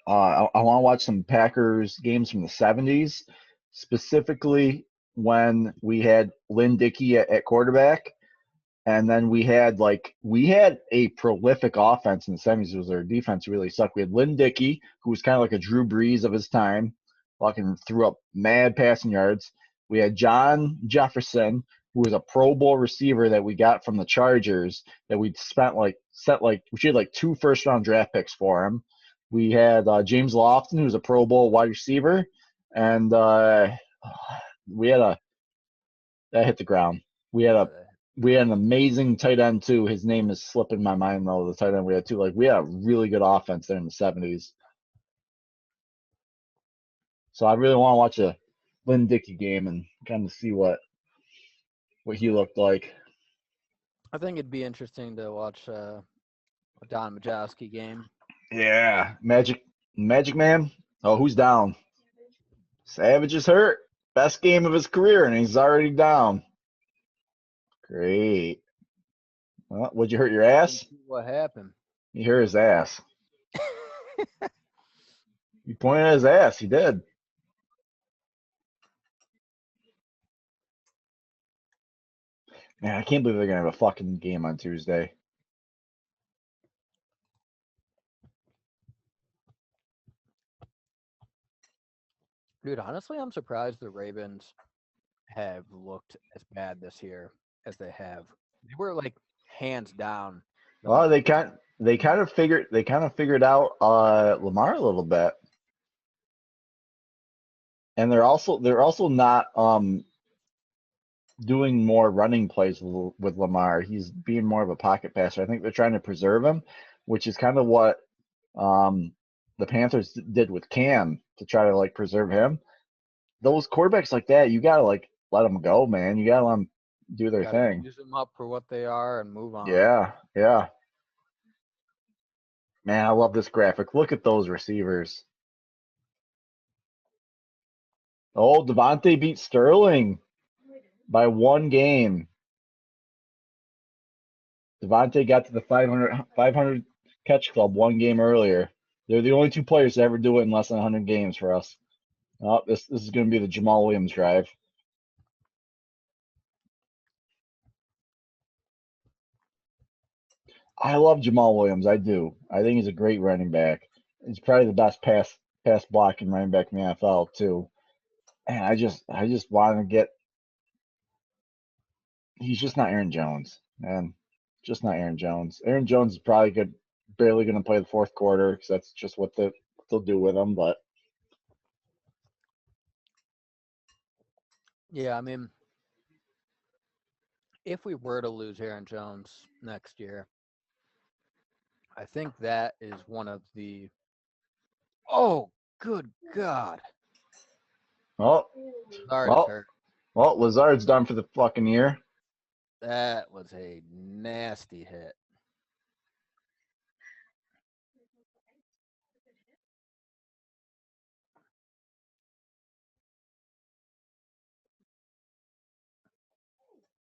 want to watch some Packers games from the 70s, specifically when we had Lynn Dickey at quarterback. And then we had a prolific offense in the 70s. It was our defense really sucked. We had Lynn Dickey, who was kind of like a Drew Brees of his time, fucking threw up mad passing yards. We had John Jefferson, who was a Pro Bowl receiver that we got from the Chargers that we we had like 2 first-round draft picks for him. We had James Lofton, who was a Pro Bowl wide receiver, and we had a that hit the ground. We had a we had an amazing tight end too. His name is slipping my mind though. The tight end we had too. Like we had a really good offense there in the 70s. So I really want to watch a Lynn Dickey game and kind of see what he looked like. I think it'd be interesting to watch a Don Majowski game. Yeah, Magic Man. Oh, who's down? Savage is hurt. Best game of his career, and he's already down. Great. Well, would you hurt your ass? What happened? You hurt his ass. You pointed at his ass. He did. Man, I can't believe they're gonna have a fucking game on Tuesday. Dude, honestly, I'm surprised the Ravens have looked as bad this year as they have. They were like hands down. Well, they kind of figured out Lamar a little bit, and they're also not doing more running plays with Lamar. He's being more of a pocket passer. I think they're trying to preserve him, which is kind of what the Panthers did with Cam to try to like preserve him. Those quarterbacks like that, you gotta like let them go, man. You gotta let them do their thing. Use them up for what they are and move on. Yeah, yeah. Man, I love this graphic. Look at those receivers. Oh, Devontae beat Sterling by 1 game. Devontae got to the 500 catch club 1 game earlier. They're the only 2 players to ever do it in less than 100 games for us. Oh, this is going to be the Jamal Williams drive. I love Jamal Williams. I do. I think he's a great running back. He's probably the best pass blocking running back in the NFL too. And I just want to get. He's just not Aaron Jones, man. Just not Aaron Jones. Aaron Jones is probably good, barely going to play the fourth quarter because that's just what they'll do with him. But Yeah, I mean, if we were to lose Aaron Jones next year, I think that is one of the. Oh, good God. well, Lazard is well, hurt. well, Lazard's done for the fucking year. That was a nasty hit.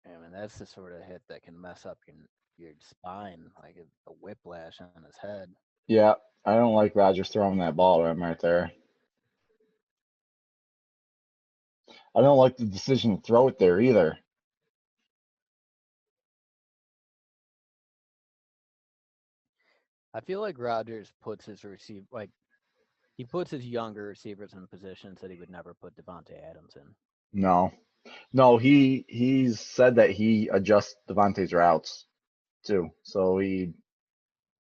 I mean, that's the sort of hit that can mess up your spine, like a whiplash on his head. Yeah, I don't like Rodgers throwing that ball to him right there. I don't like the decision to throw it there either. I feel like Rodgers puts his he puts his younger receivers in positions that he would never put Devontae Adams in. No, no, he's said that he adjusts Devontae's routes too. So he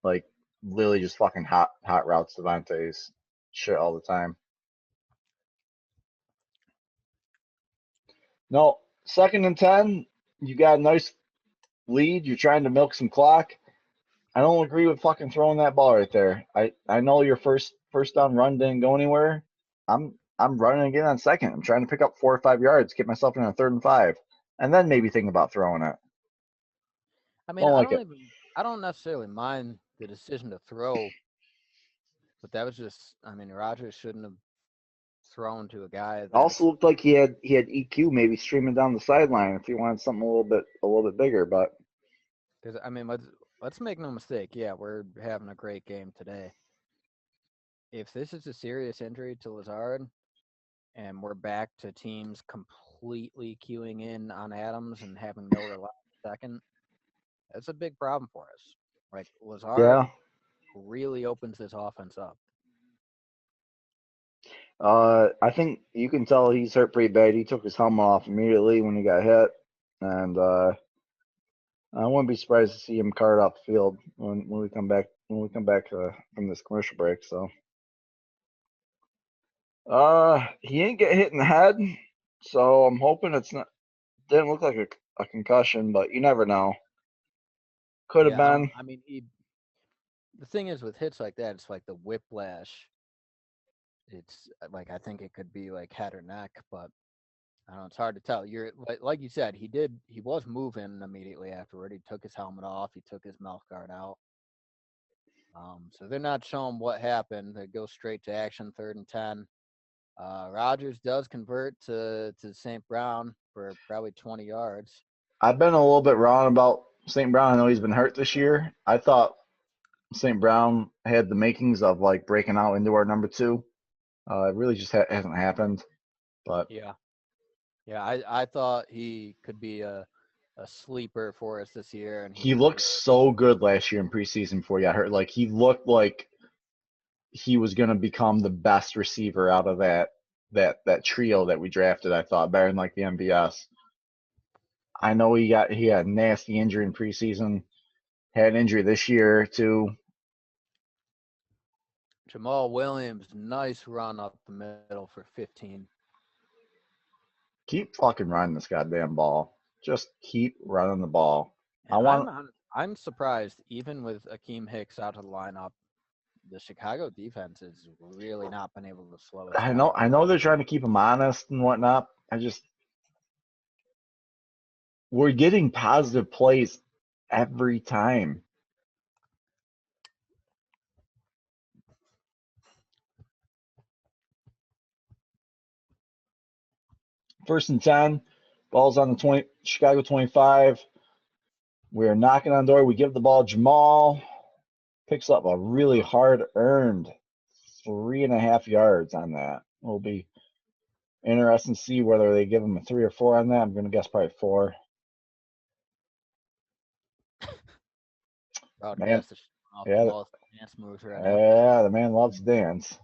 like literally just fucking hot routes Devontae's shit all the time. No, 2nd and 10, you got a nice lead. You're trying to milk some clock. I don't agree with fucking throwing that ball right there. I know your first down run didn't go anywhere. I'm running again on second. I'm trying to pick up 4 or 5 yards, get myself in a 3rd and 5, and then maybe think about throwing it. I mean, Don't like it. I don't necessarily mind the decision to throw, but that was just, I mean, Rodgers shouldn't have thrown to a guy Also that's looked like he had EQ maybe streaming down the sideline if he wanted something a little bit bigger. But because I mean, let's make no mistake. Yeah, we're having a great game today. If this is a serious injury to Lazard, and we're back to teams completely queuing in on Adams and having no reliable second, that's a big problem for us. Like Lazard yeah, really opens this offense up. I think you can tell he's hurt pretty bad. He took his helmet off immediately when he got hit, and I wouldn't be surprised to see him cart off the field when we come back from this commercial break. So, he ain't get hit in the head, so I'm hoping it's not. Didn't look like a concussion, but you never know. Could have Yeah, been. I mean, the thing is with hits like that, it's like the whiplash. It's like I think it could be like head or neck, but I don't know. It's hard to tell. You're like you said, he was moving immediately afterward. He took his helmet off. He took his mouth guard out. So they're not showing what happened. They go straight to action, 3rd and 10. Rodgers does convert to St. Brown for probably 20 yards. I've been a little bit wrong about St. Brown. I know he's been hurt this year. I thought St. Brown had the makings of like breaking out into our number two. It really just hasn't happened. But Yeah, yeah. I thought he could be a sleeper for us this year, and he he could looked really. so good last year in preseason before he got hurt. Like he looked like he was going to become the best receiver out of that trio that we drafted. I thought better than like the MVS. I know he had a nasty injury in preseason. Had an injury this year too. Jamal Williams, nice run up the middle for 15. Keep fucking running this goddamn ball. Just keep running the ball. I And want. I'm surprised, even with Akeem Hicks out of the lineup, the Chicago defense has really not been able to slow us I down. know. I know they're trying to keep him honest and whatnot. We're getting positive plays every time. 1st and 10, ball's on the 20 Chicago 25. We're knocking on the door. We give the ball. Jamal picks up a really hard earned 3.5 yards on that. It'll be interesting to see whether they give him a 3 or 4 on that. I'm going to guess probably 4. Man, Broadcast is off the yeah, most dance moves right now. yeah, the man loves to dance.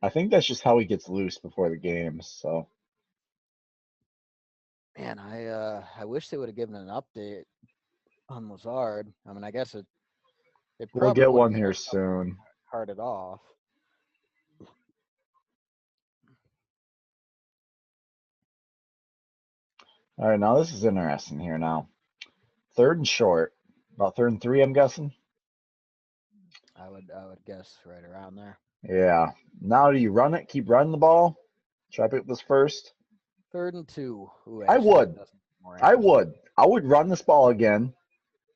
I think that's just how he gets loose before the games. So Man, I wish they would have given an update on Lazard. I mean, I guess it we'll probably get wouldn't one have here soon. carted off. All right, now this is interesting here now. 3rd and short. About 3rd and 3, I'm guessing. I would guess right around there. Yeah. Now do you run it? Keep running the ball? Try to pick up this first? 3rd and 2. Ooh, I actually, would. that doesn't more I interesting. would. I would run this ball again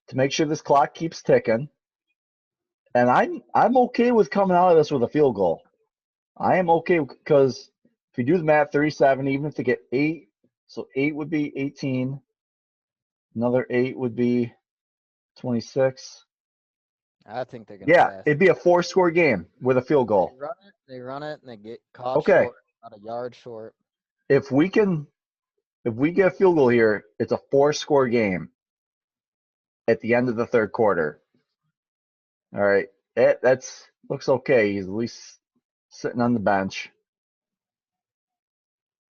to make sure this clock keeps ticking. And I'm okay with coming out of this with a field goal. I am okay because if you do the math, 37, even if they get 8, so 8 would be 18. Another 8 would be 26. I think they're gonna Yeah, pass. it'd be a 4-score game with a field goal. They run it, and they get caught Okay, short, about a yard short. if we get a field goal here, it's a 4-score game at the end of the 3rd quarter. All right, that's looks okay. He's at least sitting on the bench.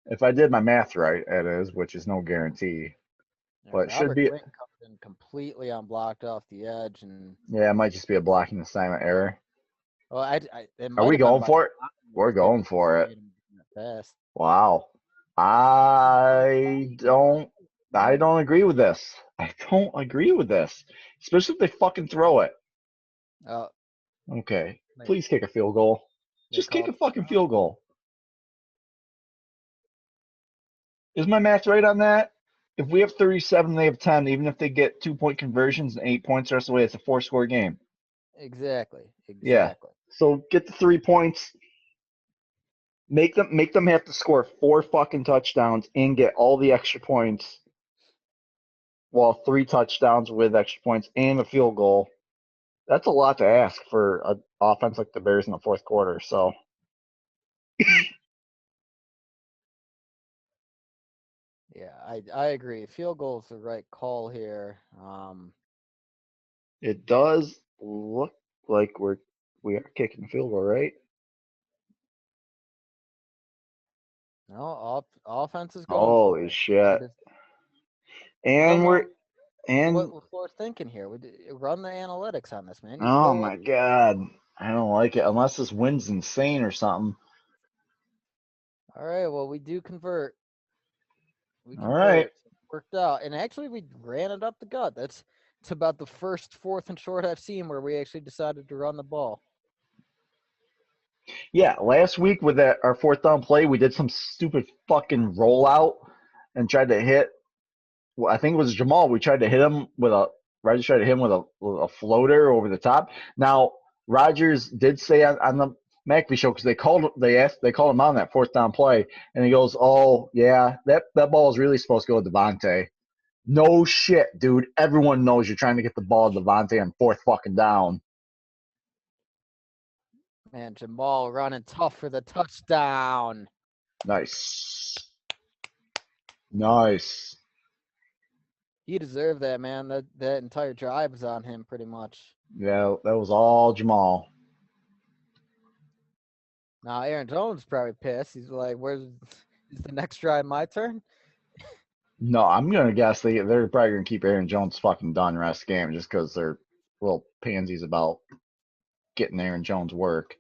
If I did my math right, that is, which is no guarantee, but it should Robert be. Quinn comes in completely unblocked off the edge, and Yeah, it might just be a blocking assignment error. well, it Are might we have been going by for it? design We're because they going for it. made him fast. Wow. I don't agree with this. I don't agree with this. Especially if they fucking throw it. Oh, Okay. they, Please kick a field goal. they Just kick a called fucking field goal. Is my math right on that? If we have 37, they have 10, even if they get 2-point conversions and 8 points the rest of the way, it's a 4-score game. exactly. Yeah. So get the 3 points. Make them have to score 4 fucking touchdowns and get all the extra points. Well, 3 touchdowns with extra points and a field goal. That's a lot to ask for an offense like the Bears in the 4th quarter. So Yeah, I agree. Field goal is the right call here. it does look like we are kicking the field goal, right? No, offense is going for Holy it. shit! I don't And know and what we're thinking here. Run the analytics on this, man. You oh go. my god, I don't like it unless this wind's insane or something. All right. Well, we do convert. We All right. convert. Worked out, and actually, we ran it up the gut. It's about the first 4th and short I've seen where we actually decided to run the ball. Yeah, last week with our 4th down play, we did some stupid fucking rollout and tried to hit. Well, I think it was Jamal. We tried to hit him with a Rogers tried to hit him with a floater over the top. Now Rogers did say on the McAfee show because they called him on that 4th down play, and he goes, "Oh yeah, that ball is really supposed to go to Devontae." No shit, dude. Everyone knows you're trying to get the ball to Devontae on 4th fucking down. Man, Jamal running tough for the touchdown. Nice. Nice. He deserved that, man. That entire drive was on him, pretty much. Yeah, that was all Jamal. Now Aaron Jones probably pissed. He's like, "Is the next drive my turn?" No, I'm gonna guess they're probably gonna keep Aaron Jones fucking done rest of the game just because they're little pansies about getting Aaron Jones work.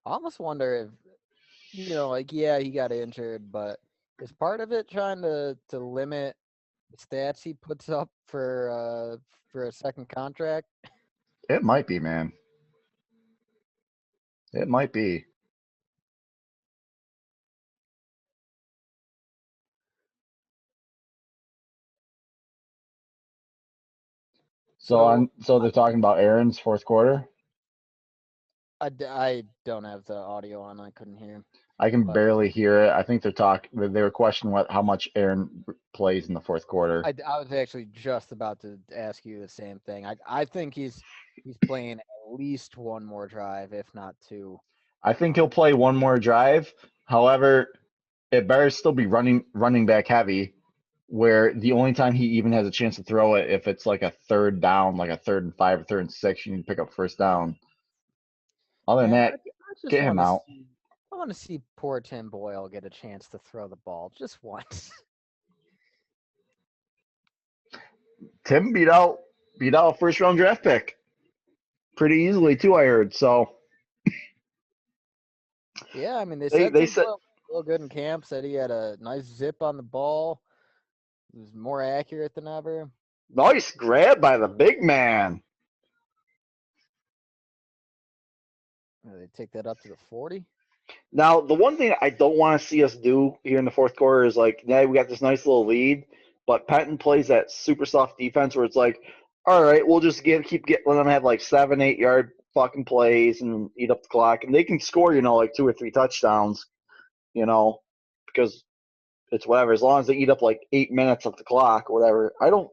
I almost wonder if like, yeah, he got injured, but is part of it trying to limit the stats he puts up for a second contract? It might be, man. It might be. So So they're talking about Aaron's 4th quarter. I don't have the audio on. I couldn't hear him. I can But barely hear it. I think they were questioning how much Aaron plays in the 4th quarter. I was actually just about to ask you the same thing. I think he's playing at least one more drive, if not 2. I think he'll play one more drive. However, it better still be running back heavy, where the only time he even has a chance to throw it if it's like a 3rd down, like a 3rd and 5 or 3rd and 6, you need to pick up 1st down. Other than Man, that, I just get him want to out. see. I want to see poor Tim Boyle get a chance to throw the ball just once. Tim beat out a first round draft pick pretty easily too. I heard. So Yeah, I mean, they said they Tim said Boyle was real good in camp. Said he had a nice zip on the ball. He was more accurate than ever. nice grab by the big man. They take that up to the 40. Now, the one thing I don't want to see us do here in the fourth quarter is like, yeah, we got this nice little lead, but Penton plays that super soft defense where it's like, all right, we'll just keep letting them have like 7-8 yard fucking plays and eat up the clock, and they can score, like 2 or 3 touchdowns, because it's whatever as long as they eat up like 8 minutes of the clock or whatever. I don't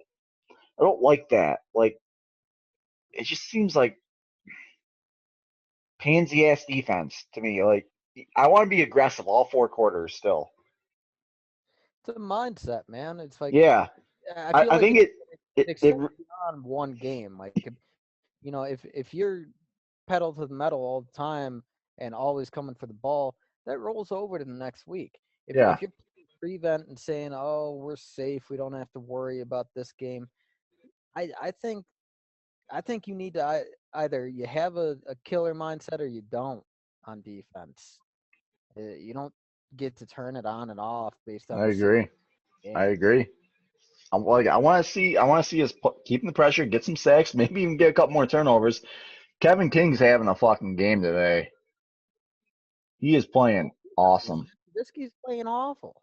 like that. Like, it just seems like pansy ass defense to me. Like, I want to be aggressive all 4 quarters still. It's a mindset, man. It's like Yeah, I feel I like think it it extends beyond one game. Like if you're pedal to the metal all the time and always coming for the ball, that rolls over to the next week. yeah, If you're prevent and saying, "Oh, we're safe, we don't have to worry about this game," I think you need to either you have a killer mindset or you don't on defense. You don't get to turn it on and off based on I the agree. I game. agree. I want to see us keeping the pressure, get some sacks, maybe even get a couple more turnovers. Kevin King's having a fucking game today. He is playing awesome. Trubisky's playing awful.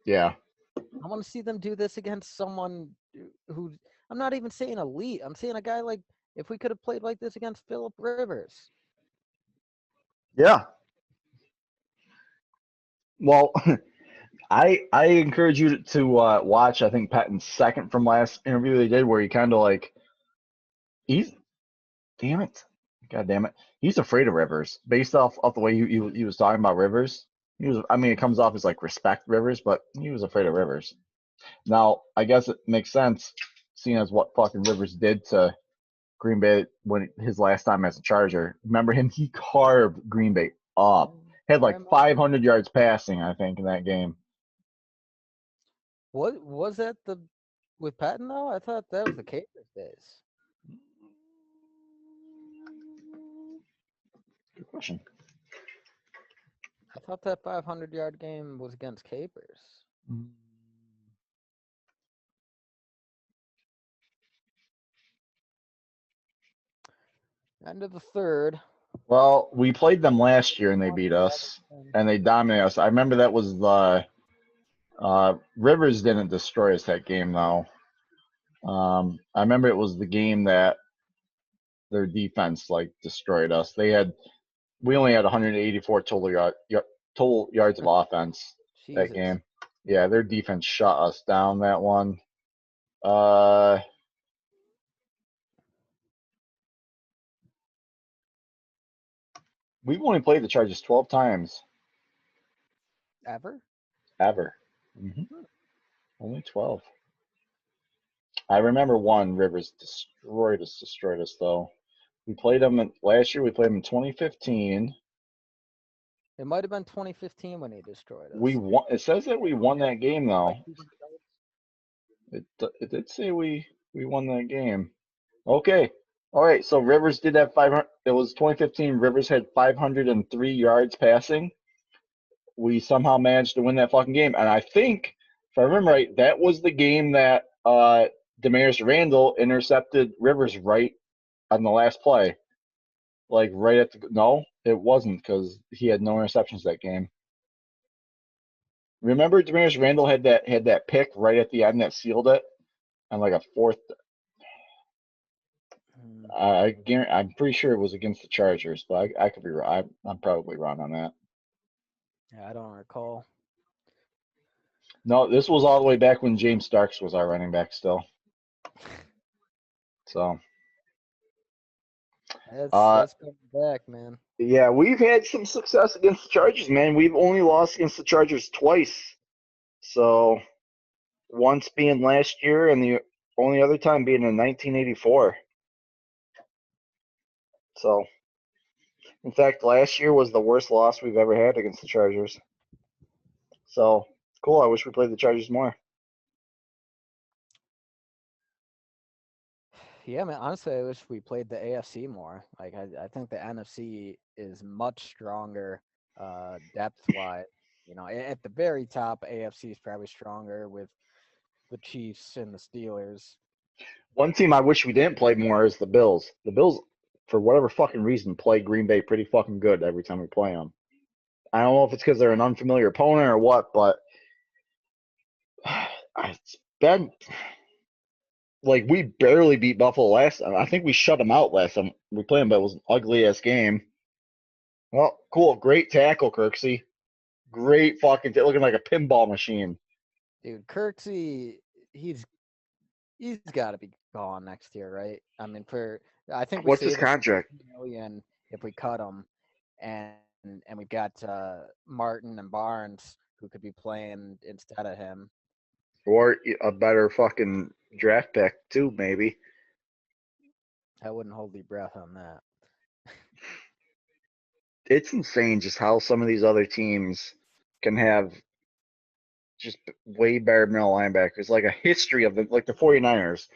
Yeah, I want to see them do this against someone who I'm not even saying elite. I'm saying a guy like if we could have played like this against Philip Rivers. yeah. Well, I encourage you to watch. I think Patton's second from last interview they did, where he kind of like he's damn it, god damn it, he's afraid of Rivers based off the way he was talking about Rivers. He was, I mean, it comes off as like respect Rivers, but he was afraid of Rivers. Now, I guess it makes sense, seeing as what fucking Rivers did to Green Bay when his last time as a Charger. Remember him? He carved Green Bay up. Had I like remember. 500 yards passing, I think, in that game. What was that the with Patton though? I thought that was the Capers days. Good question. I thought that 500-yard game was against Capers. End of the third. Well, we played them last year and they beat us, and they dominated us. I remember that was the Rivers didn't destroy us that game though. I remember it was the game that their defense like destroyed us. We only had 184 total yards of offense that Jesus. game. Yeah, their defense shut us down that one. Uh, we've only played the Chargers 12 times Ever? ever. Only 12. I remember one Rivers destroyed us though. We played them last year. We played them in 2015. It might have been 2015 when he destroyed We us. won. It says that we won that game though. Like 200 yards. It did say we won that game. Okay. All right. So Rivers did have 500. It was 2015. Rivers had 503 yards passing. We somehow managed to win that fucking game. And I think, if I remember right, that was the game that Damaris Randall intercepted Rivers right on the last play. Like right at the no, it wasn't because he had no interceptions that game. Remember, Damaris Randall had that pick right at the end that sealed it, and like a fourth. Hmm. I'm pretty sure it was against the Chargers, but I could be wrong. I'm probably wrong on that. Yeah, I don't recall. No, this was all the way back when James Starks was our running back still. So, uh, That's coming back, man. yeah, we've had some success against the Chargers, man. We've only lost against the Chargers twice. So, once being last year, and the only other time being in 1984. So, In fact, last year was the worst loss we've ever had against the Chargers. So cool. I wish we played the Chargers more. Yeah, man. Honestly, I wish we played the AFC more. Like, I think the NFC is much stronger, depth wise. You know, at the very top, AFC is probably stronger with the Chiefs and the Steelers. One team I wish we didn't play more is the Bills. The Bills, for whatever fucking reason, play Green Bay pretty fucking good every time we play them. I don't know if it's because they're an unfamiliar opponent or what, but it's been like we barely beat Buffalo last time. I think we shut them out last time we played them, but it was an ugly ass game. Well, cool, great tackle, Kirksey. Great fucking looking like a pinball machine. Dude, Kirksey, he's got to be gone next year, right? I mean, I think we What's his save like contract? 50 million if we cut him, and we've got Martin and Barnes who could be playing instead of him. Or a better fucking draft pick too, maybe. I wouldn't hold your breath on that. It's insane just how some of these other teams can have just way better middle linebackers. Like a history of like the 49ers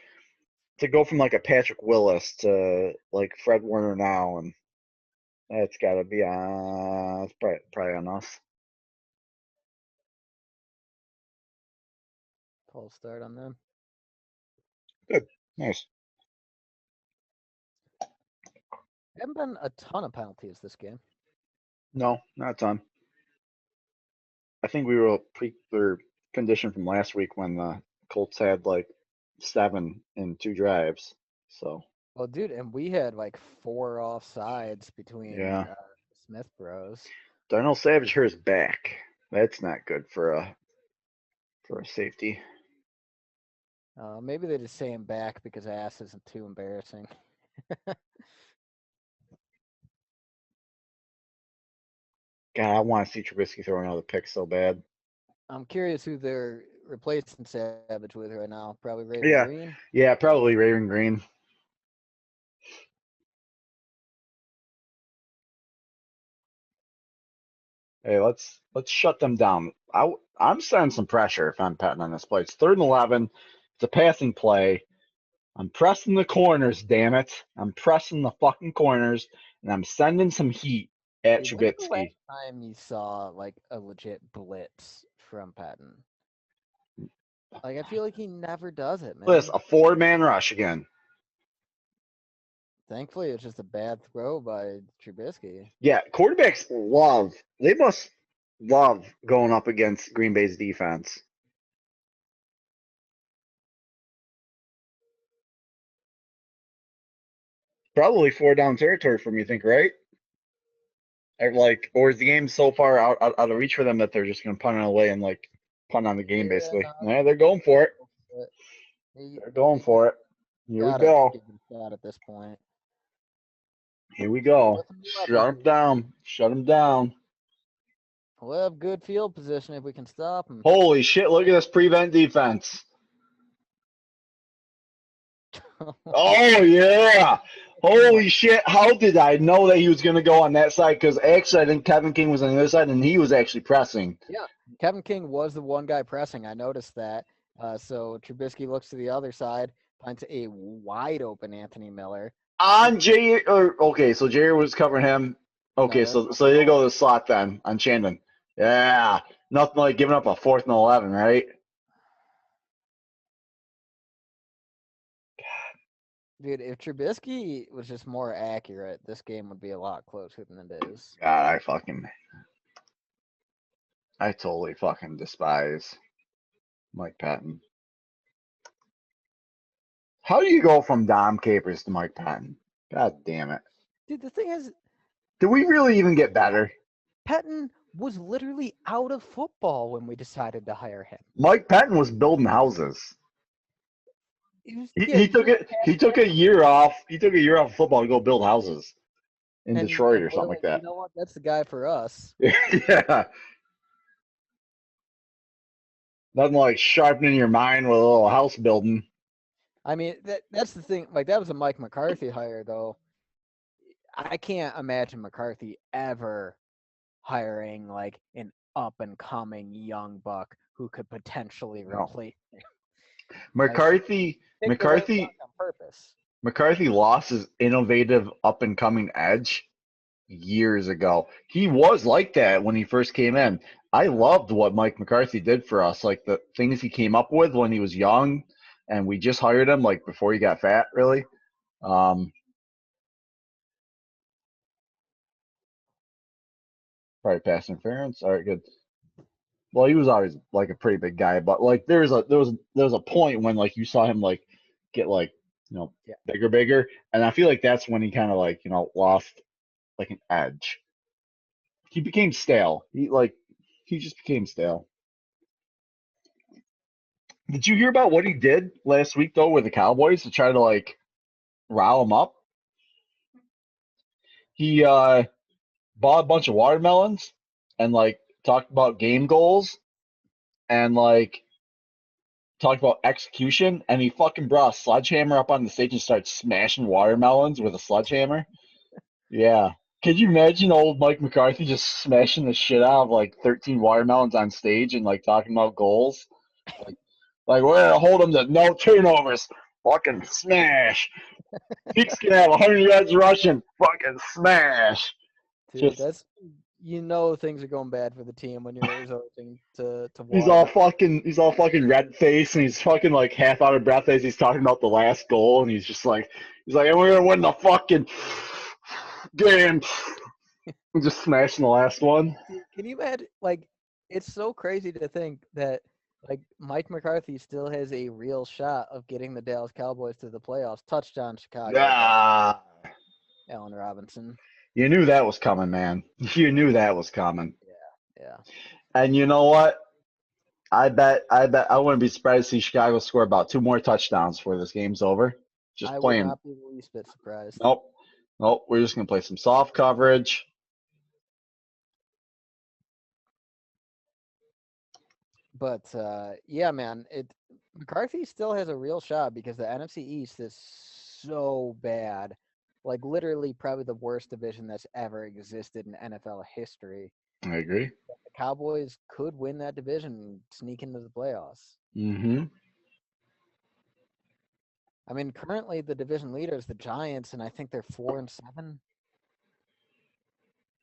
to go from like a Patrick Willis to like Fred Warner now, and that's got to be it's probably on us. Full start on them. Good, nice. Haven't been a ton of penalties this game. No, not a ton. I think we were conditioned from last week when the Colts had like 7 in 2 drives. So Well, dude, and we had like 4 offsides between yeah, Smith Bros. Darnell Savage hurt his back. That's not good for a safety. Maybe they just say him back because ass isn't too embarrassing. God, I want to see Trubisky throw another pick so bad. I'm curious who they're replacing Savage with right now. Probably Raven Yeah, Green. yeah, probably Raven Green. Hey, let's shut them down. I'm sending some pressure if I'm patting on this play. It's 3rd and 11. It's a passing play. I'm pressing the corners, damn it. I'm pressing the fucking corners, and I'm sending some heat at Dude, when's the last Trubisky. time you saw like a legit blitz from Patton? Like I feel like he never does it, This man. a 4-man rush again. Thankfully, it's just a bad throw by Trubisky. Yeah, quarterbacks they must love going up against Green Bay's defense. Probably 4 down territory from you think, right? Or is the game so far out of reach for them that they're just going to punt it away and like punt on the game Yeah, basically? no, Yeah, they're going for it. but you, They're going you for it. Here we gotta go. give it a shot at this point. Here we go. 4th and Shut 11. them down. Shut them down. We'll have good field position if we can stop him. Holy shit! Look at this prevent defense. Oh yeah! Holy shit! How did I know that he was going to go on that side? Because actually, I think Kevin King was on the other side, and he was actually pressing. Yeah, Kevin King was the one guy pressing. I noticed that. So Trubisky looks to the other side, finds a wide open Anthony Miller. On Jay, okay, so Jerry was covering him. Okay, Miller. so they go to the slot then on Chandon. Yeah, nothing like giving up a 4th and 11, right? Dude, if Trubisky was just more accurate, this game would be a lot closer than it is. God, I totally fucking despise Mike Patton. How do you go from Dom Capers to Mike Patton? God damn it. Dude, the thing is, Did we really even get better? Patton was literally out of football when we decided to hire him. Mike Patton was building houses. Yeah, He took it. He took a year off. He took a year off of football to go build houses in Detroit or we're something like like, that. you know what? That's the guy for us. Yeah, nothing like sharpening your mind with a little house building. I mean, that's the thing. Like that was a Mike McCarthy hire, though. I can't imagine McCarthy ever hiring like an up and coming young buck who could potentially No. replace him. Like he McCarthy picked the right buck McCarthy on purpose. McCarthy lost his innovative up and coming edge years ago. He was like that when he first came in. I loved what Mike McCarthy did for us, like the things he came up with when he was young, and we just hired him like before he got fat, really. Um, Probably pass interference. All right, good. Well, he was always like a pretty big guy, but like there was a point when like you saw him like get like Yeah. bigger, and I feel like that's when he kind of like lost like an edge. He became stale. He just became stale. Did you hear about what he did last week though with the Cowboys to try to like rile them up? He bought a bunch of watermelons and like talked about game goals and like talked about execution, and he fucking brought a sledgehammer up on the stage and started smashing watermelons with a sledgehammer. Yeah. Could you imagine old Mike McCarthy just smashing the shit out of like 13 watermelons on stage and like talking about goals? Like, like we're gonna hold them to no turnovers. Fucking smash. Zeke's gonna have 100 yards rushing. Fucking smash. Dude, Just that's things are going bad for the team when you're resorting to watermelon. he's all fucking red faced and he's fucking like half out of breath as he's talking about the last goal and he's like and we're gonna win the fucking game. And just smashing the last one. Dude, can you imagine? Like, it's so crazy to think that like Mike McCarthy still has a real shot of getting the Dallas Cowboys to the playoffs. Touchdown Chicago, but Ah, Allen Robinson. you knew that was coming, man. You knew that was coming. Yeah, And you know what? I bet I wouldn't be surprised to see Chicago score about two more touchdowns before this game's over. Just I would playing. not be the least bit surprised. Nope. Nope. We're just gonna play some soft coverage. But yeah, man, it McCarthy still has a real shot because the NFC East is so bad. Like literally probably the worst division that's ever existed in NFL history. I agree. The Cowboys could win that division and sneak into the playoffs. Mm-hmm. I mean, currently the division leader is the Giants, and I think they're 4-7.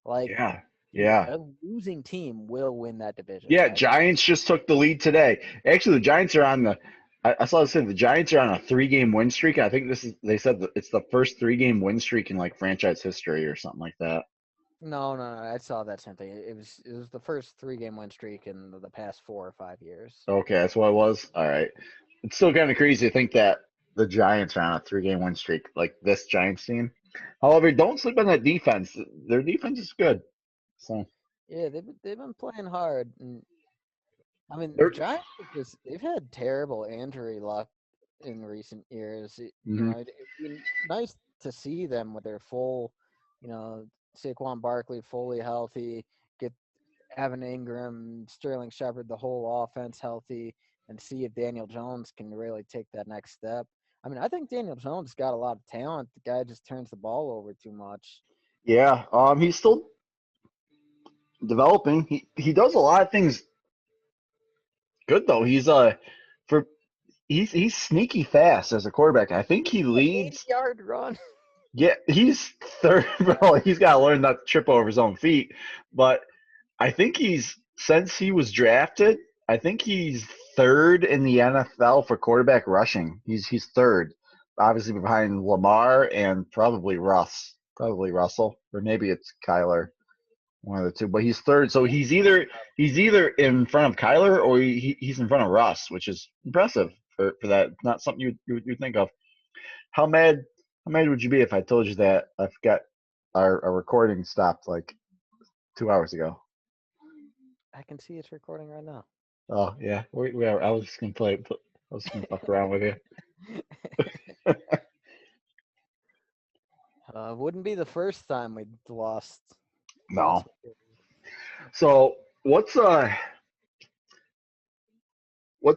Like, Yeah. dude, Yeah. a losing team will win that division. Yeah. I Giants just took the lead today. Actually, the Giants are on the. I saw this say the Giants are on a 3-game win streak. I think this is. They said that it's the first 3-game win streak in like franchise history or something like that. no, I saw that same thing. It was the first 3-game win streak in the past 4 or 5 years. Okay, that's what it was. All right. It's still kind of crazy to think that the Giants are on a 3-game win streak, like this Giants team. However, don't sleep on that defense. Their defense is good. So Yeah, they've been playing hard, and I mean the they're. Giants they've had terrible injury luck in recent years. Mhm. It'd be nice to see them with their full, you know, Saquon Barkley fully healthy, get Evan Ingram, Sterling Shepard, the whole offense healthy, and see if Daniel Jones can really take that next step. I mean, I think Daniel Jones got a lot of talent. The guy just turns the ball over too much. Yeah. He's still developing. He does a lot of things good though. For he's sneaky fast as a quarterback. I think he Like 80 leads. yard run. Yeah, he's third. Well, he's got to learn not to trip over his own feet. But I think he's since he was drafted. I think he's third in the NFL for quarterback rushing. He's third, obviously behind Lamar and probably Russell, or maybe it's Kyler, one of the two. But he's third, so he's either in front of Kyler or he's in front of Russ, which is impressive for that. Not something you'd think of. How mad how mad would you be if I told you that I forgot our recording stopped like 2 hours ago? I can see it's recording right now. Oh yeah, we are. I was just gonna I was just gonna fuck around with you. Wouldn't be the first time we lost. That's No. So what's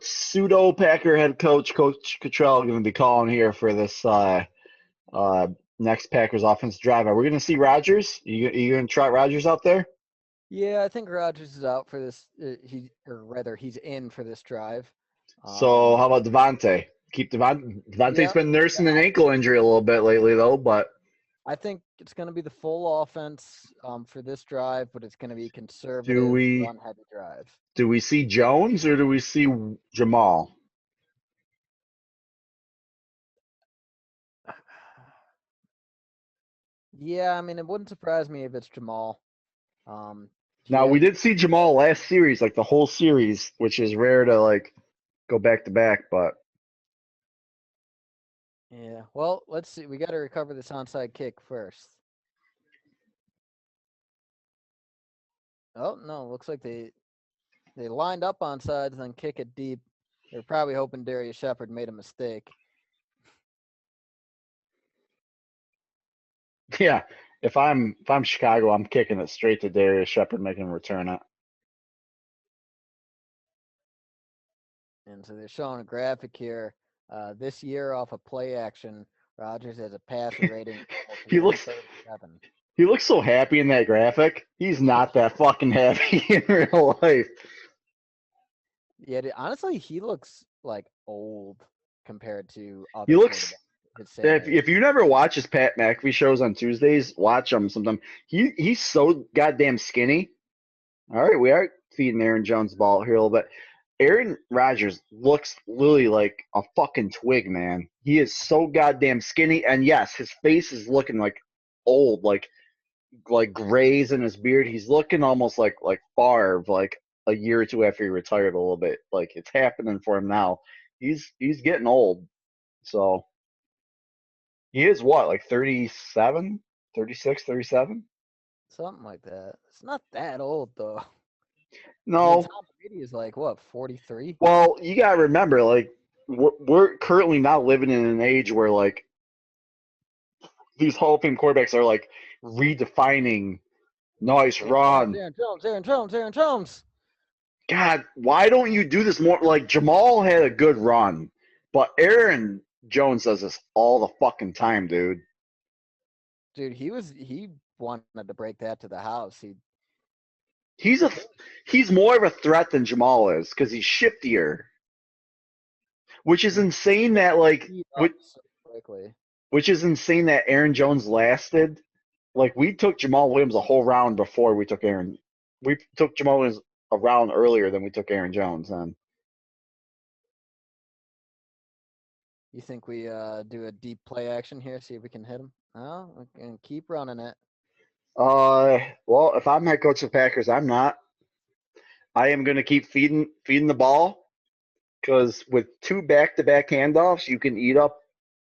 pseudo Packer head coach Coach Cottrell going to be calling here for this next Packers offensive drive. Are we going to see Rodgers? You going to trot Rodgers out there? Yeah, I think Rodgers is out for this. He's in for this drive. So how Um, about Devontae? Keep Devontae's yeah, been nursing an ankle injury a little bit lately, though. But I think it's going to be the full offense for this drive, but it's going to be do conservative, we run-heavy drive. do we see Jones or do we see Jamal? Yeah, I mean, it wouldn't surprise me if it's Jamal. He Now we has, did see Jamal last series, like the whole series, which is rare to like go back to back. But yeah. Well, let's see. We got to recover this onside kick first. Oh no, looks like they lined up on sides, then kick it deep. They're probably hoping Darius Shepard made a mistake. yeah, if I'm Chicago, I'm kicking it straight to Darius Shepard, making him return it. And so they're showing a graphic here. This year, off a play action, Rodgers has a passer rating of he looks 137. he looks so happy in that graphic. He's not that fucking happy in real life. Yeah, honestly, he looks like old compared to He other looks quarterbacks his same age. if you never watch his Pat McAfee shows on Tuesdays, watch them sometime. He's so goddamn skinny. All right, we are feeding Aaron Jones the ball here a little bit. Aaron Rodgers looks literally like a fucking twig, man. He is so goddamn skinny, and yes, his face is looking like old, like grays in his beard. He's looking almost like Favre, like a year or two after he retired a little bit. Like it's happening for him now. He's getting old. So he is what, like 37, 36, 37? Something like that. It's not that old though. I mean, No. Tom Brady is like what, 43? Well, you gotta remember, like we're currently now living in an age where like these Hall of Fame quarterbacks are like redefining nice Aaron Jones, run. Aaron Jones, Aaron Jones, Aaron Jones. God, why don't you do this more? Like Jamal had a good run, but Aaron Jones does this all the fucking time, dude. Dude, he wanted to break that to the house. He's a he's more of a threat than Jamal is because he's shiftier, which is insane that like Speed which, up so quickly. which is insane that Aaron Jones lasted. Like we took Jamal Williams a whole round before we took Aaron. We took Jamal Williams a round earlier than we took Aaron Jones. And You think we do a deep play action here, see if we can hit him? No, and keep running it. well, if I'm head coach of the Packers, I'm not. I am going to keep feeding the ball because with two back-to-back handoffs, you can eat up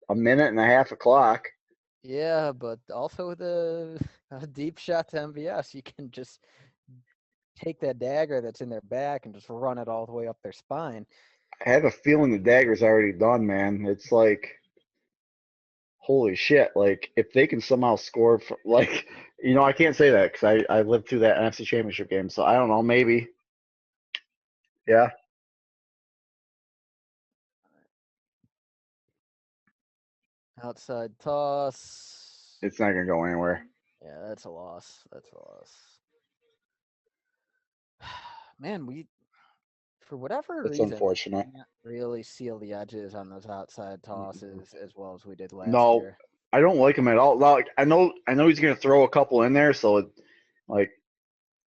a minute and a half of clock. Yeah, but also with a deep shot to MVS, you can just take that dagger that's in their back and just run it all the way up their spine. I have a feeling the dagger's already done, man. It's like holy shit! Like if they can somehow score, like I can't say that because I lived through that NFC Championship game, so I don't know. Maybe, yeah. Outside toss. It's not gonna go anywhere. Yeah, that's a loss. That's a loss. Man, for whatever It's reason, unfortunate. we can't really seal the edges on those outside tosses as well as we did last No, year. I don't like him at all. Like I know he's gonna throw a couple in there, so like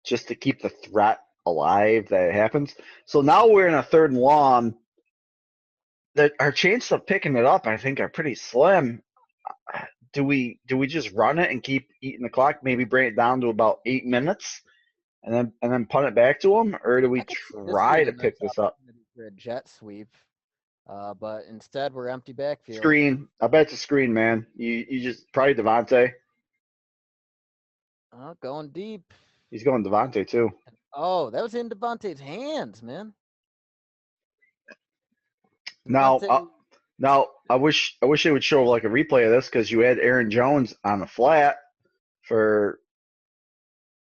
just to keep the threat alive that it happens. So now we're in a third and long. That our chances of picking it up, I think, are pretty slim. Do we just run it and keep eating the clock? Maybe bring it down to about 8 minutes, and then punt it back to him, or do we I could see this try being to a nice pick this up? opportunity for a jet sweep, but instead we're empty backfield. Screen. I bet it's a screen, man. You just probably Devontae. Going deep. He's going Devontae too. Oh, that was in Devontae's hands, man. Now, Devontae, now I wish they would show like a replay of this because you had Aaron Jones on the flat for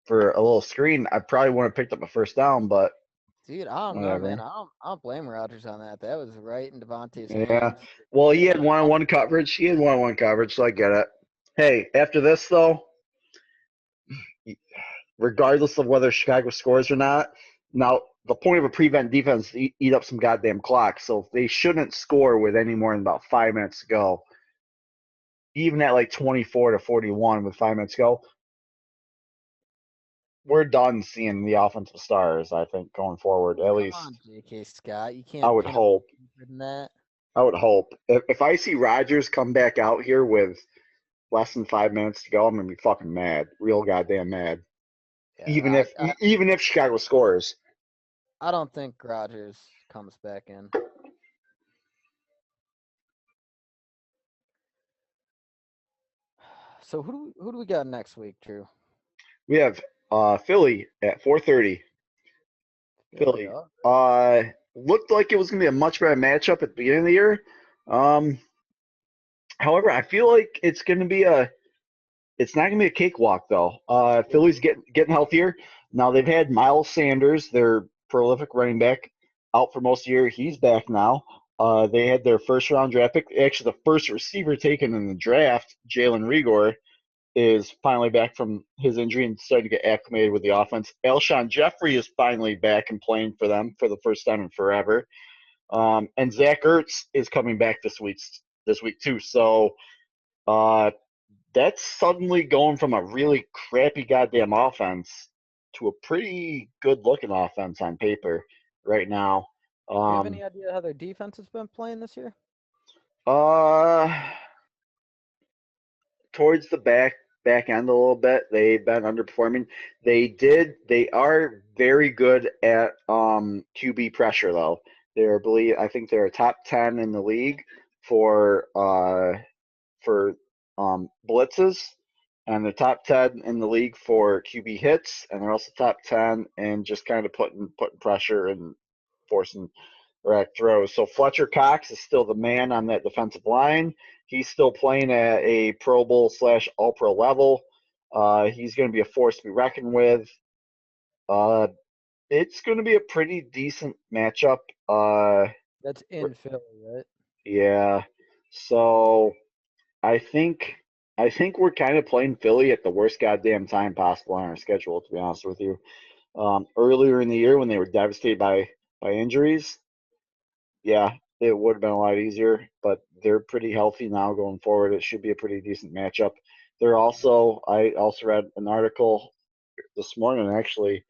a little screen. I probably would have picked up a first down, but dude, I don't know, man. whatever. I don't blame Rodgers on that. That was right in Devontae's Yeah. hands. Well, He he had had enough one-on-one time. coverage. He had one-on-one coverage, so I get it. Hey, after this though, regardless of whether Chicago scores or not, now the point of a prevent defense is to eat up some goddamn clock. So they shouldn't score with any more than about 5 minutes to go. Even at like 24-41 with 5 minutes to go, we're done seeing the offensive stars, I think, going forward. At Come least on, J.K. Scott. You I can't would pin him hope. deeper than that. I would hope. If I see Rodgers come back out here with less than 5 minutes to go, I'm gonna be fucking mad, real goddamn mad. Even Yeah, if even if Chicago scores, I don't think Rodgers comes back in. So who do we got next week, Drew? we have Philly at 4:30. Philly. Philly. Oh, Looked like it was gonna be a much better matchup at the beginning of the year. Um, however, I feel like it's not gonna be a cakewalk though. Philly's getting healthier. Now they've had Miles Sanders, their prolific running back, out for most of the year. He's back now. They had their first round draft pick, actually the first receiver taken in the draft, Jalen Rigor, is finally back from his injury and starting to get acclimated with the offense. Alshon Jeffrey is finally back and playing for them for the first time in forever. And Zach Ertz is coming back this week too. So uh, that's suddenly going from a really crappy goddamn offense to a pretty good looking offense on paper right now. Do you have Um, any idea how their defense has been playing this year? uh, towards the back end a little bit, they've been underperforming. They are very good at QB pressure though. I think they're a top 10 in the league for blitzes, and they're top 10 in the league for QB hits, and they're also top 10 in just kind of putting pressure and forcing rack throws. So Fletcher Cox is still the man on that defensive line. He's still playing at a Pro Bowl / All Pro level. He's going to be a force to be reckoned with. Uh, it's going to be a pretty decent matchup. That's in Philly, right? Yeah. So I think I think we're kind of playing Philly at the worst goddamn time possible on our schedule, to be honest with you. Earlier in the year when they were devastated by injuries, yeah, it would have been a lot easier, but they're pretty healthy now going forward. It should be a pretty decent matchup. I also read an article this morning actually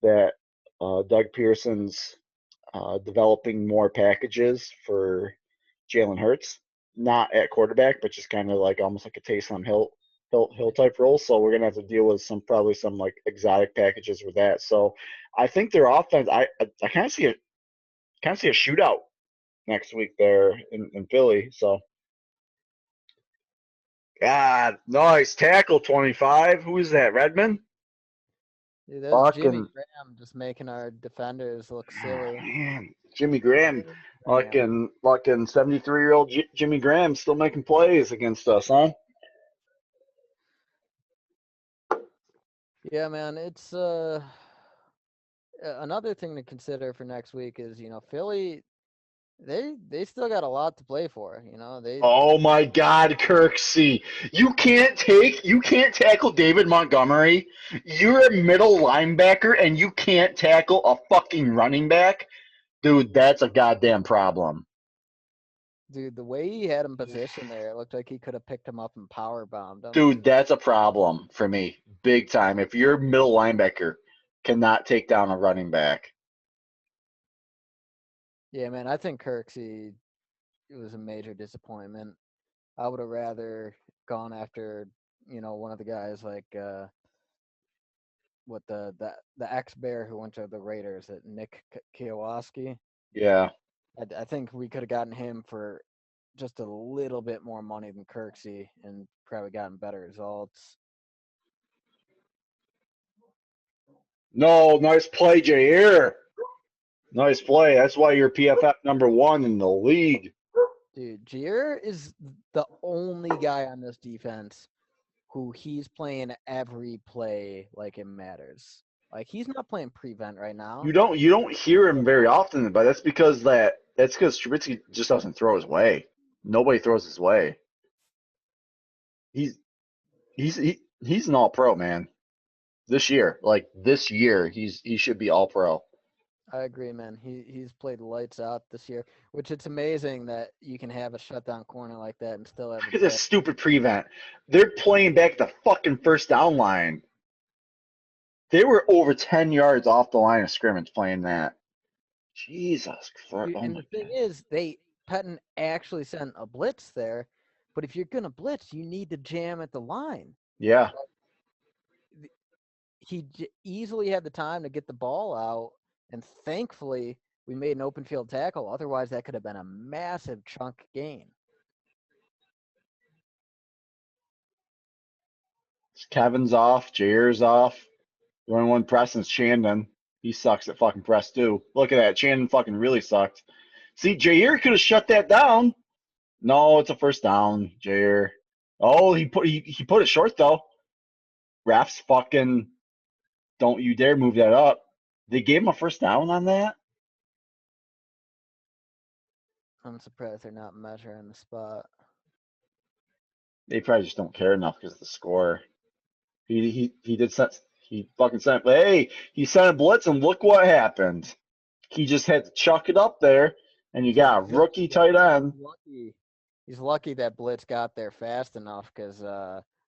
that Doug Pearson's developing more packages for Jalen Hurts, not at quarterback, but just kind of like almost like a Taysom Hill type role. So we're gonna have to deal with probably some like exotic packages with that. So I think their offense, I kind of see a shootout next week there in Philly. So God, nice tackle 25. Who is that? Redmond? Dude, that's Jimmy Fucking Graham just making our defenders look silly. man, Jimmy Graham. Jimmy Graham. Fucking 73-year-old Jimmy Graham still making plays against us, huh? Yeah, man, it's another thing to consider for next week is, Philly they still got a lot to play for, They Oh my God, Kirksey. You can't tackle David Montgomery. You're a middle linebacker and you can't tackle a fucking running back? Dude, that's a goddamn problem. Dude, the way he had him positioned there, it looked like he could have picked him up and power bombed him. Dude, that's a problem for me. Big time. If your middle linebacker cannot take down a running back. Yeah, man, I think Kirksey it was a major disappointment. I would have rather gone after, one of the guys like what the ex Bear who went to the Raiders, at Nick Kwiatkowski. Yeah. I think we could have gotten him for just a little bit more money than Kirksey and probably gotten better results. No, nice play, Jair. Nice play. That's why you're PFF #1 in the league. Dude, Jair is the only guy on this defense who he's playing every play like it matters. Like he's not playing prevent right now. You don't hear him very often, but that's because Trubisky just doesn't throw his way. Nobody throws his way. He's He's an all-pro, man. This year, he should be all-pro. I agree, man. He's played lights out this year, which it's amazing that you can have a shutdown corner like that and still have a It's a play. stupid prevent. They're playing back the fucking first down line. They were over 10 yards off the line of scrimmage playing that. Jesus Christ. Dude, Oh and my the thing God. is, Pettin actually sent a blitz there, but if you're gonna blitz, you need to jam at the line. Yeah. Easily had the time to get the ball out, and thankfully we made an open field tackle. Otherwise, that could have been a massive chunk gain. Kevin's off. Jair's off. The only one pressing is Shandon. He sucks at fucking press too. Look at that. Shandon fucking really sucked. See, Jair could have shut that down. No, it's a first down, Jair. Oh, he put it short though. Refs fucking don't you dare move that up. They gave him a first down on that. I'm surprised they're not measuring the spot. They probably just don't care enough because of the score. He did sent he fucking sent hey, he sent a blitz and look what happened. He just had to chuck it up there and you Dude, got a rookie tight end. lucky. He's lucky that blitz got there fast enough because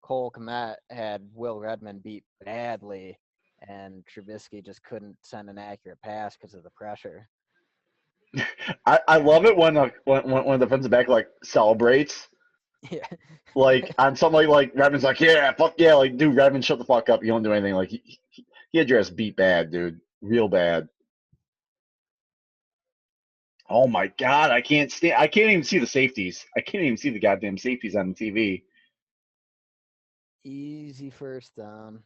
Cole Kmet had Will Redmond beat badly, and Trubisky just couldn't send an accurate pass because of the pressure. I love it when the defensive back like celebrates. Yeah. Like on something like Redmond's like, yeah, fuck yeah, like dude, Redmond, shut the fuck up. You don't do anything. Like he had your ass beat bad, dude. Real bad. Oh my god, I can't even see the safeties. I can't even see the goddamn safeties on the TV. Easy first down.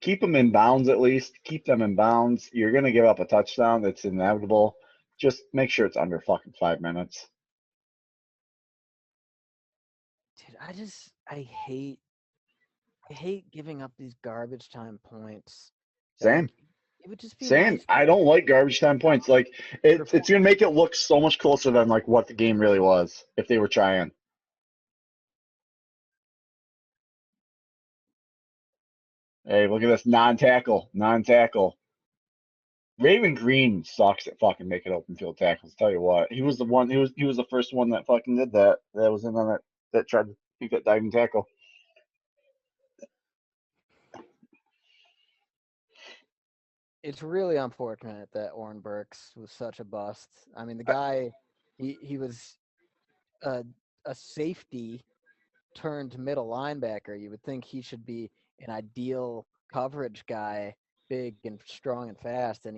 Keep them in bounds at least. Keep them in bounds. You're gonna give up a touchdown. That's inevitable. Just make sure it's under fucking 5 minutes. Dude, I hate giving up these garbage time points. Like Same. it would just be Same. nice I don't like garbage time points. Like for it's gonna make it look so much closer than like what the game really was if they were trying. Hey, look at this non-tackle, non-tackle. Raven Green sucks at fucking making open field tackles. Tell you what, he was the one. He was the first one that fucking did that. That was in on that tried to make that diving tackle. It's really unfortunate that Orrin Burks was such a bust. I mean, the guy, he was a a safety turned middle linebacker. You would think he should be an ideal coverage guy, big and strong and fast, and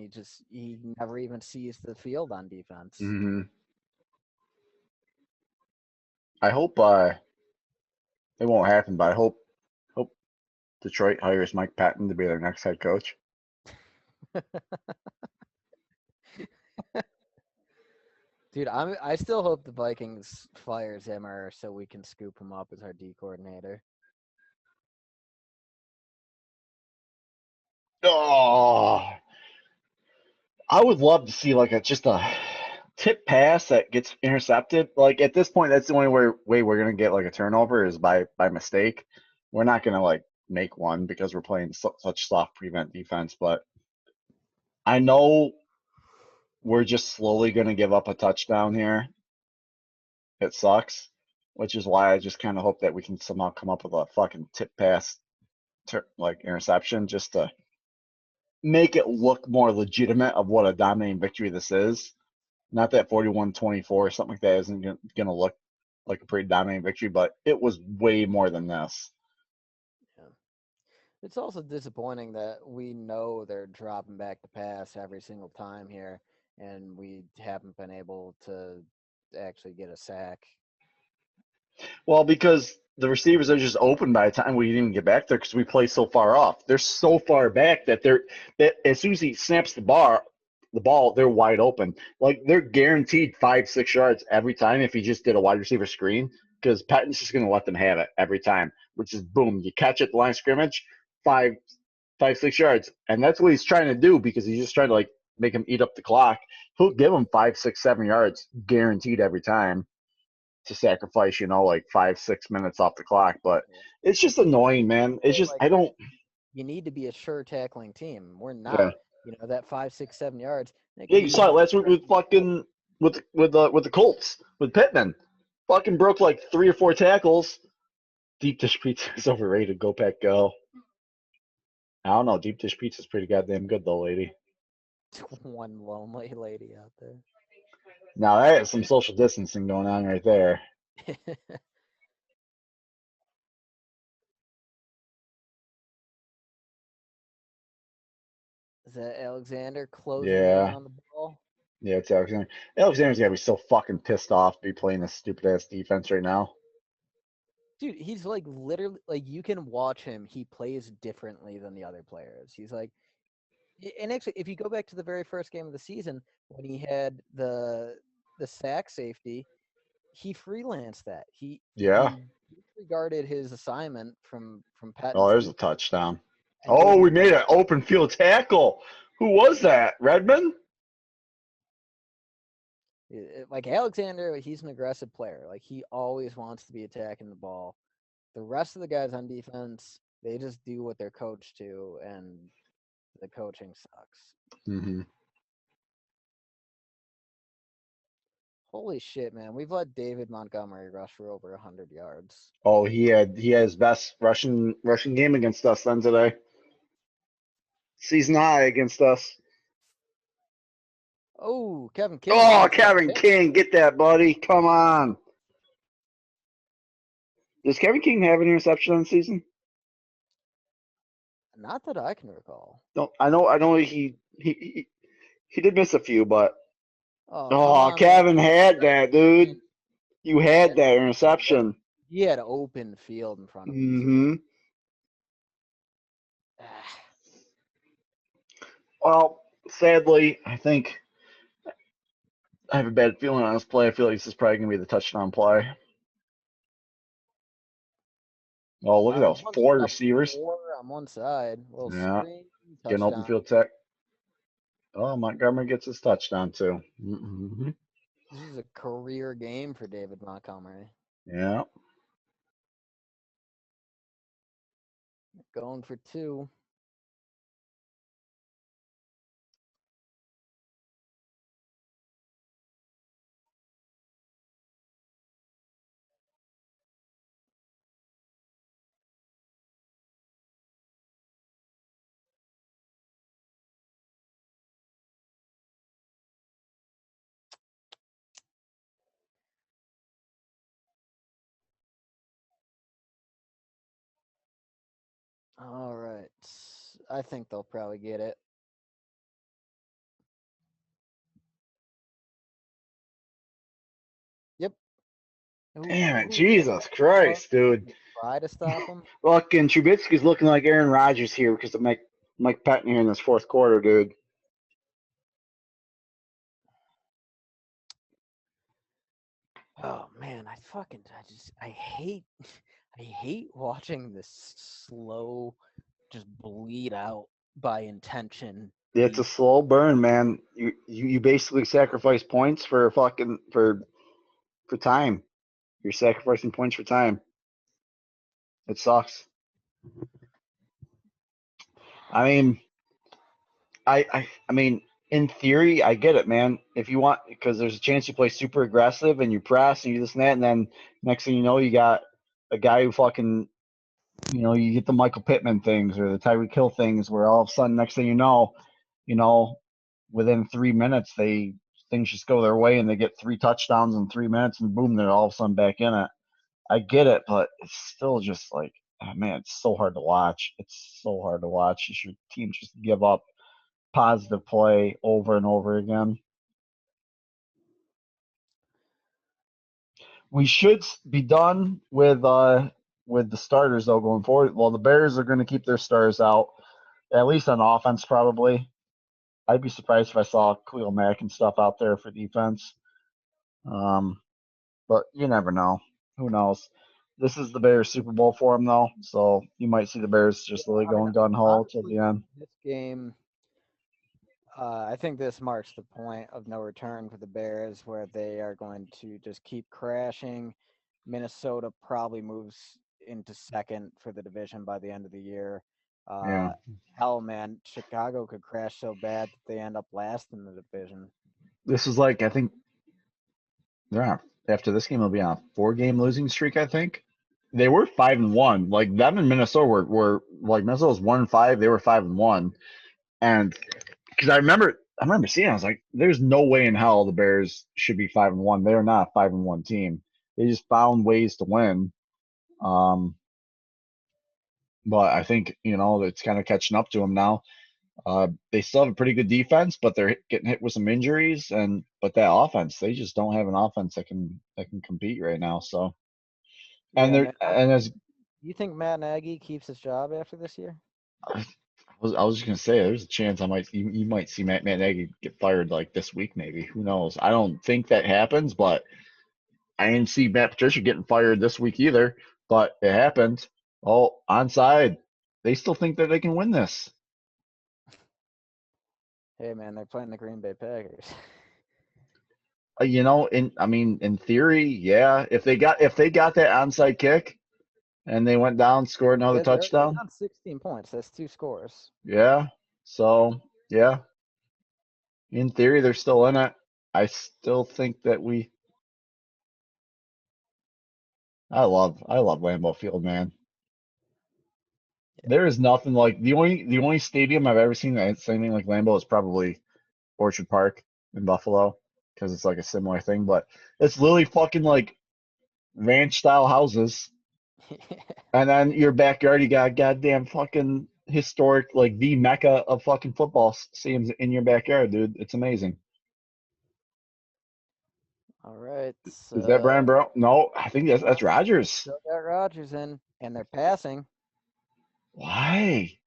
he never even sees the field on defense. Hmm. I hope it won't happen, but I hope Detroit hires Mike Patton to be their next head coach. Dude, I still hope the Vikings fires Zimmer so we can scoop him up as our D coordinator. Oh, I would love to see like just a tip pass that gets intercepted. Like at this point, that's the only way we're gonna get like a turnover is by mistake. We're not gonna like make one because we're playing such soft prevent defense. But I know we're just slowly gonna give up a touchdown here. It sucks, which is why I just kind of hope that we can somehow come up with a fucking tip pass, like interception, just to make it look more legitimate of what a dominating victory this is. Not that 41-24 or something like that isn't going to look like a pretty dominating victory, but it was way more than this. Yeah. It's also disappointing that we know they're dropping back to pass every single time here, and we haven't been able to actually get a sack. Well, because the receivers are just open by the time we even get back there because we play so far off. They're so far back that as soon as he snaps the ball, they're wide open. Like they're guaranteed 5-6 yards every time if he just did a wide receiver screen because Patton's just going to let them have it every time, which is boom, you catch it at the line of scrimmage, 5-6 yards, and that's what he's trying to do because he's just trying to like make him eat up the clock. He'll give him 5, 6, 7 yards guaranteed every time. to sacrifice, like 5-6 minutes off the clock. But it's just annoying, man. It's just Like, I don't. you need to be a sure tackling team. We're Yeah, not. That 5, 6, 7 yards. It yeah. can You be saw it last week with fucking with the Colts with Pittman. Fucking broke like 3 or 4 tackles. Deep dish pizza is overrated. Go Pack Go. I don't know. Deep dish pizza is pretty goddamn good though, lady. one lonely lady out there. Now that is some social distancing going on right there. Is that Alexander closing in Yeah. on the ball? Yeah, it's Alexander. Alexander's gotta be so fucking pissed off to be playing this stupid ass defense right now. Dude, he's like literally like you can watch him. He plays differently than the other players. He's like, and actually, if you go back to the very first game of the season when he had the sack safety, he freelanced that. Yeah. He disregarded his assignment from Oh, Pettine's there's a defense touchdown. and Oh, gave him we made an open field tackle. Who was that? Redmond? like Alexander. He's an aggressive player. Like he always wants to be attacking the ball. The rest of the guys on defense, they just do what they're coached to, and the coaching sucks. Mm-hmm. Holy shit, man! We've let David Montgomery rush for over 100 yards. Oh, he had his best rushing game against us then today. Season high against us. Oh, Kevin King Oh, makes that Kevin pick. King, get that, buddy. Come on. Does Kevin King have an interception on the season? Not that I can recall. No, I know he did miss a few, but Oh, come oh, on, man! Kevin had that, dude. You had that interception. He had open field in front of him too. Mm-hmm. Well, sadly, I think I have a bad feeling on this play. I feel like this is probably gonna be the touchdown play. Oh, look at those Once we 4 got receivers. 4 on one side, little Yeah, screen, getting open touchdown. field tech. Oh, Montgomery gets his touchdown too. Mm-hmm. This is a career game for David Montgomery. Yeah. Going for 2. All right. I think they'll probably get it. Yep. Damn it, Who did Jesus Christ, dude. try to stop him? Fucking Trubisky's looking like Aaron Rodgers here because of Mike Patton here in this fourth quarter, dude. Oh man, I hate watching this slow just bleed out by intention. It's a slow burn, man. You basically sacrifice points for for time. You're sacrificing points for time. It sucks. I mean, I mean, in theory, I get it, man. If you want, because there's a chance you play super aggressive and you press and you this and that, and then next thing you know, you got a guy who fucking, you get the Michael Pittman things or the Tyreek Hill things, where all of a sudden, next thing you know, within 3 minutes, things just go their way and they get 3 touchdowns in 3 minutes, and boom, they're all of a sudden back in it. I get it, but it's still just like, oh, man, it's so hard to watch. It's so hard to watch. It's your team just give up positive play over and over again. We should be done with the starters though going forward. Well, the Bears are going to keep their stars out, at least on offense probably. I'd be surprised if I saw Khalil Mack and stuff out there for defense. But you never know. Who knows? This is the Bears Super Bowl for them though, so you might see the Bears just really going gun ho till the end. This game, I think this marks the point of no return for the Bears, where they are going to just keep crashing. Minnesota probably moves into second for the division by the end of the year. Yeah. Uh, Hell, man, Chicago could crash so bad that they end up last in the division. This is like, I think they're on, after this game, they'll be on a 4-game losing streak, I think. They were 5-1. Like them and Minnesota were like Minnesota was 1-5. They were 5-1. And because I remember seeing, I was like, there's no way in hell the Bears should be 5-1. They're not a 5-1 team. They just found ways to win. Um, but I think it's kind of catching up to them now. They still have a pretty good defense, but they're getting hit with some injuries, and but that offense, they just don't have an offense that can compete right now. So, and Yeah, they're man. and as You think Matt Nagy keeps his job after this year? I was just gonna say, there's a chance you might see Matt Nagy get fired like this week, maybe. Who knows? I don't think that happens, but I didn't see Matt Patricia getting fired this week either. But it happened. Oh, onside. They still think that they can win this. Hey, man, they're playing the Green Bay Packers. In theory, yeah. If they got that onside kick and they went down, scored another They're touchdown, down 16 points. That's two scores. yeah. So yeah, in theory, they're still in it. I still think that I love Lambeau Field, man. There is nothing like the only stadium I've ever seen that's anything like Lambeau is probably Orchard Park in Buffalo because it's like a similar thing, but it's literally fucking like ranch style houses, and then your backyard you got goddamn fucking historic like the mecca of fucking football stadiums in your backyard, dude. It's amazing. All right. Is that Brian Bro? No, I think that's No, Rogers. still got Rodgers in, and they're passing. Why?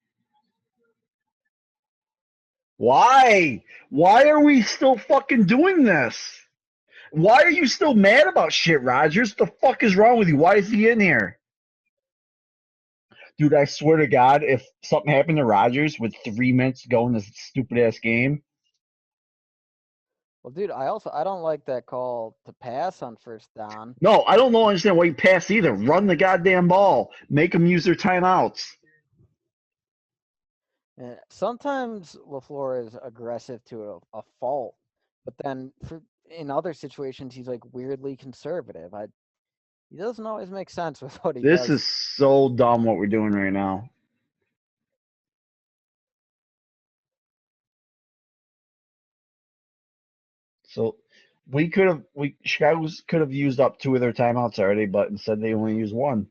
Why? Why are we still fucking doing this? Why are you still mad about shit, Rogers? The fuck is wrong with you? Why is he in here? Dude, I swear to God, if something happened to Rogers with 3 minutes to go in this stupid ass game, Well, dude, I don't like that call to pass on first down. no, I don't understand why you pass either. Run the goddamn ball. Make them use their timeouts. And sometimes LaFleur is aggressive to a fault, but then in other situations he's like weirdly conservative. He doesn't always make sense with what he This does. is so dumb what we're doing right now. So Chicago could have used up 2 of their timeouts already, but instead they only used one.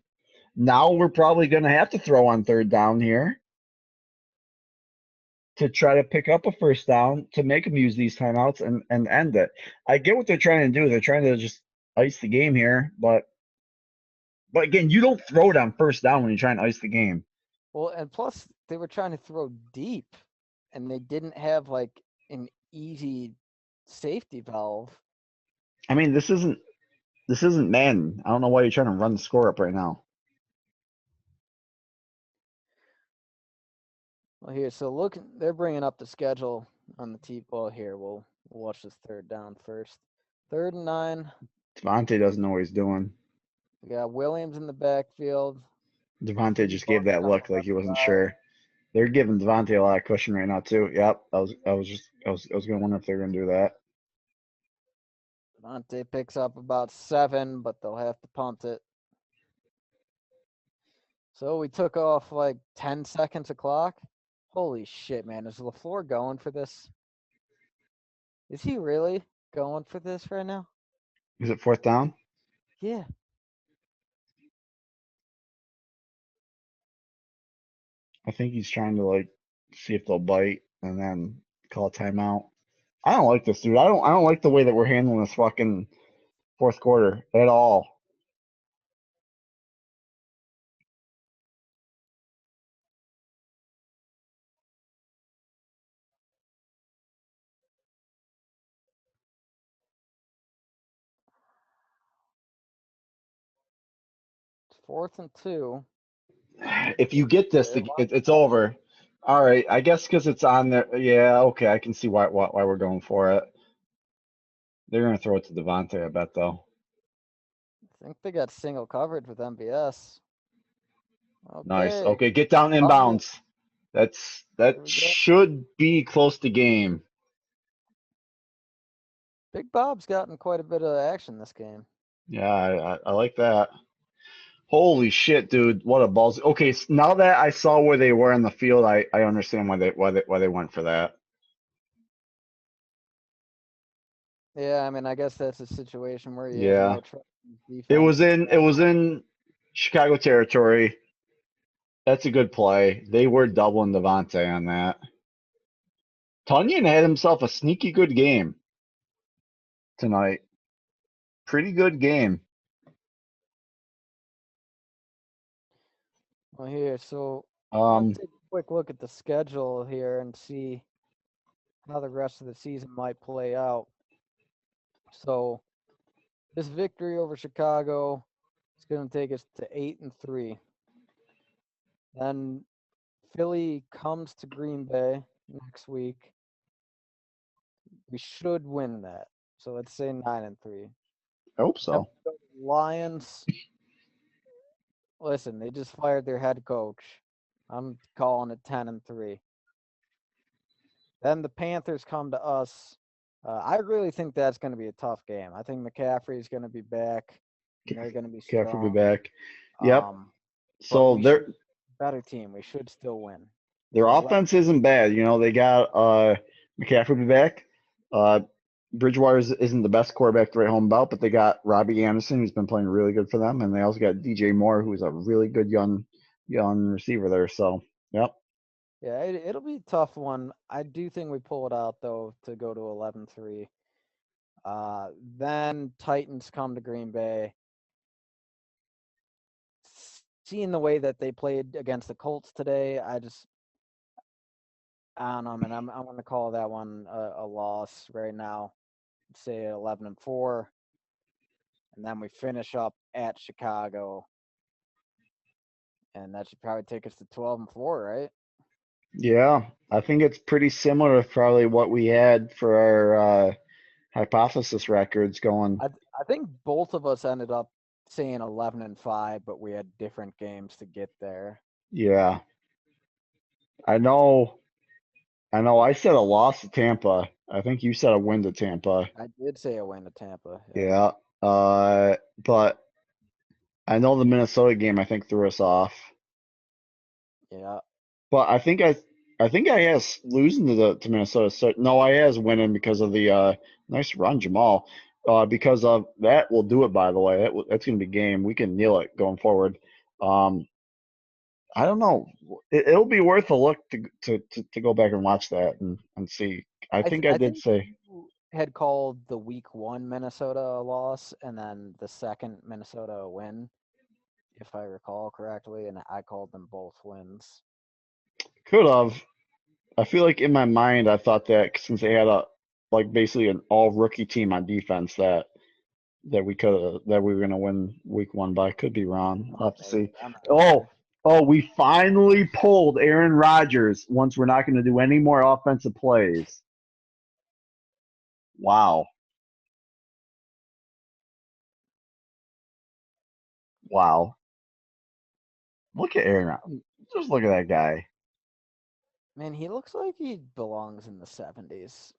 Now we're probably going to have to throw on third down here to try to pick up a first down to make them use these timeouts and end it. I get what they're trying to do. They're trying to just ice the game here, but again, you don't throw it on first down when you're trying to ice the game. Well, and plus they were trying to throw deep, and they didn't have like an easy safety valve. I mean, this isn't Madden. I don't know why you're trying to run the score up right now. Well, here, so look, they're bringing up the schedule on the T. Well, here we'll watch this third down first. 3rd and 9. Devontae doesn't know what he's doing. We got Williams in the backfield. Devontae Free just gave buck that on look the like left he wasn't side. sure. They're giving Devontae a lot of cushion right now too. Yep, I was gonna wonder if they're gonna do that. Devontae picks up about 7, but they'll have to punt it. So we took off like 10 seconds a clock. Holy shit, man. Is LaFleur going for this? Is he really going for this right now? Is it fourth down? Yeah. I think he's trying to like see if they'll bite and then call a timeout. I don't like this, dude. I don't like the way that we're handling this fucking fourth quarter at all. It's 4th and 2. If you get this, They're it's over. All right, I guess because it's on there. Yeah, okay, I can see why we're going for it. They're gonna throw it to Devontae, I bet though. I think they got single coverage with MBS. Nice. Okay, Okay, get down fumble. inbounds. That Here we go. should be close to game. Big Bob's gotten quite a bit of action this game. Yeah, I like that. Holy shit, dude! What a balls. Okay, now that I saw where they were in the field, I understand why they went for that. Yeah, I mean, I guess that's a situation where he has Yeah, no trust in his defense. it was in Chicago territory. That's a good play. They were doubling Devontae on that. Tunyon had himself a sneaky good game tonight. Pretty good game. Well, here, so let's Um, take a quick look at the schedule here and see how the rest of the season might play out. So this victory over Chicago is going to take us to 8-3. Then Philly comes to Green Bay next week. We should win that. So let's say 9-3. I hope Then so. we go to Lions. Listen, they just fired their head coach. I'm calling it 10-3. Then the Panthers come to us. I really think that's going to be a tough game. I think McCaffrey is going to be back, and they're going to be McCaffrey will be strong. back. Yep. But So we should better team. We should still win. their So let offense isn't bad. You know, they got McCaffrey will be back. Uh, Bridgewater isn't the best quarterback to write home about, but they got Robbie Anderson, who's been playing really good for them, and they also got DJ Moore, who's a really good young receiver there. So, yep. yeah, it'll be a tough one. I do think we pull it out though to go to 11-3. Then Titans come to Green Bay. Seeing the way that they played against the Colts today, I don't know, man. I'm gonna call that one a loss right now. Say 11-4, and then we finish up at Chicago, and that should probably take us to 12-4, right? Yeah, I think it's pretty similar to probably what we had for our hypothesis records going. I think both of us ended up saying 11-5, but we had different games to get there. Yeah, I know. I know. I said a loss to Tampa. I think you said a win to Tampa. I did say a win to Tampa. Yeah. Yeah. But I know the Minnesota game I think threw us off. Yeah. But I think I had us losing to Minnesota. So no, I had us winning because of the nice run, Jamal. Because of that, we'll do it. By the way, that's gonna be game. We can kneel it going forward. Um, I don't know. It'll be worth a look to go back and watch that and see. I think I I did think say you had called the week 1 Minnesota a loss and then the second Minnesota a win, if I recall correctly, and I called them both wins. could have. I feel like in my mind I thought that since they had a like basically an all rookie team on defense that we were gonna win week one, but I could be wrong. I'll have to Maybe. see. I'm not Oh, sure. oh, we finally pulled Aaron Rodgers once we're not gonna do any more offensive plays. Wow. Wow. Look at Aaron. Just look at that guy. Man, he looks like he belongs in the 70s.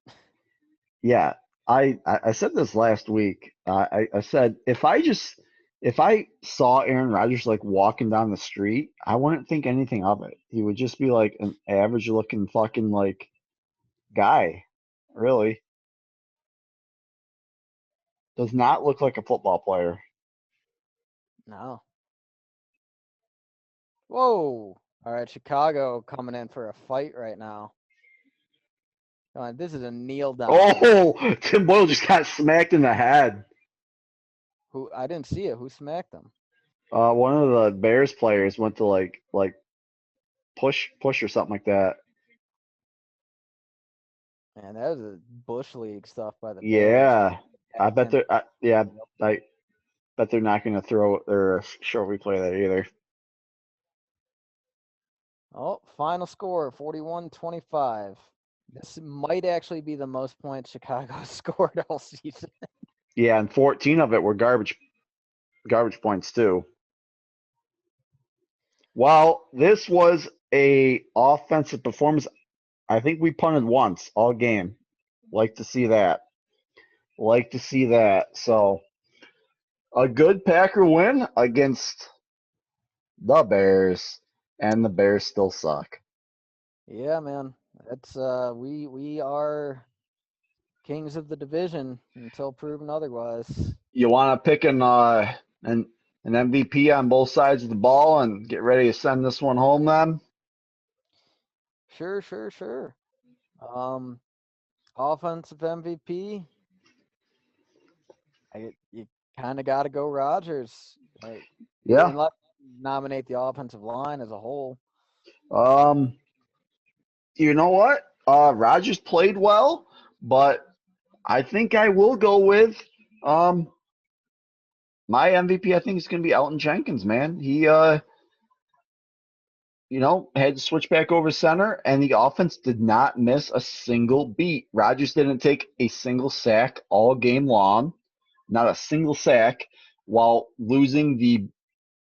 Yeah. I said this last week. I said if I saw Aaron Rodgers like walking down the street, I wouldn't think anything of it. He would just be like an average looking fucking like guy. Really. Does not look like a football player. No. Whoa. All right, Chicago coming in for a fight right now. Come on, this is a kneel down. Oh, Tim Boyle just got smacked in the head. Who I didn't see it. Who smacked him? One of the Bears players went to like push or something like that. Man, that was a bush league stuff by the Bears. Yeah, I Have bet Tim. they're yeah, I bet they're not going to throw or show replay of that either. Oh, final score 41-25. This might actually be the most points Chicago scored all season. Yeah, and 14 of it were garbage points too. While this was a offensive performance, I think we punted once all game. Like to see that. Like to see that. So a good Packer win against the Bears, and the Bears still suck. Yeah, man. That's we are kings of the division until proven otherwise. You want to pick an MVP on both sides of the ball and get ready to send this one home then? Sure. Um, offensive MVP. You kind of got to go Rodgers, Yeah. unless you nominate the offensive line as a whole. Um, you know what? Rodgers played well, but I think I will go with um my MVP. I think is going to be Elton Jenkins, man. He had to switch back over center, and the offense did not miss a single beat. Rodgers didn't take a single sack all game long, not a single sack, while losing the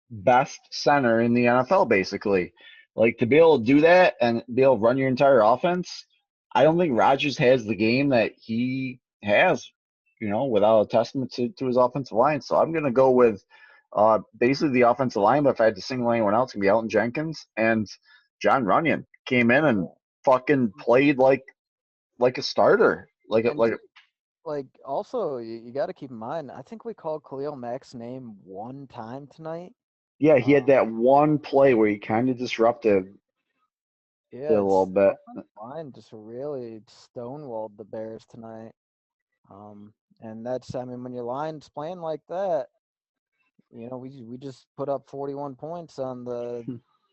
best center in the NFL, basically. Like to be able to do that and be able to run your entire offense, I don't think Rodgers has the game that he has, without a testament to his offensive line. So I'm going to go with basically the offensive line, but if I had to single anyone else, it's going to be Elton Jenkins. And John Runyon came in and fucking played like a starter. And also, you got to keep in mind, I think we called Khalil Mack's name one time tonight. Yeah, he had that one play where he kind of disrupted it Yeah, a little it's bit. offensive line just really stonewalled the Bears tonight. And that's, I mean, when your line's playing like that, we just put up 41 points on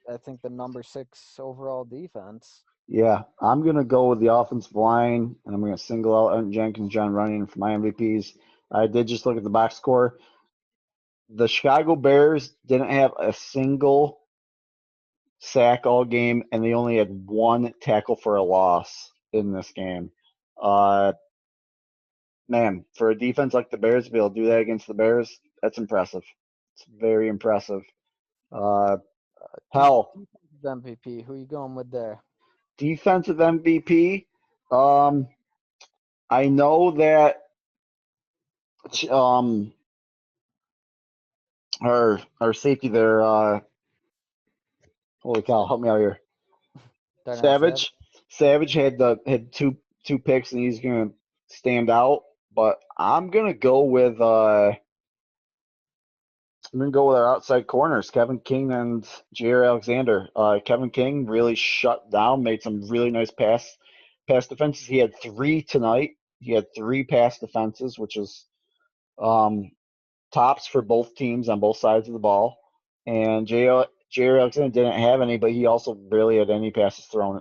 I think the number 6 overall defense. Yeah, I'm going to go with the offensive line, and I'm going to single out Elton Jenkins, John Runyon for my MVPs. I did just look at the box score. The Chicago Bears didn't have a single sack all game, and they only had one tackle for a loss in this game. Uh, Man, for a defense like the Bears to be able to do that against the Bears, that's impressive. It's very impressive. Uh, Hell, Defensive MVP, who you going with there? defensive MVP. Um, I know that um, our safety there. Holy cow, help me out here. Darnell Savage. Savage had two picks and he's gonna stand out. But I'm gonna go with our outside corners, Kevin King and Jair Alexander. Kevin King really shut down, made some really nice pass defenses. He had three tonight. He had three pass defenses, which is um, tops for both teams on both sides of the ball. And Jair Alexander didn't have any, but he also barely had any passes thrown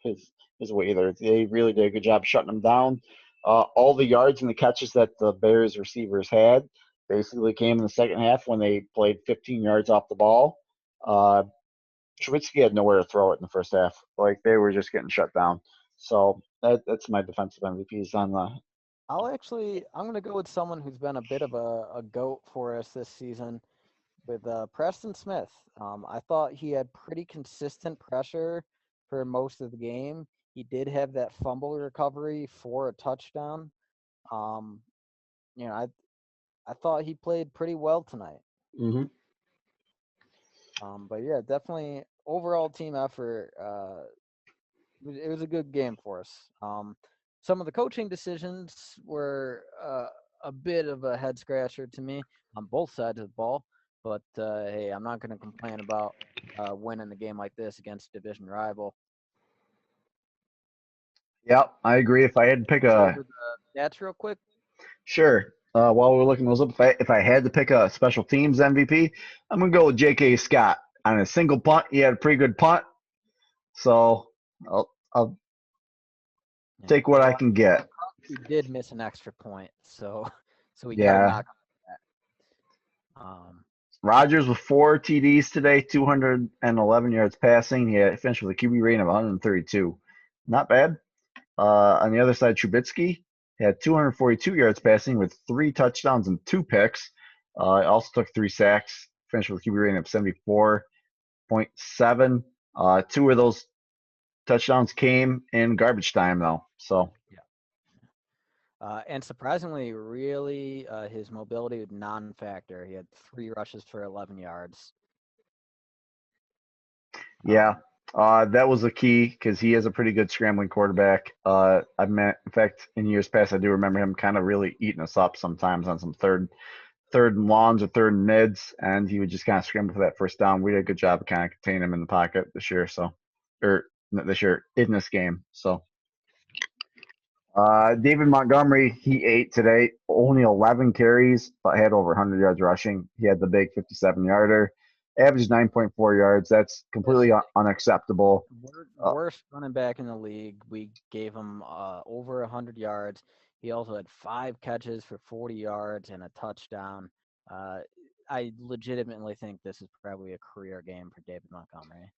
his way either. They really did a good job shutting him down. All the yards and the catches that the Bears receivers had basically came in the second half when they played 15 yards off the ball. Uh, Trubisky had nowhere to throw it in the first half. Like they were just getting shut down. So that's my defensive MVPs on the. I'm going to go with someone who's been a bit of a goat for us this season with Preston Smith. I thought he had pretty consistent pressure for most of the game. He did have that fumble recovery for a touchdown. Um, you know, I thought he played pretty well tonight. Mm-hmm. But yeah, definitely overall team effort. It was a good game for us. Some of the coaching decisions were a bit of a head scratcher to me on both sides of the ball. But hey, I'm not going to complain about winning the game like this against a division rival. Yep, I agree. If I had to pick Go a over the stats real quick. Sure. While we're looking those up, if I had to pick a special teams MVP, I'm gonna go with J.K. Scott on a single punt. He had a pretty good punt, so I'll Yeah. take what I Well, can get. he did miss an extra point, so so we got to Yeah. knock that. Rodgers with 4 TDs today, 211 yards passing. He had finished with a QB rating of 132. Not bad. On the other side, Trubisky had 242 yards passing with 3 touchdowns and 2 picks. Also took 3 sacks, finished with a QB rating of 74.7. Two of those touchdowns came in garbage time, though. So Yeah. And surprisingly, really, his mobility was non-factor. He had 3 rushes for 11 yards. yeah, that was a key because he is a pretty good scrambling quarterback. In fact, in years past, I do remember him kind of really eating us up sometimes on some third and longs or third and mids, and he would just kind of scramble for that first down. We did a good job of kind of containing him in the pocket this year, or not this year, in this game. So David Montgomery, he ate today, only 11 carries, but had over 100 yards rushing. He had the big 57-yarder, averaged 9.4 yards. That's completely unacceptable. Worst running back in the league. We gave him over 100 yards. He also had 5 catches for 40 yards and a touchdown. I legitimately think this is probably a career game for David Montgomery.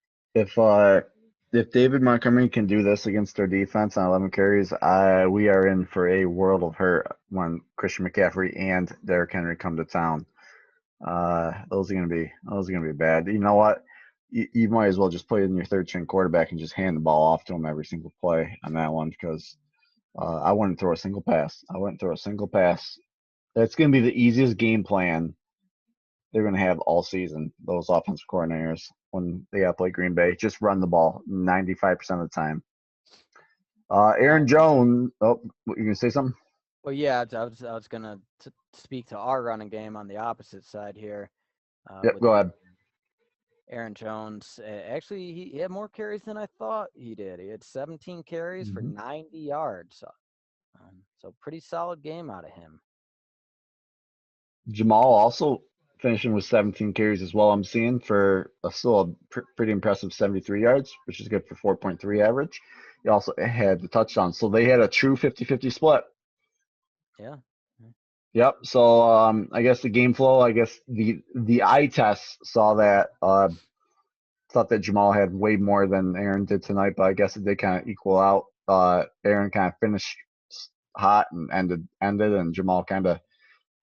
If David Montgomery can do this against our defense on 11 carries, we are in for a world of hurt when Christian McCaffrey and Derrick Henry come to town. Those are gonna be bad. You know what? You might as well just play in your third string quarterback and just hand the ball off to him every single play on that one because I wouldn't throw a single pass. That's gonna be the easiest game plan they're going to have all season, those offensive coordinators, when they got to play Green Bay. Just run the ball 95% of the time. Aaron Jones. Oh, you going to say something? Well, yeah, I was going to speak to our running game on the opposite side here. Yep, go ahead. Aaron Jones, actually, he had more carries than I thought he did. He had 17 carries for 90 yards. So pretty solid game out of him. Jamal also finishing with 17 carries as well. I'm seeing for still a pretty impressive 73 yards, which is good for 4.3 average. He also had the touchdown. So they had a true 50-50 split. Yeah. Yep. So I guess the game flow, I guess the eye test saw that thought that Jamal had way more than Aaron did tonight, but I guess it did kind of equal out. Aaron kind of finished hot and ended, and Jamal kind of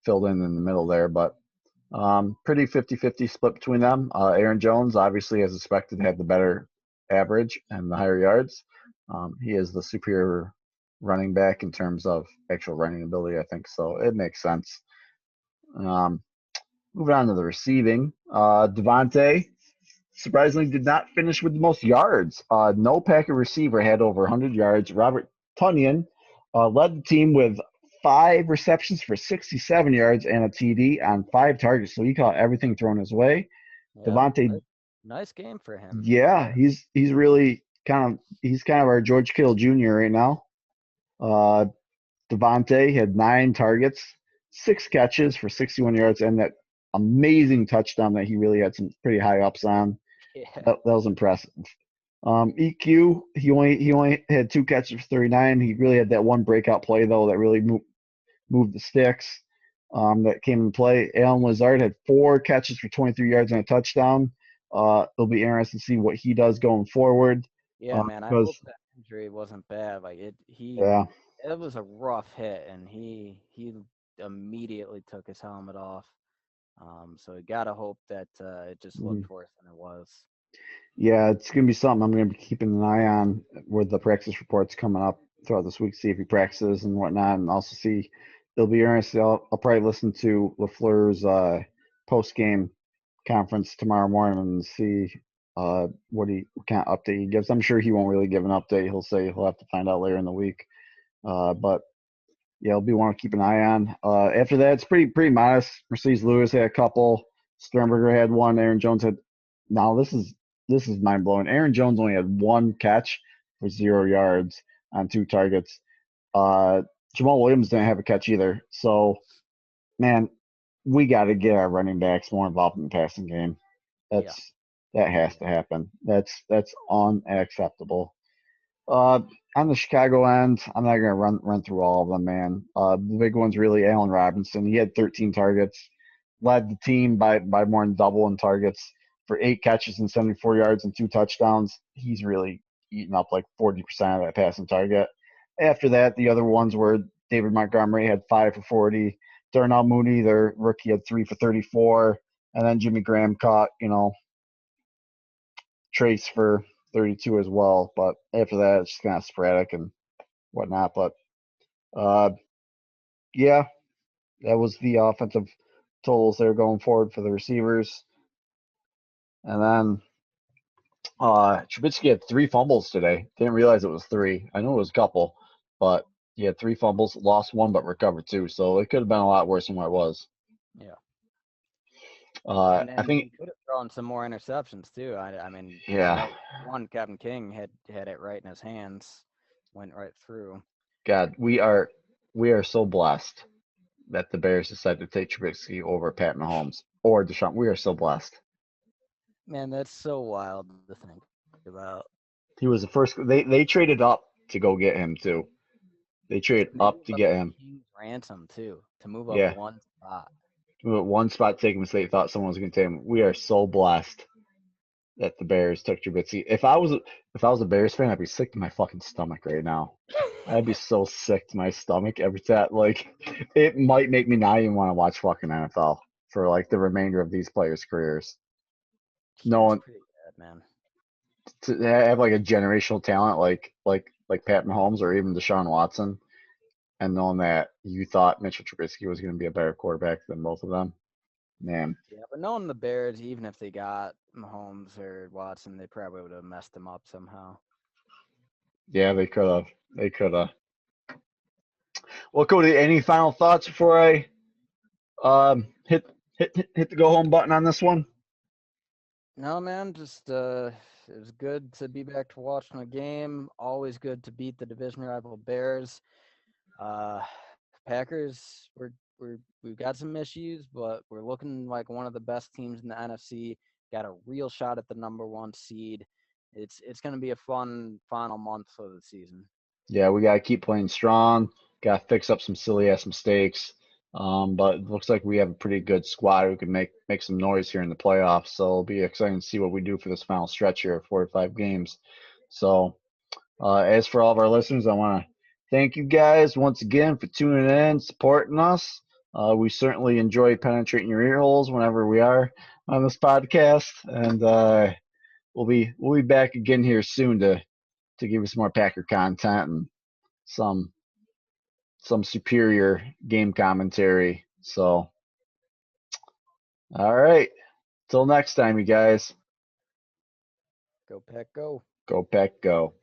filled in the middle there. But pretty 50-50 split between them. Aaron Jones, obviously, as expected, had the better average and the higher yards. He is the superior running back in terms of actual running ability, I think. So it makes sense. Moving on to the receiving. Devontae surprisingly did not finish with the most yards. No Packer receiver had over 100 yards. Robert Tonyan led the team with 5 receptions for 67 yards and a TD on 5 targets. So he caught everything thrown his way. Yeah, Devontae, nice game for him. yeah, he's really kind of our George Kittle Jr. right now. Devontae had 9 targets, 6 catches for 61 yards, and that amazing touchdown that he really had some pretty high ups on. Yeah. That was impressive. EQ, he only had 2 catches for 39. He really had that one breakout play though that really moved the sticks. That came in play. Alan Lazard had 4 catches for 23 yards and a touchdown. It'll be interesting to see what he does going forward. Yeah, man. I hope that injury wasn't bad. Like it was a rough hit, and he immediately took his helmet off. So you gotta hope that it just looked worse than it was. Yeah, it's gonna be something I'm gonna be keeping an eye on with the practice reports coming up throughout this week. See if he practices and whatnot, and also see. It'll be interesting. I'll probably listen to LaFleur's post game conference tomorrow morning and see what kind of update he gives. I'm sure he won't really give an update. He'll say he'll have to find out later in the week. But yeah, it'll be one to keep an eye on. After that, it's pretty modest. Mercedes Lewis had a couple. Sternberger had one. Aaron Jones had. Now this is mind blowing. Aaron Jones only had 1 catch for 0 yards on 2 targets. Jamal Williams didn't have a catch either. So, man, we got to get our running backs more involved in the passing game. That has to happen. That's unacceptable. On the Chicago end, I'm not gonna run through all of them, man. The big one's really Allen Robinson. He had 13 targets, led the team by more than double in targets for 8 catches and 74 yards and 2 touchdowns. He's really eaten up like 40% of that passing target. After that, the other ones were David Montgomery had 5 for 40. Darnell Mooney, their rookie, had 3 for 34. And then Jimmy Graham caught, Trace for 32 as well. But after that, it's just kind of sporadic and whatnot. But yeah, that was the offensive totals they're going forward for the receivers. And then Trubisky had 3 fumbles today. Didn't realize it was 3. I knew it was a couple, but he had 3 fumbles, lost 1, but recovered 2. So it could have been a lot worse than what it was. Yeah. I And think, he could have thrown some more interceptions too. I mean, I yeah, know one Kevin King had it right in his hands, went right through. God, we are so blessed that the Bears decided to take Trubisky over Pat Mahomes or Deshaun. We are so blessed. Man, that's so wild to think about. He was the first. They traded up to go get him too. They traded And they up moved to up get the him. king's ransom too to move up Yeah, one spot. one spot taken because they thought someone was going to take him. We are so blessed that the Bears took Trubisky. If I was a Bears fan, I'd be sick to my fucking stomach right now. I'd be so sick to my stomach every time. Like, it might make me not even want to watch fucking NFL for like the remainder of these players' careers. Yeah, it's Knowing pretty bad, man. to have like a generational talent like Pat Mahomes or even Deshaun Watson, and knowing that you thought Mitchell Trubisky was going to be a better quarterback than both of them, man. Yeah, but knowing the Bears, even if they got Mahomes or Watson, they probably would have messed them up somehow. Yeah, they could have. They could have. Well, Cody, any final thoughts before I hit the go home button on this one? No, man, just it was good to be back to watching a game. Always good to beat the division rival Bears. Uh, Packers, we've got some issues, but we're looking like one of the best teams in the NFC. Got a real shot at the #1 seed. It's going to be a fun final month of the season. Yeah, we got to keep playing strong. Got to fix up some silly ass mistakes. But it looks like we have a pretty good squad who can make some noise here in the playoffs. So it'll be exciting to see what we do for this final stretch here of 45 games. So as for all of our listeners, I want to thank you guys once again for tuning in, supporting us. We certainly enjoy penetrating your ear holes whenever we are on this podcast, and we'll be back again here soon to give you some more Packer content and some superior game commentary. So, all right, till next time, you guys. Go Pack, go! Go Pack, go.